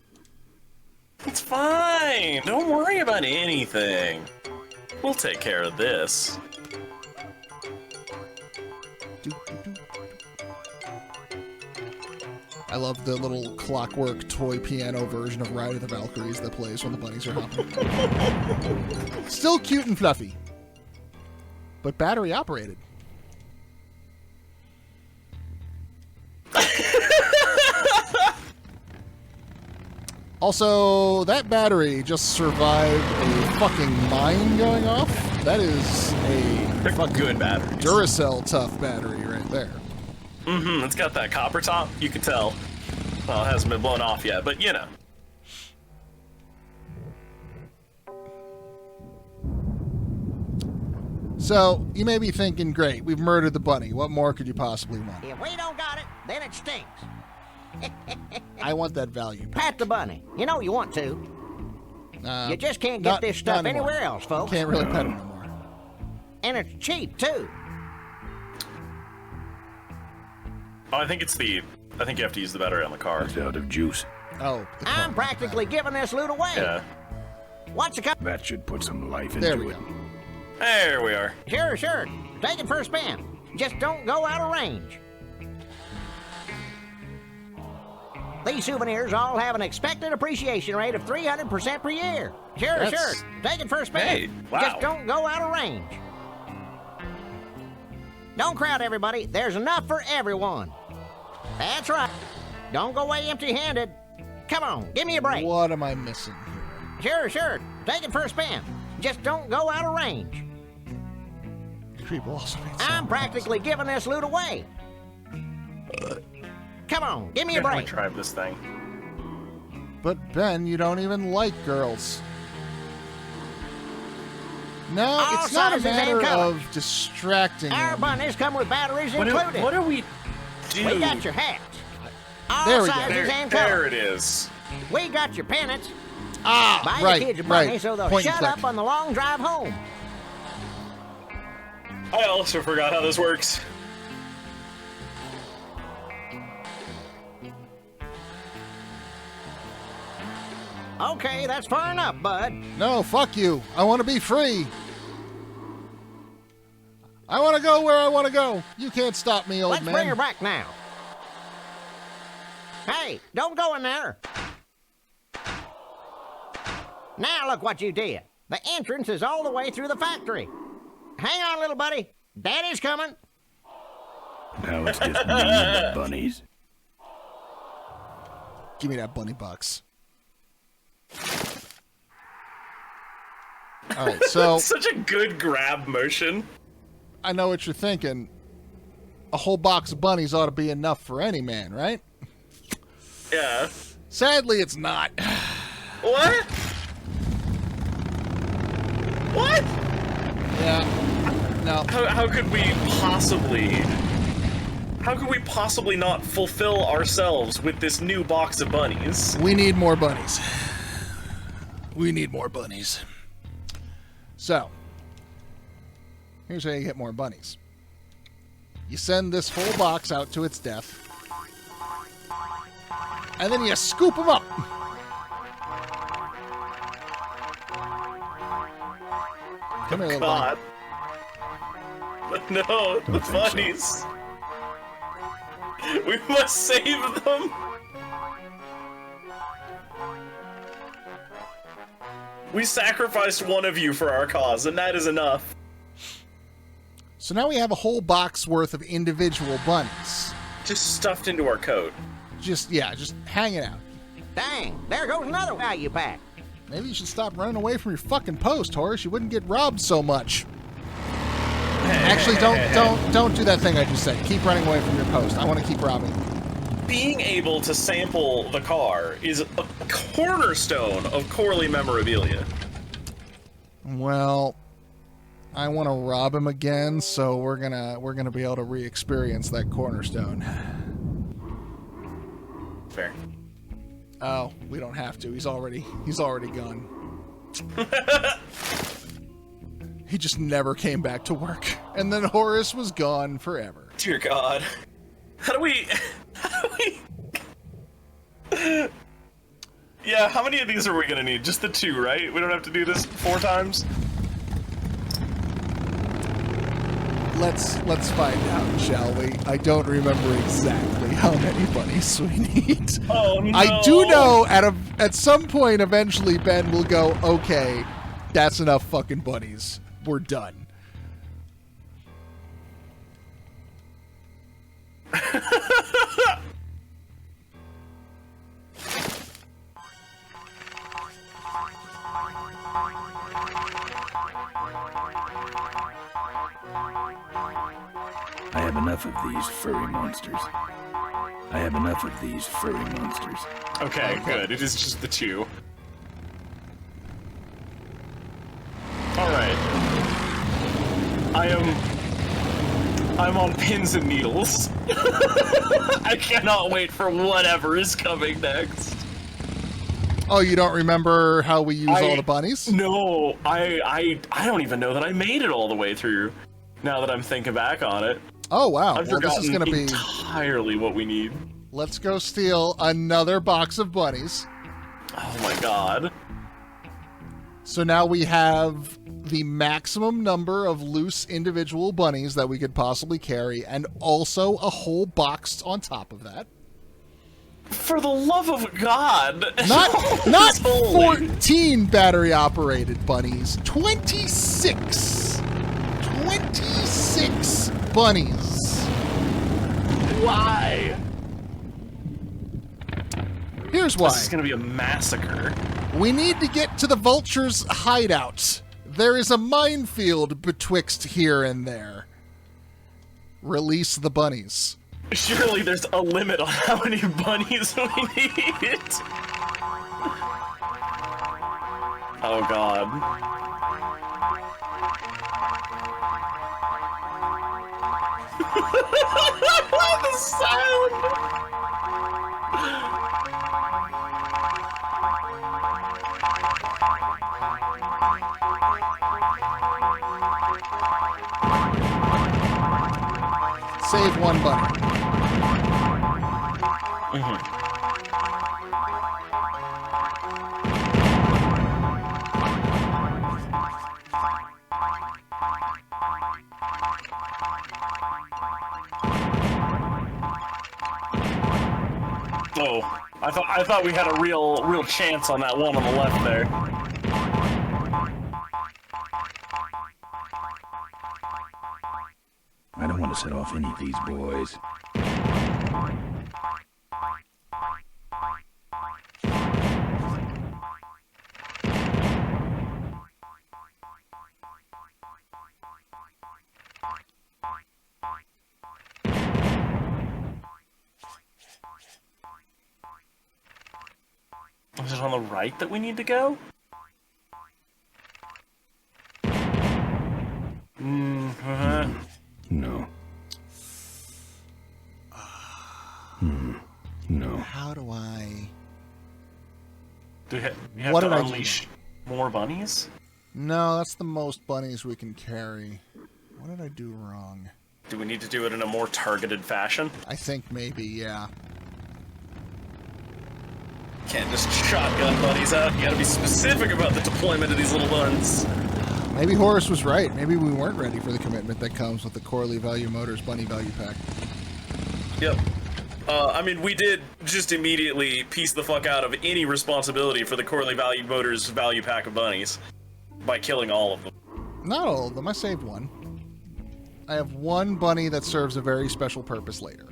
It's fine. Don't worry about anything. We'll take care of this. I love the little clockwork toy piano version of Ride of the Valkyries that plays when the bunnies are hopping. Still cute and fluffy, but battery operated. Also, that battery just survived a fucking mine going off. That is a fucking good battery. Duracell tough battery right there. Mm-hmm. It's got that copper top. You can tell. Well, it hasn't been blown off yet, but you know. So, you may be thinking, great, we've murdered the bunny. What more could you possibly want? If we don't got it, then it stinks. I want that value. Pat the bunny. You know you want to. You just can't get not- this stuff not anymore. anywhere else, folks. Can't really pet him anymore. And it's cheap, too. Oh, I think you have to use the battery on the car. It's out of juice. Oh. I'm practically giving this loot away. Yeah. What's the That should put some life into There we it. go. There we are. Sure. Take it for a spin. Just don't go out of range. These souvenirs all have an expected appreciation rate of 300% per year. Sure. Take it for a spin. Hey, wow. Just don't go out of range. Don't crowd, everybody. There's enough for everyone. That's right. Don't go away empty-handed. Come on, give me a break. What am I missing here? Sure. Take it for a spin. Just don't go out of range. People also made I'm practically giving this loot away. Come on, give me a How do we break. drive this thing? But Ben, you don't even like girls. No, All it's not a sizes and matter colors. of distracting Our them. bunnies come with batteries What included. do we do? We got your hats. All There we go. sizes and There colors. it is. We got your pennants. Ah, Buy right, your kids a bunny right. so they'll Point and shut click. up on the long drive home. I also forgot how this works. Okay, that's far enough, bud. No, fuck you. I want to be free. I want to go where I want to go. You can't stop me, old Let's man. bring her back now. Hey, don't go in there. Now look what you did. The entrance is all the way through the factory. Hang on, little buddy. Daddy's coming. Now it's just me and the bunnies. Give me that bunny box. All right, so Such a good grab motion. I know what you're thinking. A whole box of bunnies ought to be enough for any man, right? Yeah. Sadly, it's not. What? What? Yeah. No. How could we possibly not fulfill ourselves with this new box of bunnies? We need more bunnies. We need more bunnies. So, here's how you get more bunnies. You send this whole box out to its death, and then you scoop them up. Come here, little God. No, the bunnies. We must save them. We sacrificed one of you for our cause, and that is enough. So now we have a whole box worth of individual bunnies. Just stuffed into our coat. Just hanging out. Dang, there goes another value pack. Maybe you should stop running away from your fucking post, Horace. You wouldn't get robbed so much. Actually, don't do that thing I just said. Keep running away from your post. I want to keep robbing. Being able to sample the car is a cornerstone of Corley memorabilia. Well, I want to rob him again, so we're gonna be able to re-experience that cornerstone. Fair. Oh, we don't have to. He's already gone. He just never came back to work, and then Horace was gone forever. Dear God, how do we? Yeah, how many of these are we gonna need? Just the 2, right? We don't have to do this 4 times. Let's find out, shall we? I don't remember exactly how many bunnies we need. Oh no! I do know at some point eventually Ben will go, okay, that's enough fucking bunnies. We're done. I have enough of these furry monsters. I have enough of these furry monsters. Okay, good. It is just the 2. Alright. I'm on pins and needles. I cannot wait for whatever is coming next. Oh, you don't remember how we use all the bunnies? No, I don't even know that I made it all the way through. Now that I'm thinking back on it. Oh wow! I've well, this is forgotten gonna be entirely what we need. Let's go steal another box of bunnies. Oh my God! So now we have the maximum number of loose individual bunnies that we could possibly carry, and also a whole box on top of that. For the love of God! Not 14 battery-operated bunnies. 26 bunnies. Why? Here's why. This is gonna be a massacre. We need to get to the vulture's hideout. There is a minefield betwixt here and there. Release the bunnies. Surely there's a limit on how many bunnies we need. Oh God. The sound! Save one bunny. Oh, I thought we had a real chance on that one on the left there. I don't want to set off any of these boys. Is it on the right that we need to go? No. No. How do I... Do we have What to did I do unleash more bunnies? No, that's the most bunnies we can carry. What did I do wrong? Do we need to do it in a more targeted fashion? I think maybe, yeah. Can't just shotgun bunnies out. You gotta be specific about the deployment of these little buns. Maybe Horace was right. Maybe we weren't ready for the commitment that comes with the Corley Value Motors Bunny Value Pack. Yep. I mean, we did just immediately piece the fuck out of any responsibility for the Corley Value Motors Value Pack of bunnies by killing all of them. Not all of them. I saved one. I have one bunny that serves a very special purpose later.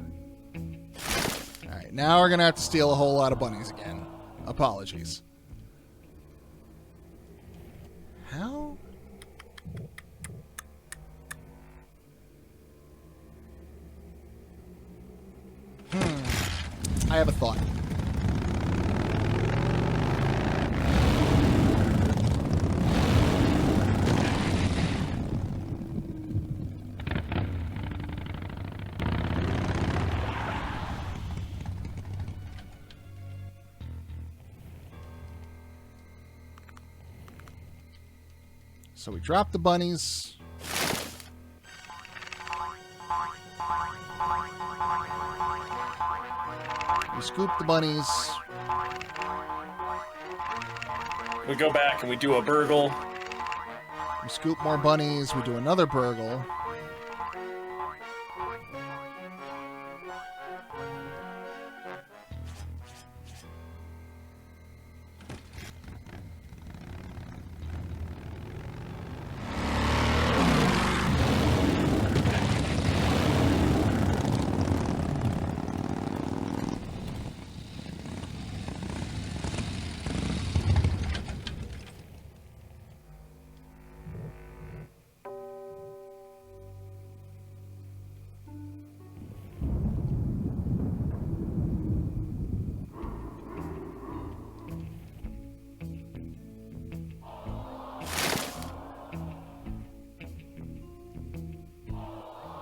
Alright, now we're gonna have to steal a whole lot of bunnies again. Apologies. How? I have a thought. So we drop the bunnies. We scoop the bunnies. We go back and we do a burgle. We scoop more bunnies. We do another burgle.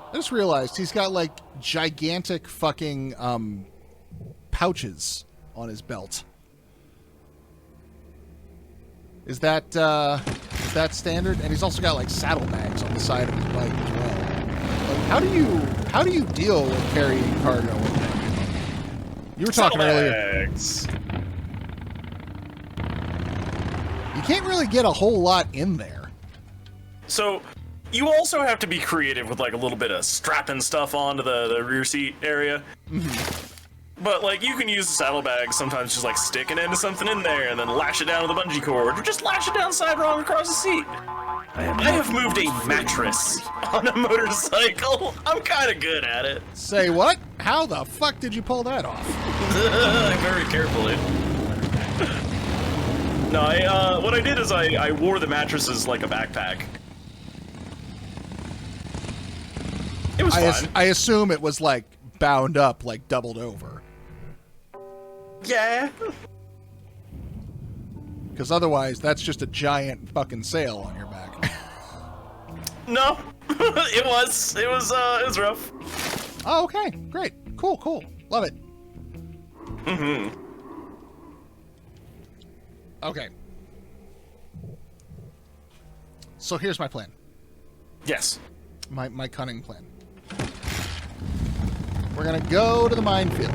I just realized he's got like gigantic fucking pouches on his belt. Is that standard? And he's also got like saddlebags on the side of his bike as well. Like, how do you deal with carrying cargo with them? You were talking earlier. You can't really get a whole lot in there. So you also have to be creative with like a little bit of strapping stuff onto the rear seat area. But like you can use the saddlebag sometimes just like stick an end to something in there and then lash it down to the bungee cord or just lash it down side wrong across the seat. I have moved a mattress on a motorcycle. I'm kind of good at it. Say what? How the fuck did you pull that off? Very carefully. No, what I did is I wore the mattresses like a backpack. It was fun. I assume it was like bound up, like doubled over. Yeah. Because otherwise, that's just a giant fucking sail on your back. No, it was rough. Oh, okay, great, cool, love it. Okay. So here's my plan. Yes. My cunning plan. We're gonna go to the minefield.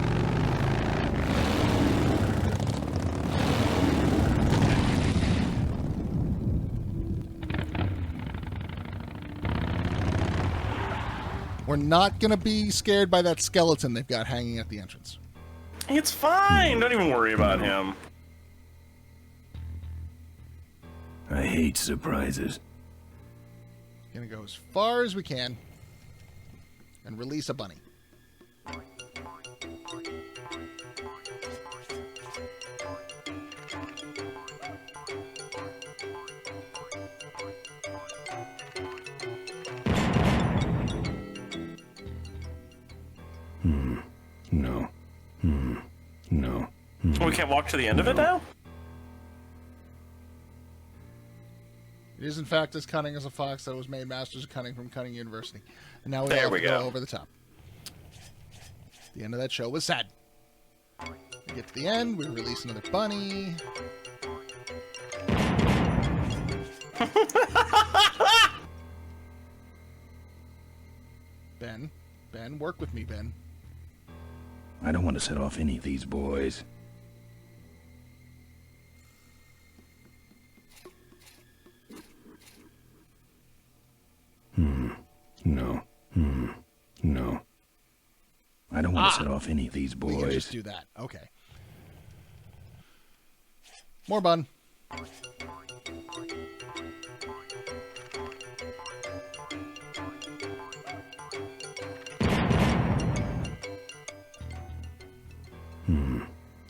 We're not gonna be scared by that skeleton they've got hanging at the entrance. It's fine. Don't even worry about him. I hate surprises. Gonna go as far as we can and release a bunny. No. No. We can't walk to the end of it now? is in fact as cunning as a fox that was made Masters of Cunning from Cunning University. And now we There all we have to go. over the top. The end of that show was sad. We get to the end, we release another bunny. Ben, work with me, Ben. I don't want to set off any of these boys. No. No. I don't want to set off any of these We can boys. just do that. Okay. More bun.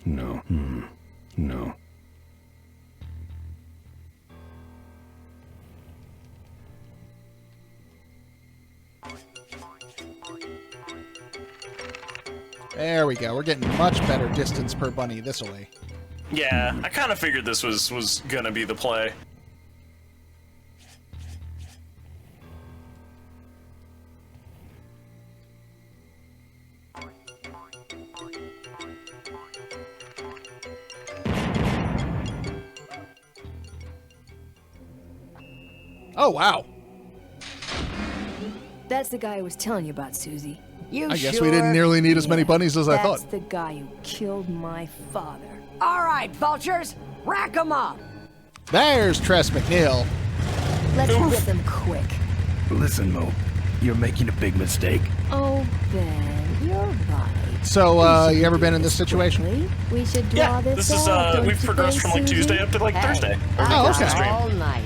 No. No. There we go. We're getting much better distance per bunny this way. Yeah, I kind of figured this was gonna be the play. Oh, wow. That's the guy I was telling you about, Susie. I guess we didn't nearly need as many bunnies as I thought. That's the guy who killed my father. All right, vultures, rack 'em up. There's Tress McNeil. Let's rip him quick. Listen, Mo, you're making a big mistake. Oh, Ben, you're right. So, you ever been in this situation? We should draw Yeah, this this is out, don't we've you progressed think, from like Susie? Tuesday up to like Thursday. Or I like got stream. all night.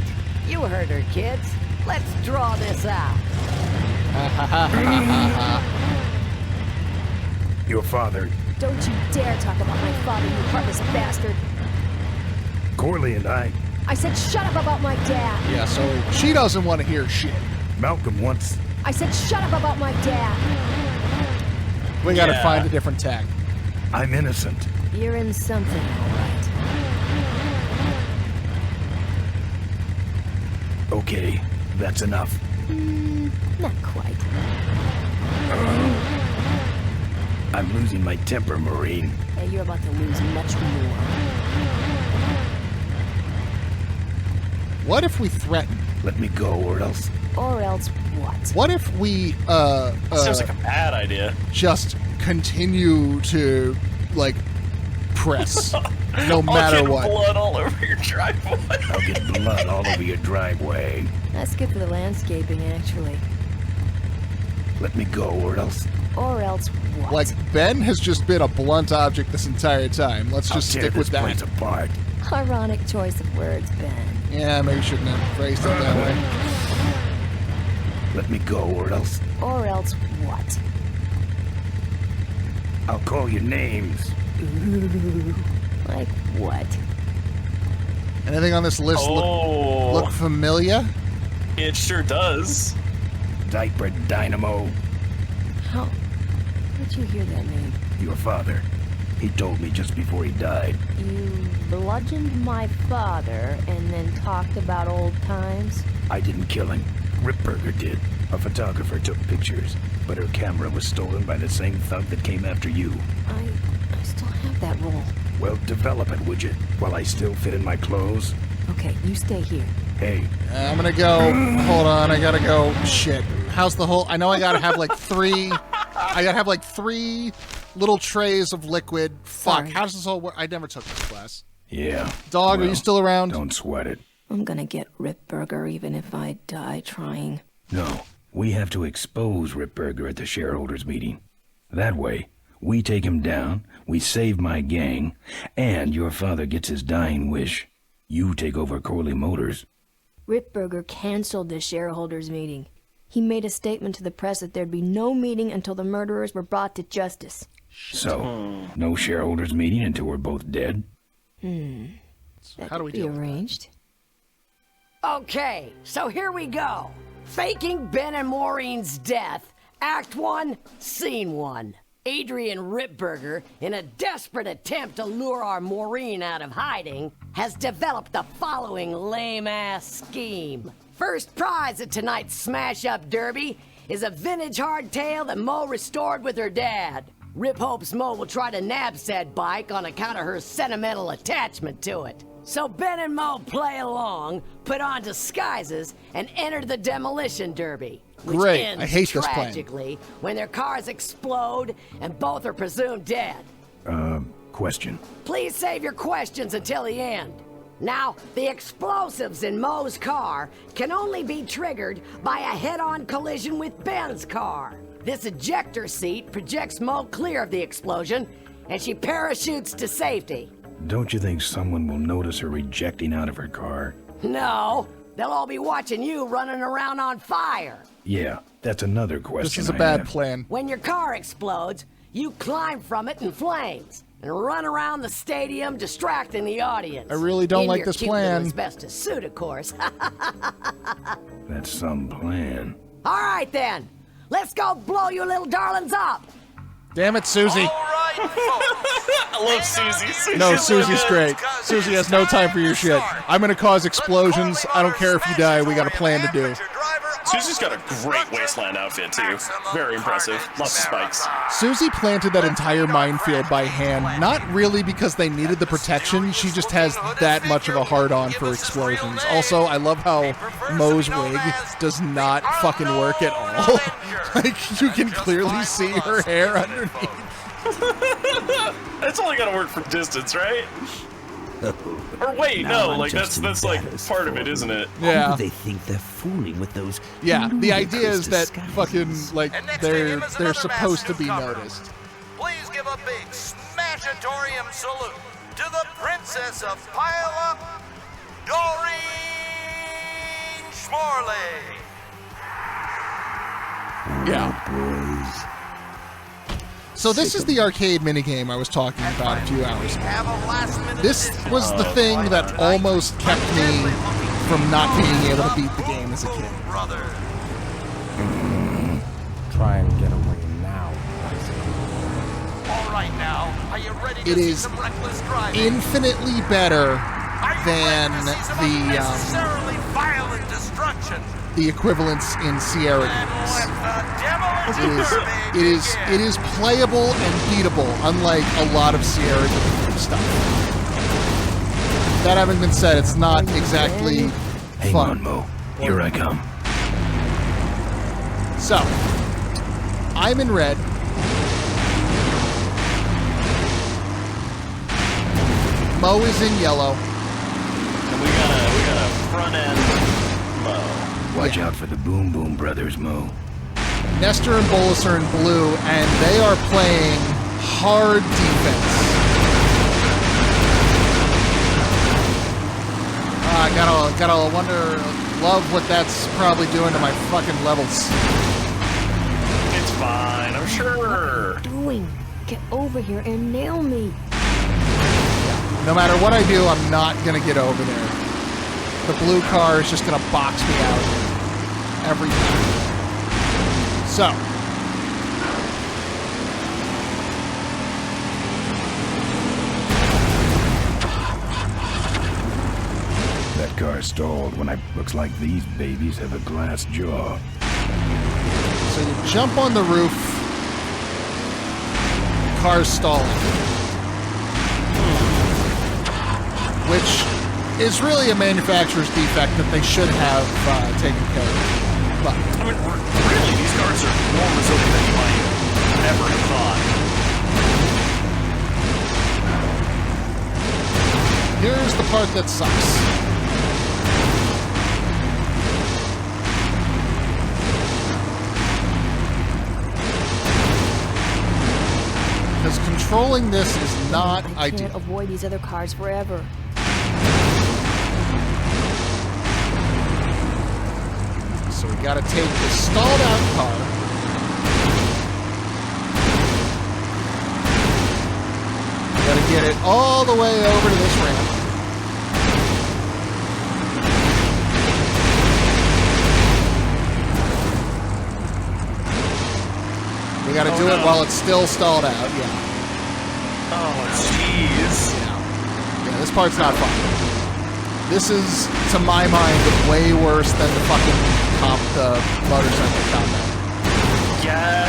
You heard her, kids. Let's draw this out. Your father, Don't you dare talk about my father, you heartless bastard. Corley, and I, said shut up about my dad. Yeah, so she doesn't want to hear shit. Malcolm once. I said shut up about my dad. We gotta find a different tag. I'm innocent. You're in something, all right. Okay, that's enough. Not quite. I'm losing my temper, Marine. And you're about to lose much more. What if we threaten? Let me go, or else. Or else what? What if we, Seems like a bad idea. just continue to, like, press, no matter I'll get what? blood all over your driveway. I'll get blood all over your driveway. That's good for the landscaping, actually. Let me go, or else. Or else what? Like, Ben has just been a blunt object this entire time. Let's just I'll tear stick with this place that. apart. Ironic choice of words, Ben. Yeah, maybe shouldn't have phrased it that way. Let me go, or else. Or else what? I'll call your names. Ooh, like what? Anything on this list look familiar? It sure does. Diaper Dynamo. How did you hear that name? Your father. He told me just before he died. You bludgeoned my father and then talked about old times? I didn't kill him. Ripburger did. A photographer took pictures, but her camera was stolen by the same thug that came after you. I still have that roll. Well, develop it, would you? While I still fit in my clothes? Okay, you stay here. Hey. I'm gonna go. Hold on, I gotta go. Shit. How's the whole? I know I gotta have like three. I gotta have like 3 little trays of liquid. Fuck. Sorry. How does this all work? I never took this class. Yeah. Dog, are Well, you still around? Don't sweat it. I'm gonna get Ripburger even if I die trying. No. We have to expose Ripburger at the shareholders meeting. That way, we take him down, we save my gang, and your father gets his dying wish. You take over Corley Motors. Ripburger canceled the shareholders meeting. He made a statement to the press that there'd be no meeting until the murderers were brought to justice. So, no shareholders meeting until we're both dead? That How do we could be deal with that? arranged. Okay, so here we go. Faking Ben and Maureen's death. Act 1, Scene 1. Adrian Ripburger, in a desperate attempt to lure our Maureen out of hiding, has developed the following lame-ass scheme. First prize at tonight's smash-up derby is a vintage hardtail that Mo restored with her dad. Rip hopes Mo will try to nab said bike on account of her sentimental attachment to it. So Ben and Mo play along, put on disguises, and enter the demolition derby. Which Great. ends I hate this plan. tragically when their cars explode and both are presumed dead. Question. Please save your questions until the end. Now, the explosives in Mo's car can only be triggered by a head-on collision with Ben's car. This ejector seat projects Mo clear of the explosion, and she parachutes to safety. Don't you think someone will notice her ejecting out of her car? No, they'll all be watching you running around on fire. Yeah, that's another question. This is a I bad have. plan. When your car explodes, you climb from it in flames and run around the stadium distracting the audience. I really don't in like your this cute plan. little asbestos suit, of course. That's some plan. All right, then. Let's go blow you little darlings up. Damn it, Susie. I love Susie. No, Susie's so Susie's good. great. Susie has no time for your shit. I'm gonna cause explosions. I don't care if you die. We got a plan to do. Susie's got a great wasteland outfit, too. Very impressive. Lots of spikes. Susie planted that entire minefield by hand, not really because they needed the protection. She just has that much of a hard-on for explosions. Also, I love how Mo's wig does not fucking work at all. Like, you can clearly see her hair underneath. It's only gotta work from distance, right? Or wait, Now no, I'm like just that's like embarrassed part of for it, isn't it? Yeah. Who do they think they're fooling with those? Yeah, the idea is that disguises? fucking, like, they're supposed to be noticed. Please give a big smashatorium salute to the Princess of Pile Up, Doreen Schmorley. Yeah. So this is the arcade minigame I was talking about a few hours ago. This was the thing that almost kept me from not being able to beat the game as a kid. Try and get away now. All right now, are you ready to It see is some reckless driving? infinitely better than Unnecessarily violent destruction. the equivalents in Sierra games. It is playable and beatable, unlike a lot of Sierra stuff. That having been said, it's not exactly Hang fun. on, Mo. Here I come. So, I'm in red. Mo is in yellow. And we got a front end Mo. Watch out for the Boom Boom Brothers, Mo. Nestor and Bolus are in blue, and they are playing hard defense. Gotta love what that's probably doing to my fucking levels. It's fine, I'm sure. Doing? Get over here and nail me. No matter what I do, I'm not gonna get over there. The blue car is just gonna box me out every time. So, That car stalled when I... Looks like these babies have a glass jaw. so you jump on the roof. Car's stalling. Which is really a manufacturer's defect that they should have taken care of. But I mean, really, these cars are more resilient than you might ever have thought. here's the part that sucks. Because controlling this is not I ideal. can't avoid these other cars forever. So we gotta take the stalled out car. We gotta get it all the way over to this ramp. We gotta do it while it's still stalled out, yeah. Oh, jeez. Yeah, this part's not fun. This is, to my mind, way worse than the fucking motorcycle combat. Yeah.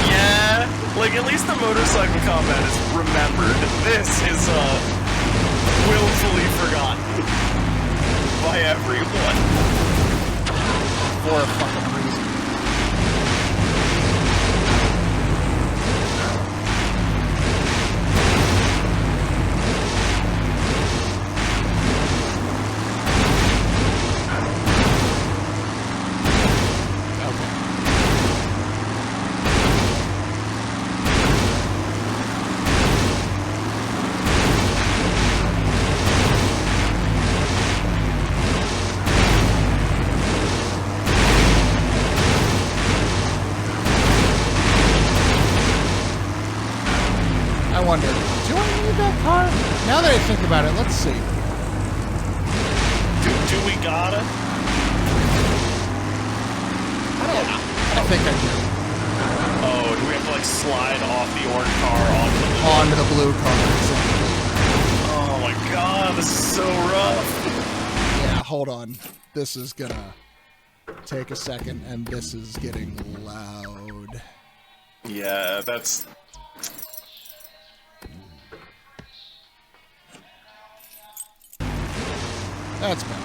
Yeah. Like, at least the motorcycle combat is remembered. This is, willfully forgotten by everyone. For a fucking reason. I wonder, do I need that car? Now that I think about it, let's see. Do we gotta? I think I do. Oh, do we have to, like, slide off the orange car onto the blue car? Exactly. Oh my god, this is so rough. Yeah, hold on. This is gonna take a second, and this is getting loud. Yeah, that's... That's better.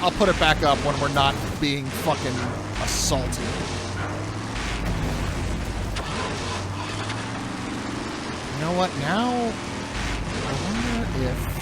I'll put it back up when we're not being fucking assaulted. You know what? Now, I wonder if...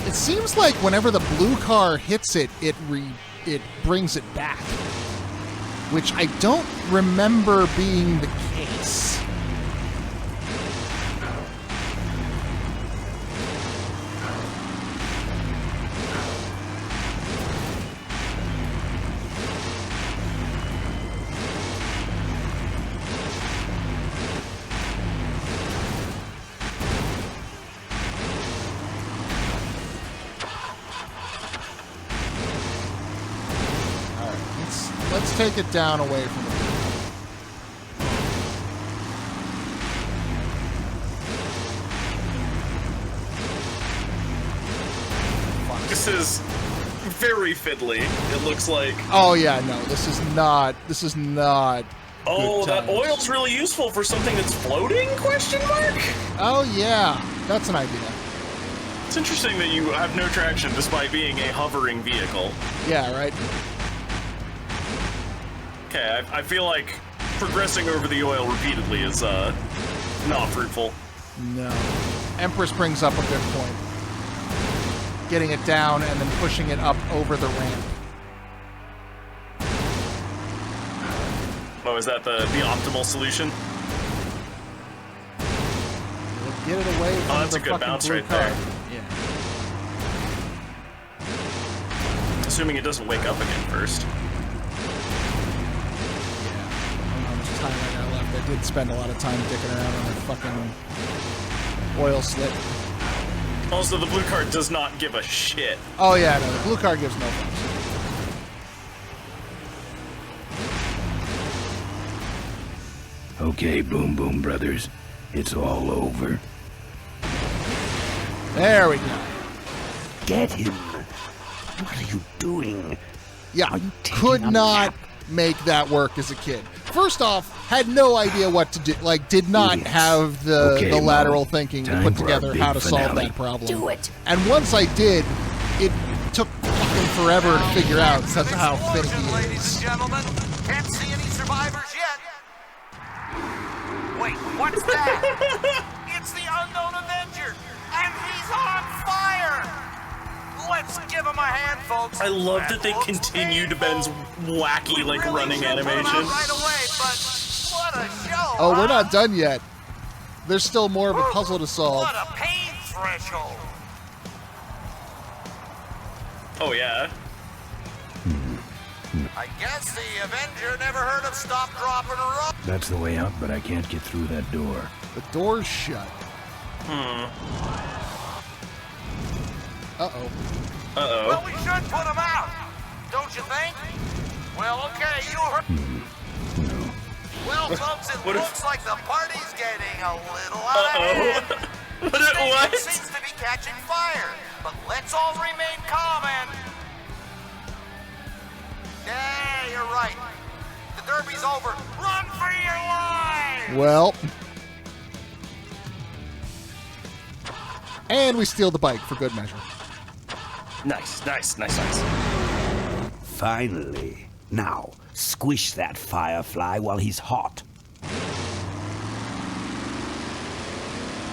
It seems like whenever the blue car hits it, it brings it back, which I don't remember being the case. Let's take it down away from the This is very fiddly, it looks like. Oh yeah, no, this is not Oh, good that times. oil's really useful for something that's floating, question mark? Oh yeah, that's an idea. It's interesting that you have no traction despite being a hovering vehicle. Yeah, right? Okay, I feel like progressing over the oil repeatedly is, not fruitful. No. Empress brings up a good point. Getting it down and then pushing it up over the ramp. Oh, is that the optimal solution? We'll get it away from that's the a good fucking bounce blue right car. there. Yeah. Assuming it doesn't wake up again first. How much time I got left? I did spend a lot of time dicking around on the fucking oil slit. Also, the blue car does not give a shit. Oh yeah, no, the blue car gives no fucks. Okay, Boom Boom Brothers, it's all over. There we go. Get him. What are you doing? Yeah, could not make that work as a kid. First off, had no idea what to do. Like, did not have the Okay, lateral Mom. thinking to Time put for our together big how to solve finale. that problem. Do it. And once I did, it took fucking forever to figure out because of how finicky it Ladies is. and gentlemen, can't see any survivors yet. Wait, what's that? It's the Unknown Avenger, and he's It's on fire! Let's give him a hand, folks. I love that they continued Ben's wacky, like, running animation. Right away, but what a show! Oh, we're not done yet. There's still more of a puzzle to solve. What a pain threshold! Oh, yeah. I guess the Avenger never heard of stop, drop, and roll. That's the way out, but I can't get through that door. The door's shut. Uh-oh. Well, we should put him out, don't you think? Well, okay, you heard. Well, folks, it looks like the party's getting a little out of hand. The station seems to be catching fire, but let's all remain calm and... Yeah, you're right. The derby's over. Run for your lives! Well. And we steal the bike for good measure. Nice. Finally. Now, squish that firefly while he's hot.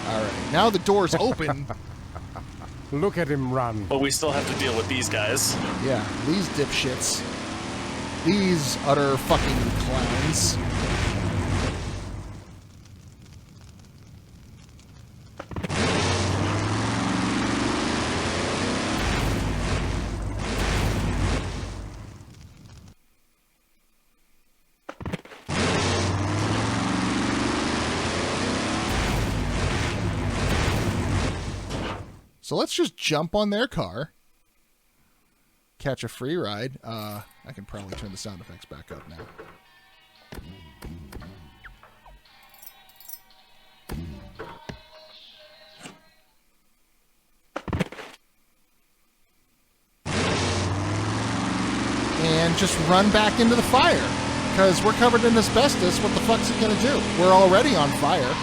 All right. Now the door's open. Look at him run. But we still have to deal with these guys. Yeah, these dipshits. These utter fucking clowns. So let's just jump on their car, catch a free ride. I can probably turn the sound effects back up now. And just run back into the fire, because we're covered in asbestos. What the fuck's it gonna do? We're already on fire.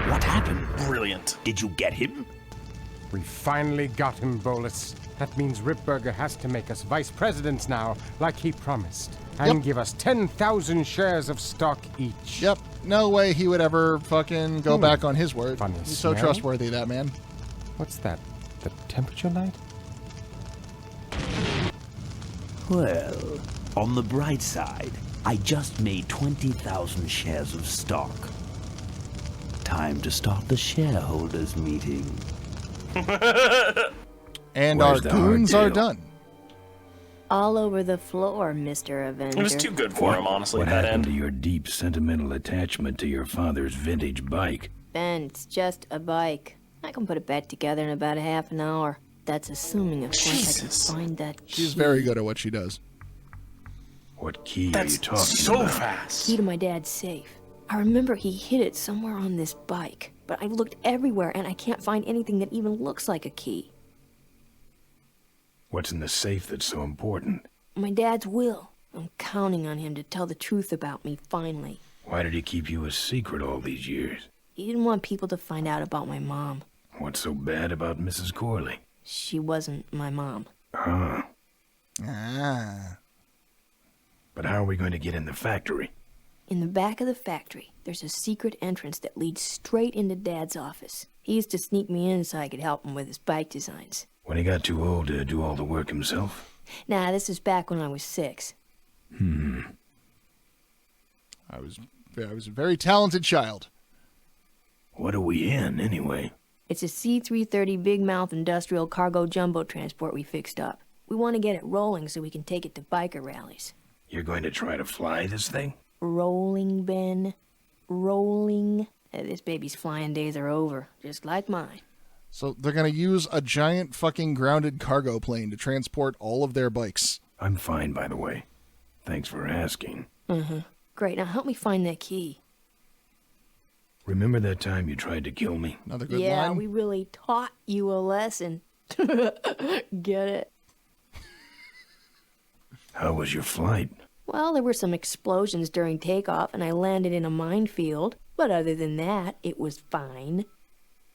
What happened? Brilliant. Did you get him? We finally got him, Bolus. That means Ripburger has to make us vice presidents now, like he promised. And give us 10,000 shares of stock each. Yep. No way he would ever fucking go back on his word. Funny He's so smell. trustworthy, that man. What's that? The temperature light? Well, on the bright side, I just made 20,000 shares of stock. Time to start the shareholders meeting. And Where's our the goons hard are deal? done. All over the floor, Mr. Avenger. It was too good for him, honestly, What at that happened end. to your deep sentimental attachment to your father's vintage bike? Ben, it's just a bike. I can put it back together in about a half an hour. That's assuming, of course, Jesus. I can find that key. She's very good at what she does. What key are you That's talking so about? fast. Key to my dad's safe. I remember he hid it somewhere on this bike, but I looked everywhere and I can't find anything that even looks like a key. What's in the safe that's so important? My dad's will. I'm counting on him to tell the truth about me finally. Why did he keep you a secret all these years? He didn't want people to find out about my mom. What's so bad about Mrs. Corley? She wasn't my mom. Huh. Ah. But how are we going to get in the factory? In the back of the factory, there's a secret entrance that leads straight into Dad's office. He used to sneak me in so I could help him with his bike designs. When he got too old to do all the work himself? Nah, this is back when I was 6. I was a very talented child. What are we in, anyway? It's a C-330 big mouth industrial cargo jumbo transport we fixed up. We want to get it rolling so we can take it to biker rallies. You're going to try to fly this thing? Rolling, Ben. Rolling. This baby's flying days are over, just like mine. So they're going to use a giant fucking grounded cargo plane to transport all of their bikes. I'm fine, by the way. Thanks for asking. Great, now help me find that key. Remember that time you tried to kill me? Another good Yeah, line. we really taught you a lesson. Get it? How was your flight? Well, there were some explosions during takeoff, and I landed in a minefield. But other than that, it was fine.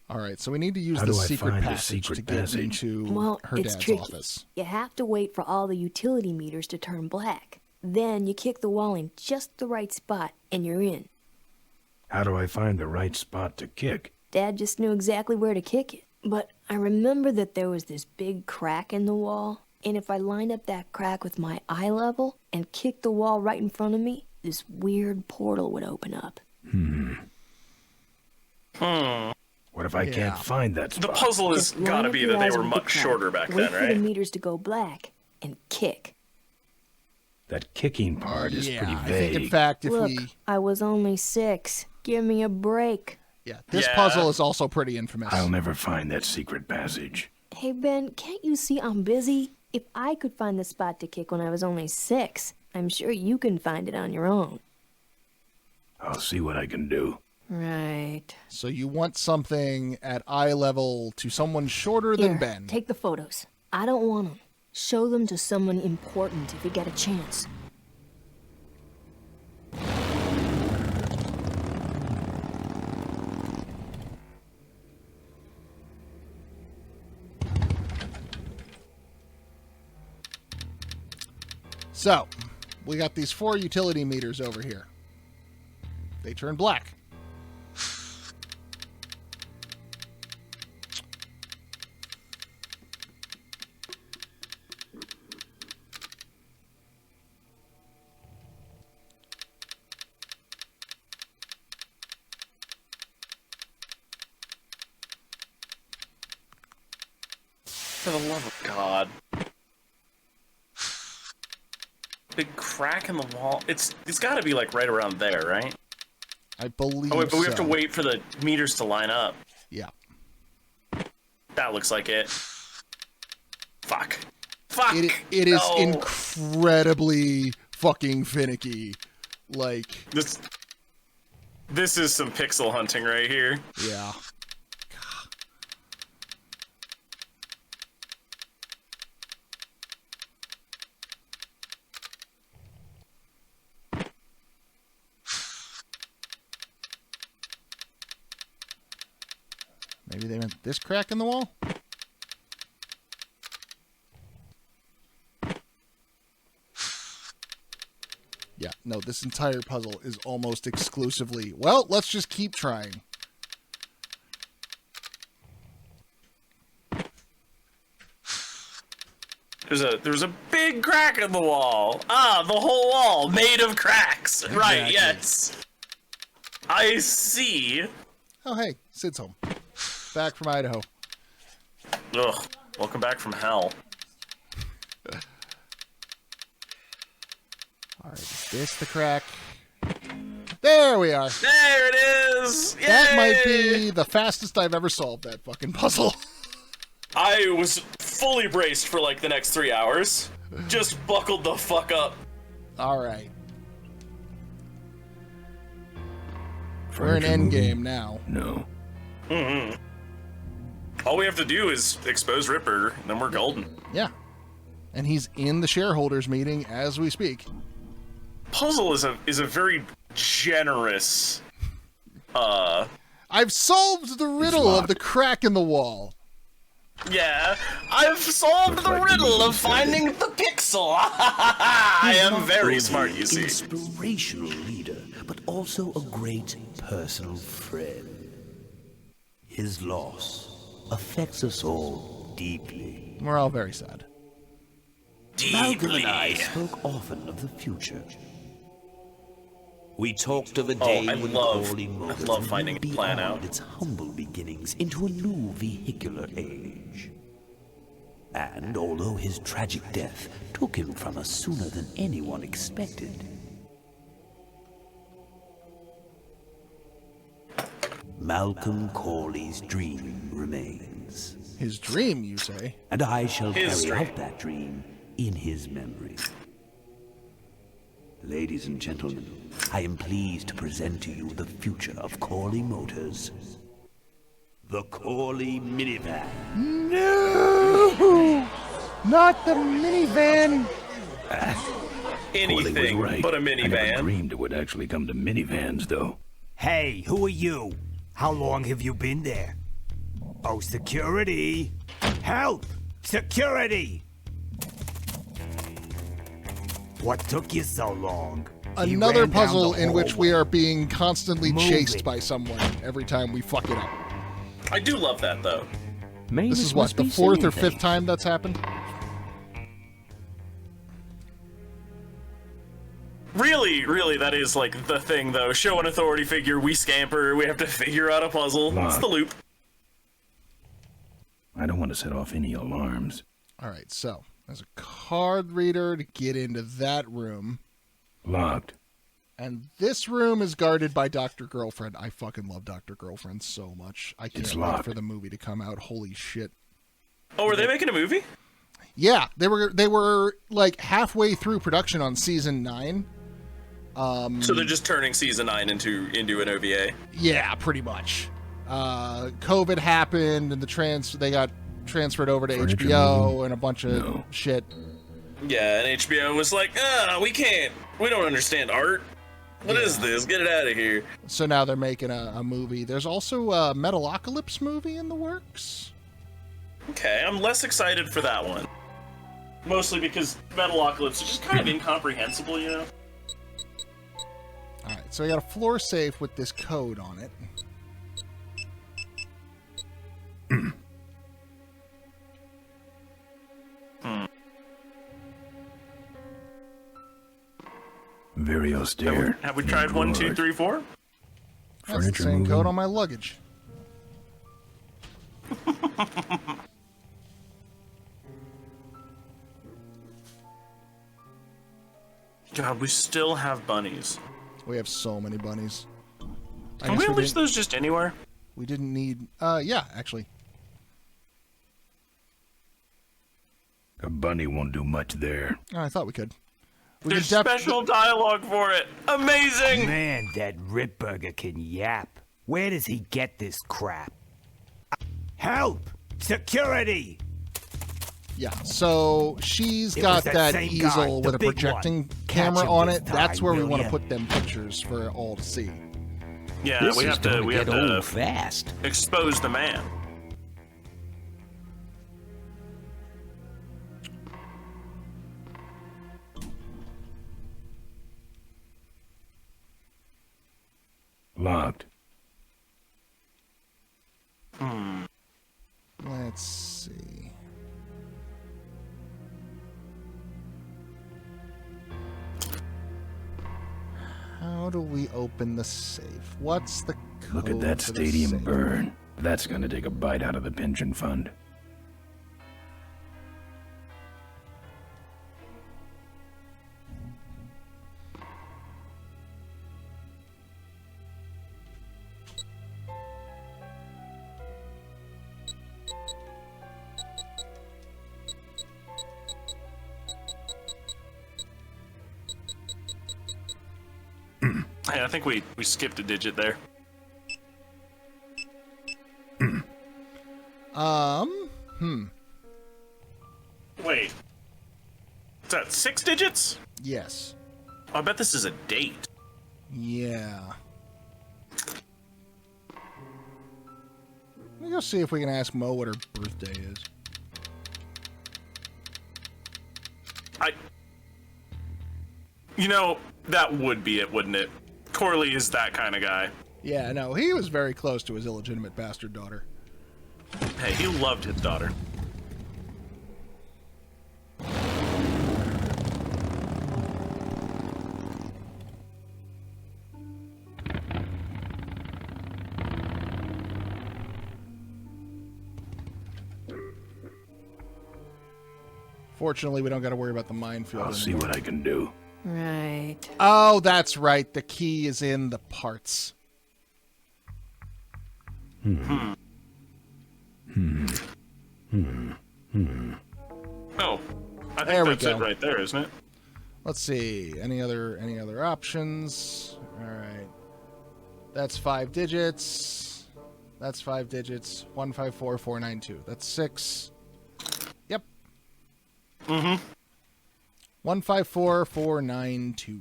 All right, so we need to use How the do I secret find the passage secret to get passage? into Well, her it's dad's tricky. office. You have to wait for all the utility meters to turn black. Then you kick the wall in just the right spot, and you're in. How do I find the right spot to kick? Dad just knew exactly where to kick it. But I remember that there was this big crack in the wall, and if I lined up that crack with my eye level and kicked the wall right in front of me, this weird portal would open up. What if I can't find that spot? The puzzle has Just got to line be up that your they eyes were with the much crack, shorter back wait then, for the right? meters to go black, and kick. That kicking part is pretty I vague. think, in fact, if Look, we... I was only 6. Give me a break. Yeah, this puzzle is also pretty infamous. I'll never find that secret passage. Hey, Ben, can't you see I'm busy? If I could find the spot to kick when I was only 6, I'm sure you can find it on your own. I'll see what I can do. Right. So you want something at eye level to someone shorter than Here, Ben. take the photos. I don't want them. Show them to someone important if you get a chance. So, we got these 4 utility meters over here. They turn black. For the love of God. Big crack in the wall. It's got to be like right around there, right? I believe Oh wait, but we have to so. wait for the meters to line up. Yeah. That looks like it. Fuck. Fuck. It is No. incredibly fucking finicky. Like, This is some pixel hunting right here. yeah. Maybe they meant this crack in the wall? Yeah, no, this entire puzzle is almost exclusively... Well, let's just keep trying. There's a big crack in the wall. Ah, the whole wall made of cracks. Right, Exactly. yes. I see. Oh, hey, Sid's home. Back from Idaho. Ugh. Welcome back from hell. All right, is this the crack? There we are. There it is. That Yay! might be the fastest I've ever solved that fucking puzzle. I was fully braced for like the next 3 hours. Just buckled the fuck up. All right. We're in endgame now. No. Mm-hmm. All we have to do is expose Ripper, and then we're golden. Yeah. And he's in the shareholders meeting as we speak. Puzzle is a very generous. I've solved the riddle of the crack in the wall. Yeah, I've solved the riddle of finding the pixel. I am very smart, you see. Inspirational leader, but also a great personal friend. His loss affects us all deeply. We're all very sad. Malcolm and I spoke often of the future. We talked of a day when Corley Motors love finding a plan out. its humble beginnings into a new vehicular age. And although his tragic death took him from us sooner than anyone expected, Malcolm Corley's dream remains. His dream, you say? And I shall His carry dream. out that dream in his memory. Ladies and gentlemen, I am pleased to present to you the future of Corley Motors. The Corley Minivan. No! Not the minivan! Anything right. but a I never minivan. dreamed it would actually come to minivans, though. Hey, who are you? How long have you been there? Oh, security! Help! Security! What took you so long? another ran down puzzle the in which we are being constantly Move chased it. by someone every time we fuck it up. I do love that though. This is what, the fourth or fifth time that's happened? Really, that is like the thing though. Show an authority figure, we scamper, we have to figure out a puzzle. What's the loop? I don't want to set off any alarms. Alright, so, there's a card reader to get into that room. Locked. And this room is guarded by Dr. Girlfriend. I fucking love Dr. Girlfriend so much. I can't It's wait locked. for the movie to come out. Holy shit. Oh, are they making a movie? Yeah, they were like halfway through production on season 9. So they're just turning season 9 into an OVA. Yeah, pretty much. COVID happened and they got transferred over to Furniture HBO movie? and a bunch of shit. Yeah, and HBO was like, we don't understand art. What is this? Get it out of here. So now they're making a movie. There's also a Metalocalypse movie in the works. Okay, I'm less excited for that one. Mostly because Metalocalypse is just kind of incomprehensible, you know? Alright, so I got a floor safe with this code on it. Very austere. Have we tried 1, 2, 3, 4? That's the Furniture same moving? code on my luggage. God, we still have bunnies. We have so many bunnies. I Can guess we unleash didn't- those just anywhere? We didn't need... yeah, actually. A bunny won't do much there. Oh, I thought we could. We There's could special dialogue for it. Amazing! Man, that Ripburger can yap. Where does he get this crap? Help! Security! Yeah, so she's It got was that that same easel guy, the with a big projecting one. camera Catch him on this it. That's time, where we will want to ya? put them pictures for all to see. Yeah, This we is have to gonna we get have to old fast. expose the man. Locked. Let's see. How do we open the safe? What's the code Look at that for the stadium safe? burn. That's gonna take a bite out of the pension fund. Hey, I think we skipped a digit there. Wait. Is that 6 digits? Yes. I bet this is a date. Yeah. Let me go see if we can ask Mo what her birthday is. You know, that would be it, wouldn't it? Corley is that kind of guy. Yeah, no, he was very close to his illegitimate bastard daughter. Hey, he loved his daughter. Fortunately, we don't got to worry about the minefield. I'll see anymore. what I can do. Right. Oh, that's right. The key is in the parts. Oh, I There think we that's go. it right there, isn't it? Let's see. Any other options? All right. That's 5 digits. That's 5 digits. 154492. That's 6. Yep. 154492.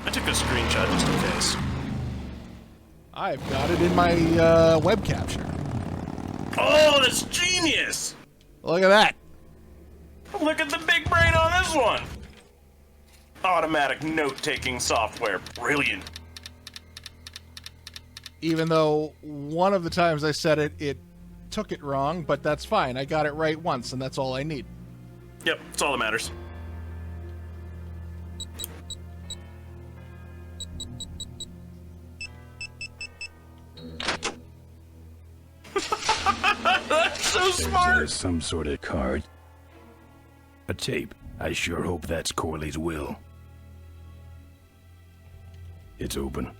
I took a screenshot just in case. I've got it in my web capture. Oh, that's genius! Look at that. Look at the big brain on this one. Automatic note-taking software. Brilliant. Even though one of the times I said it, it took it wrong, but that's fine. I got it right once, and that's all I need. Yep, that's all that matters. That's so smart! There's some sort of card. A tape. I sure hope that's Corley's will. It's open.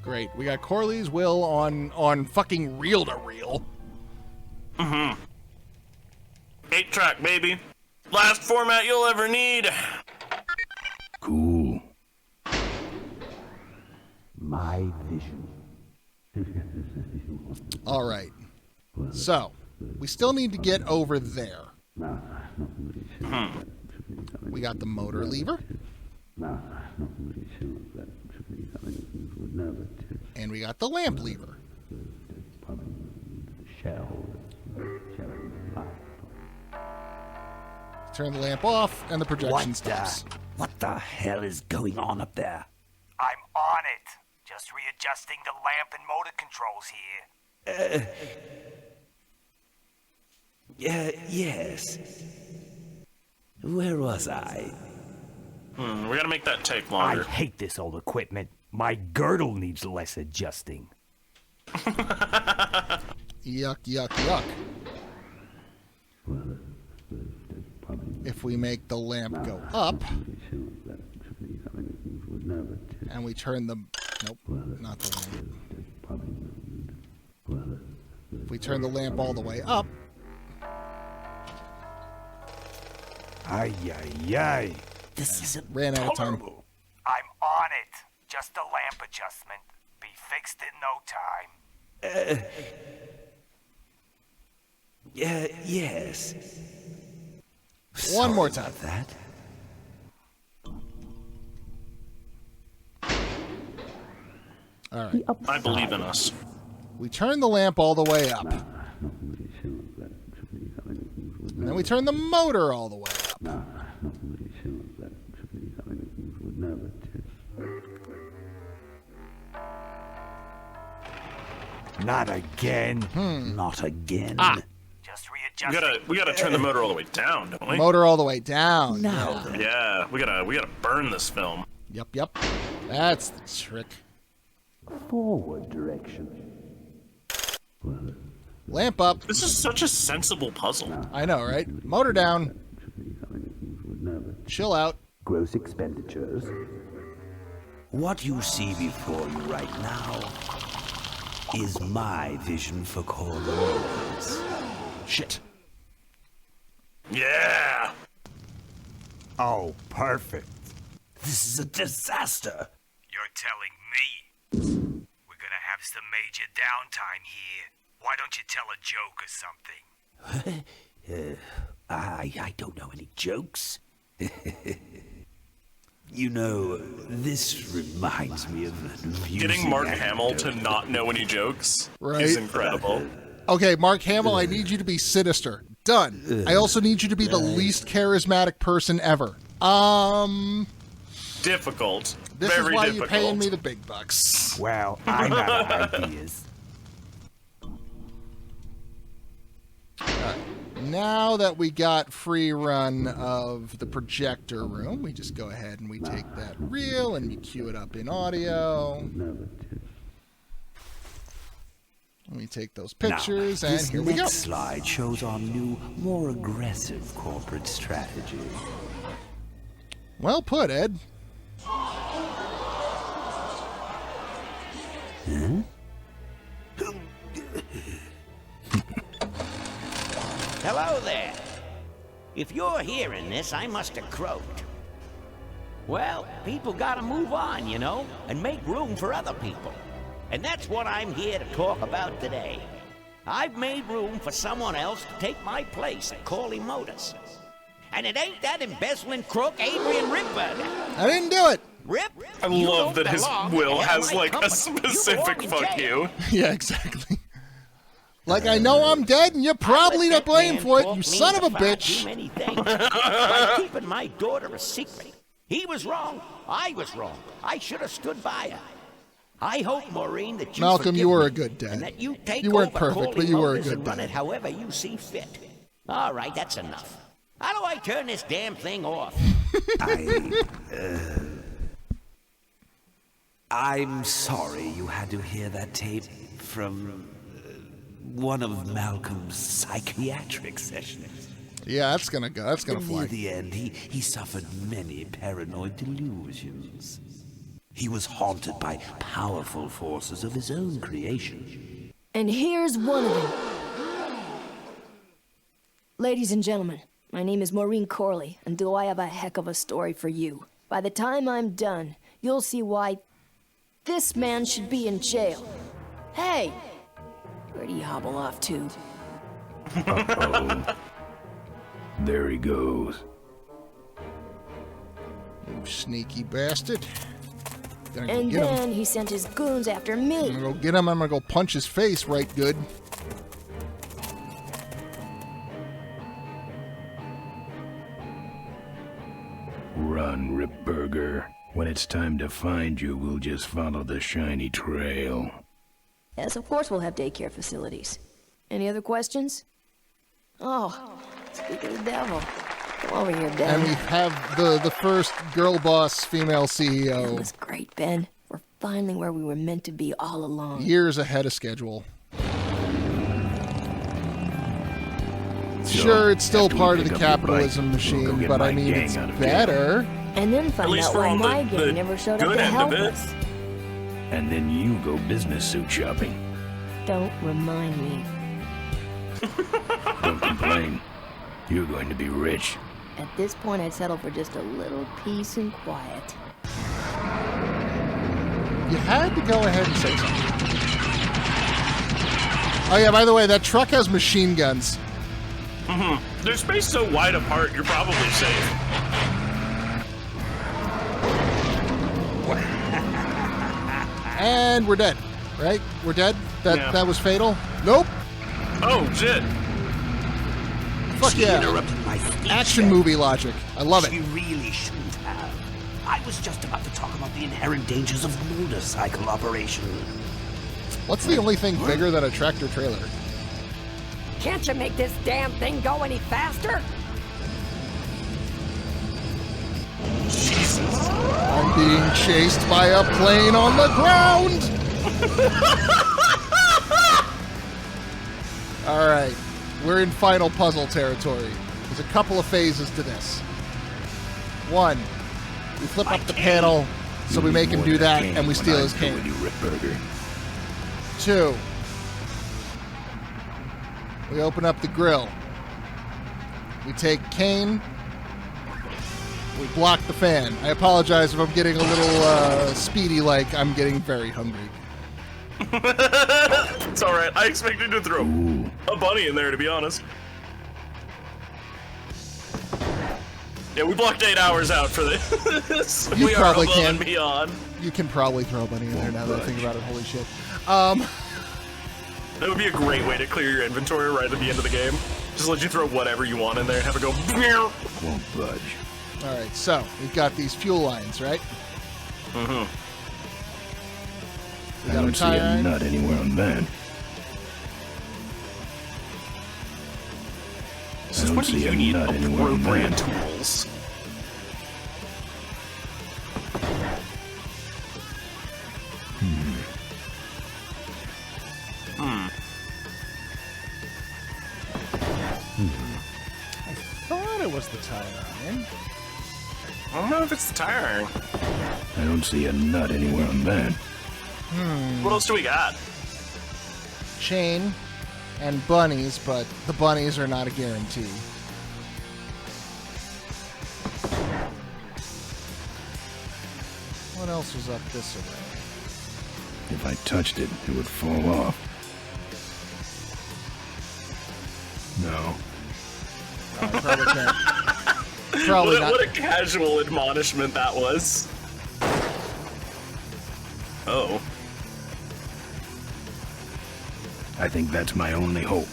Great. We got Corley's will on fucking reel-to-reel. Mm-hmm. 8-track, baby. Last format you'll ever need. Cool. My vision. All right. So, we still need to get over there. We got the motor lever. And we got the lamp lever. Turn the lamp off, and the projection stops. What the hell is going on up there? I'm on it. Just readjusting the lamp and motor controls here. Yes. Where was I? We gotta make that take longer. I hate this old equipment. My girdle needs less adjusting. Yuck, yuck, yuck. If we make the lamp go up, and we turn the... Nope, not the lamp. If we turn the lamp all the way up... Ay, ay, ay. This isn't ran out of time. I'm on it. Just a lamp adjustment. Be fixed in no time. Yes. One more time. That. All right. I believe in us. We turn the lamp all the way up. And then we turn the motor all the way up. Not again. Not again. Just readjust. We gotta turn the motor all the way down, don't we? Motor all the way down. No. Yeah, we gotta burn this film. Yep. That's the trick. Forward direction. Lamp up. This is such a sensible puzzle. I know, right? Motor down. Chill out. Gross expenditures. What you see before you right now is my vision for Corleone's. Shit. Yeah. Oh, perfect. This is a disaster. You're telling me. We're gonna have some major downtime here. Why don't you tell a joke or something? I don't know any jokes. You know, this reminds me of Getting Mark Hamill to not know any jokes Right. is incredible. Okay, Mark Hamill, I need you to be sinister. Done. I also need you to be the least charismatic person ever. Difficult. This Very is why difficult. you're paying me the big bucks. Well, I'm out of ideas. Now that we got free run of the projector room, we just go ahead and we take that reel and we cue it up in audio. We take those pictures, and this here we go. next slide shows our new, more aggressive corporate strategy. Well put, Ed. Huh? Hello there. If you're hearing this, I must have croaked. Well, people gotta move on, you know, and make room for other people. And that's what I'm here to talk about today. I've made room for someone else to take my place at Corley Motors. And it ain't that embezzling crook Adrian Ripburger. I didn't do it. Rip, I love that his will has like a specific fuck you. Yeah, exactly. Like, I know I'm dead, and you're probably to blame for it, you son of a bitch. Too many things. Like keeping my daughter a secret. He was wrong. I was wrong. I should have stood by her. I hope, Maureen, that you Malcolm, forgive you were me a good dad. and that you take You weren't over perfect, Corley but you were a Motors good and run dad. it however you see fit. All right, that's enough. How do I turn this damn thing off? I'm sorry you had to hear that tape from one of Malcolm's psychiatric sessions. Yeah, that's gonna go. That's gonna Near fly. the end, he suffered many paranoid delusions. He was haunted by powerful forces of his own creation. And here's one of them. Ladies and gentlemen, my name is Maureen Corley, and do I have a heck of a story for you. By the time I'm done, you'll see why this man should be in jail. Hey! Where'd he hobble off to? Uh-oh. There he goes. You sneaky bastard. Gonna go And get him. then he sent his goons after me. I'm gonna go get him. I'm gonna go punch his face right good. Run, Rip Burger. When it's time to find you, we'll just follow the shiny trail. Yes, of course we'll have daycare facilities. Any other questions? Oh, speak of the devil. Come over here, Ben. And we have the first girl boss female That CEO. was great, Ben. We're finally where we were meant to be all along. Years ahead of schedule. So, Sure, it's still after we part of pick the up your capitalism bike, we'll go machine, get but I my mean, gang it's out of jail. better. And then find least out for why all the- my the gang never showed up good to end help of it. us. And then you go business suit shopping. Don't remind me. Don't complain. You're going to be rich. At this point, I'd settle for just a little peace and quiet. You had to go ahead and say something. Oh yeah, by the way, that truck has machine guns. They're spaced so wide apart, you're probably safe. And we're dead, right? We're dead? Yeah. That was fatal? Nope. Oh, shit. Fuck She yeah. interrupted my speech Action there. movie logic. I love She it. really shouldn't have. I was just about to talk about the inherent dangers of motorcycle operation. What's the only thing bigger than a tractor trailer? Can't you make this damn thing go any faster? I'm being chased by a plane on the ground! Alright, we're in final puzzle territory. There's a couple of phases to this. One, we flip up the panel so we make him do that and we steal his cane. You Rip Burger. 2, we open up the grill. We take Kane. We block the fan. I apologize if I'm getting a little speedy, like I'm getting very hungry. It's alright. I expected to throw a bunny in there, to be honest. Yeah, we blocked 8 hours out for this. You We are probably above can. and beyond. You can probably throw a bunny in there now that I think about it. Holy shit. That would be a great way to clear your inventory right at the end of the game. Just let you throw whatever you want in there and have it go. Won't budge. All right, so we've got these fuel lines, right? Mm-hmm. We I got a don't see tie a iron. nut anywhere on that. I don't see a nut anywhere on Appropriate that. tools. I thought it was the tie iron. I don't know if it's the tire iron. I don't see a nut anywhere on that. What else do we got? Chain and bunnies, but the bunnies are not a guarantee. What else was up this way? If I touched it, it would fall off. No. I probably can't. Probably not. What a casual admonishment that was. Oh. I think that's my only hope.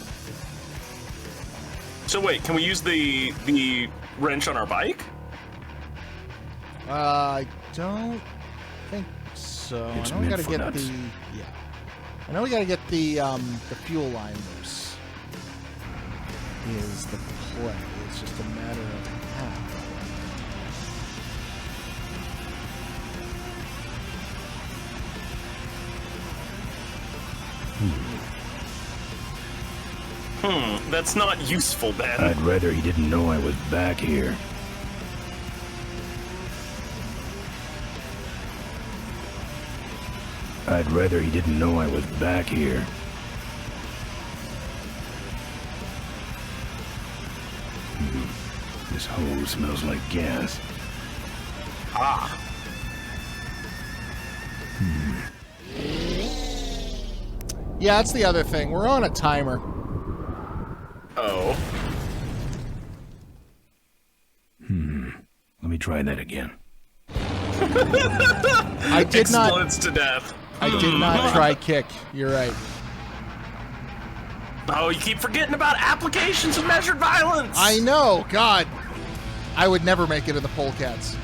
So wait, can we use the wrench on our bike? I don't think so. It's I know we meant gotta for get nuts. I know we gotta get the fuel line loose. Is the play. It's just a matter of how. That's not useful, Ben. I'd rather he didn't know I was back here. I'd rather he didn't know I was back here. This hole smells like gas. Ah. Yeah, that's the other thing. We're on a timer. Oh. Let me try that again. I did not. Explodes to death. I did not try kick. You're right. Oh, you keep forgetting about applications of measured violence. I know. God, I would never make it to the polecats.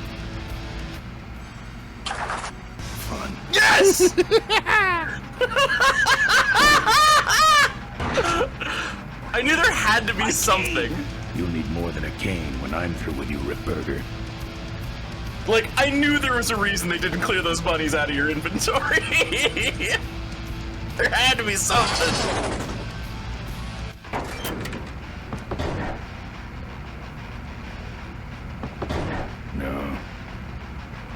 Fun. Yes. I knew there had to be something. You'll need more than a cane when I'm through with you, Ripburger. Like, I knew there was a reason they didn't clear those bunnies out of your inventory. There had to be something. No.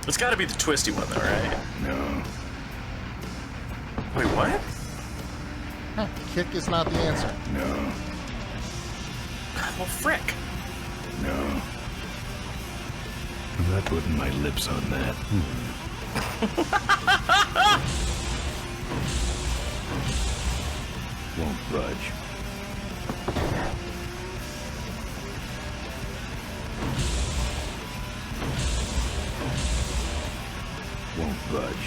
It's got to be the twisty one, though, right? No. Wait, what? Huh, kick is not the answer. No. Well, frick. No. I'm not putting my lips on that. Won't budge. Won't budge.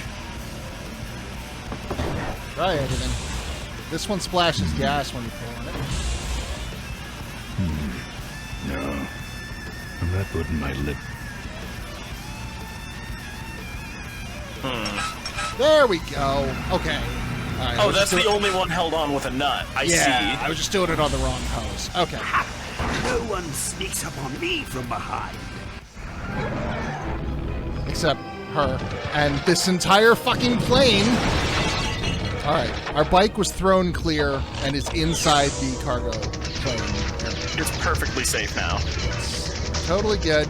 Try everything. This one splashes gas when you pull on it. No. I'm not putting my lip. There we go. Okay. All right, Oh, that's the only one held on with a nut. I see. I was just doing it on the wrong hose. Okay. No one sneaks up on me from behind. Except her and this entire fucking plane. All right, our bike was thrown clear and is inside the cargo plane area. It's perfectly safe now. It's totally good.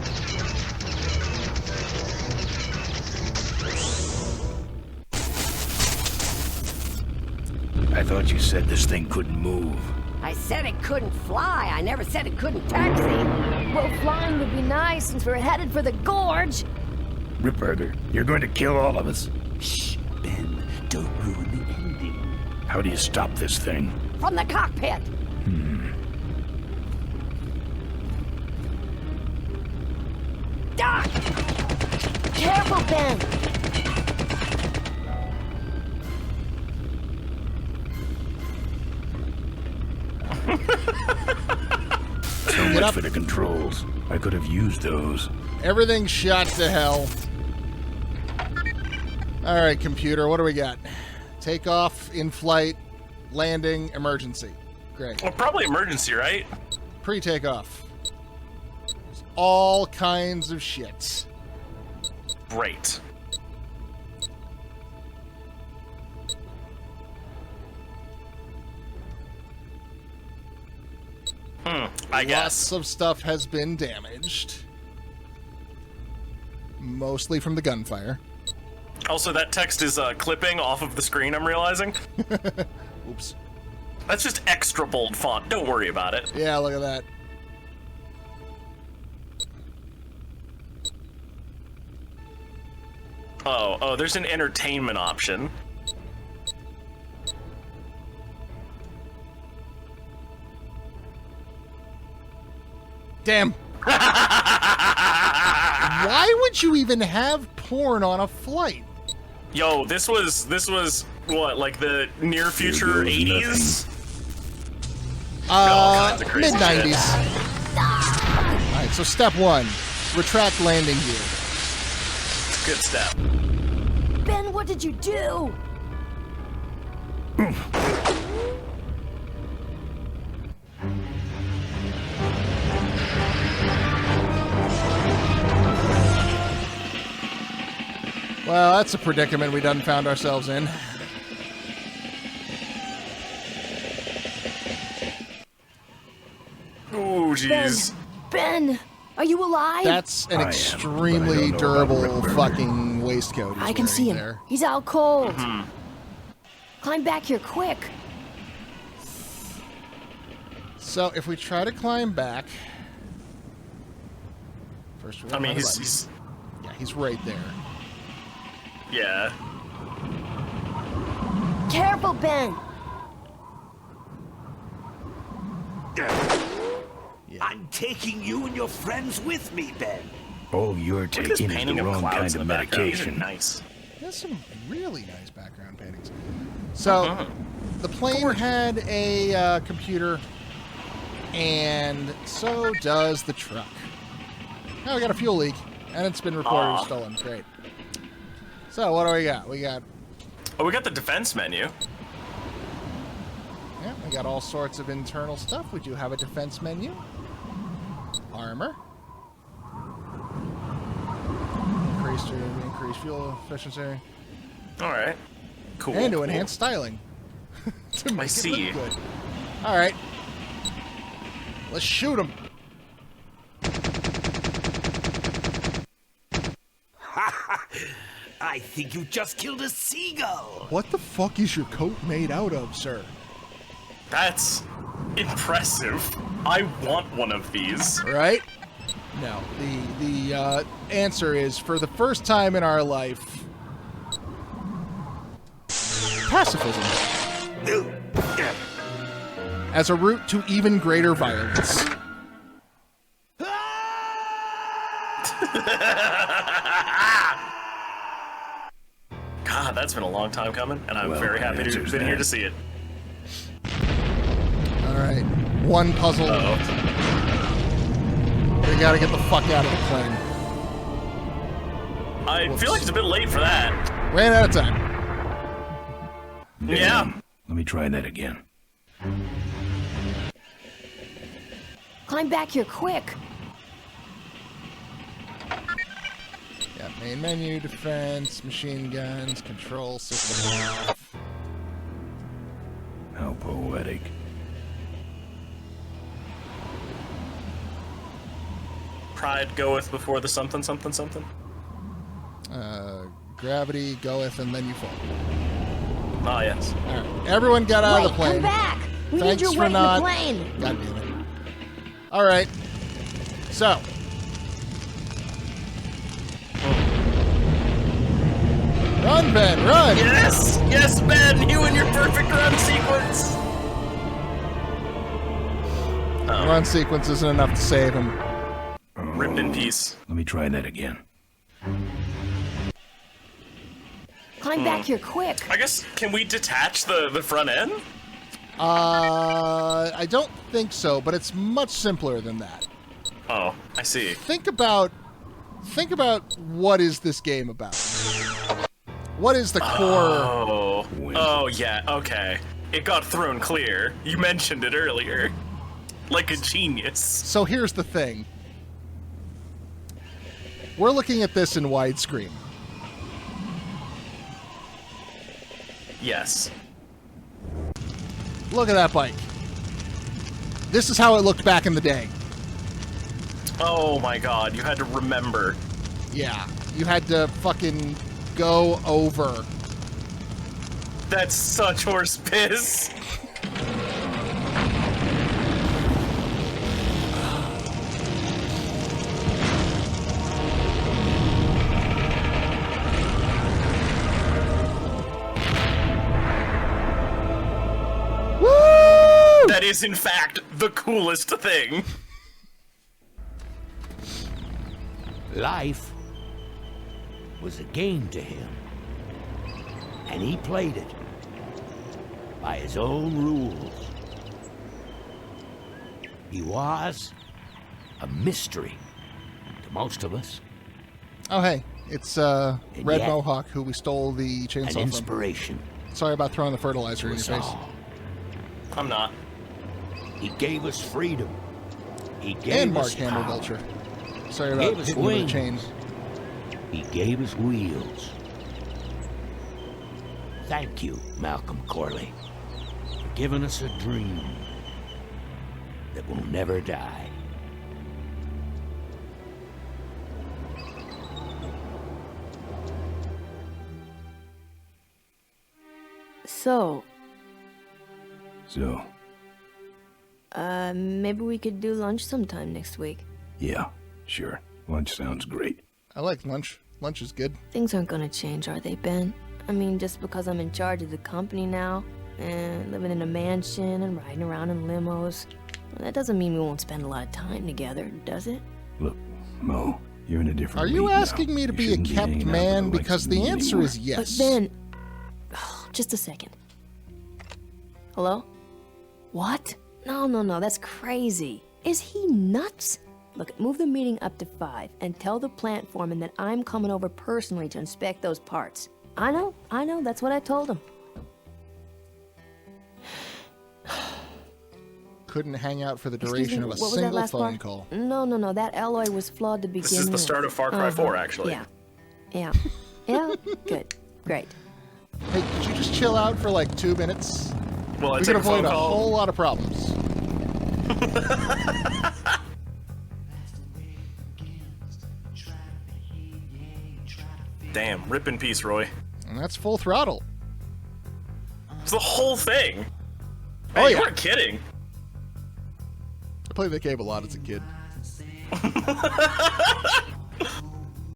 I thought you said this thing couldn't move. I said it couldn't fly. I never said it couldn't taxi. Well, flying would be nice since we're headed for the gorge. Ripburger, you're going to kill all of us. Shh, Ben, don't ruin the ending. How do you stop this thing? From the cockpit. Doc! Careful, Ben. So much for the controls. I could have used those. Everything's shot to hell. All right, computer, what do we got? Takeoff, in-flight, landing, emergency. Great. Well, probably emergency, right? Pre-takeoff. There's all kinds of shit. Great. I guess. Lots of stuff has been damaged. Mostly from the gunfire. Also, that text is clipping off of the screen, I'm realizing. Oops. That's just extra bold font. Don't worry about it. Yeah, look at that. Oh, there's an entertainment option. Damn. Why would you even have porn on a flight? Yo, this was what, like the near future 80s? Mid 90s. Alright, so step one, retract landing gear. Good step. Ben, what did you do? Well, that's a predicament we done found ourselves in. Oh, jeez. Ben, are you alive? That's an extremely durable fucking waistcoat. I can see him. There. He's out cold. Climb back here quick. So if we try to climb back, first I mean, he's he's right there. Yeah. Careful, Ben. I'm taking you and your friends with me, Ben. Oh, you're Look at this taking painting the of wrong clouds kind in of the background. These are medication. nice. There's some really nice background paintings. So the plane had a computer, and so does the truck. Now we got a fuel leak, and it's been reported as stolen. Great. So what do we got? We got... Oh, we got the defense menu. Yeah, we got all sorts of internal stuff. We do have a defense menu. Armor. Increase fuel efficiency. All right. Cool. And to cool. enhance styling. To make I see. It look good. All right. Let's shoot him. I think you just killed a seagull. What the fuck is your coat made out of, sir? That's impressive. I want one of these. Right? No. The answer is, for the first time in our life, pacifism. As a route to even greater violence. God, that's been a long time coming, and I'm Well, very happy to have been here to see it. All right. One puzzle. We gotta get the fuck out of the plane. I feel like it's a bit late for that. Ran out of time. Yeah. Let me try that again. Climb back here quick. Got main menu, defense, machine guns, control system off. How poetic. Pride goeth before the something, something, something. Gravity goeth and then you fall. Ah, yes. All right. Everyone got out of the plane. Come back. We Thanks need your for weight in not... the plane. God damn it. All right. So. Run, Ben, run! Yes! Yes, Ben! You and your perfect run sequence! Run sequence isn't enough to save him. Ripped in peace. Let me try that again. Climb back here quick. I guess, can we detach the front end? I don't think so, but it's much simpler than that. Oh, I see. Think about what is this game about? What is the core? Oh, yeah, okay. It got thrown clear. You mentioned it earlier. Like a genius. So here's the thing. We're looking at this in widescreen. Yes. Look at that bike. This is how it looked back in the day. Oh my god, you had to remember. Yeah, you had to fucking go over. That's such horse piss. Woo! That is, in fact, the coolest thing. Life was a game to him, and he played it by his own rules. He was a mystery to most of us. Oh, hey. It's Red yet, Mohawk, who we stole the chainsaw an from. inspiration. Sorry about throwing the fertilizer in your face. I'm not. He gave us freedom. He gave And Mark us Hamill power. Vulture. Sorry He about gave us hitting you with a wings. chain. He gave us wheels. Thank you, Malcolm Corley, for giving us a dream that will never die. So, So, maybe we could do lunch sometime next week. yeah, sure. Lunch sounds great. I like lunch. Lunch is good. Things aren't gonna change, are they, Ben? I mean, just because I'm in charge of the company now, and living in a mansion and riding around in limos, well, that doesn't mean we won't spend a lot of time together, does it? Look, Mo, you're in a different Are you league now. asking me to You be a shouldn't kept hanging out with man? the likes Because of the me answer anymore. is yes. But Ben, just a second. Hello? What? No, that's crazy. Is he nuts? Look, move the meeting up to 5 and tell the plant foreman that I'm coming over personally to inspect those parts. I know, that's what I told him. Couldn't hang out for the Excuse duration me, of a what was that single last phone part? call. No, that alloy was flawed to begin with. This is the start of Far Cry 4, actually. Yeah, good, great. Hey, could you just chill out for like 2 minutes? Well, I We take could a phone avoid a call. whole lot of problems. Damn, rip in peace, Roy. And that's Full Throttle. It's the whole thing. Oh, Hey, yeah. you weren't kidding. I played that game a lot as a kid.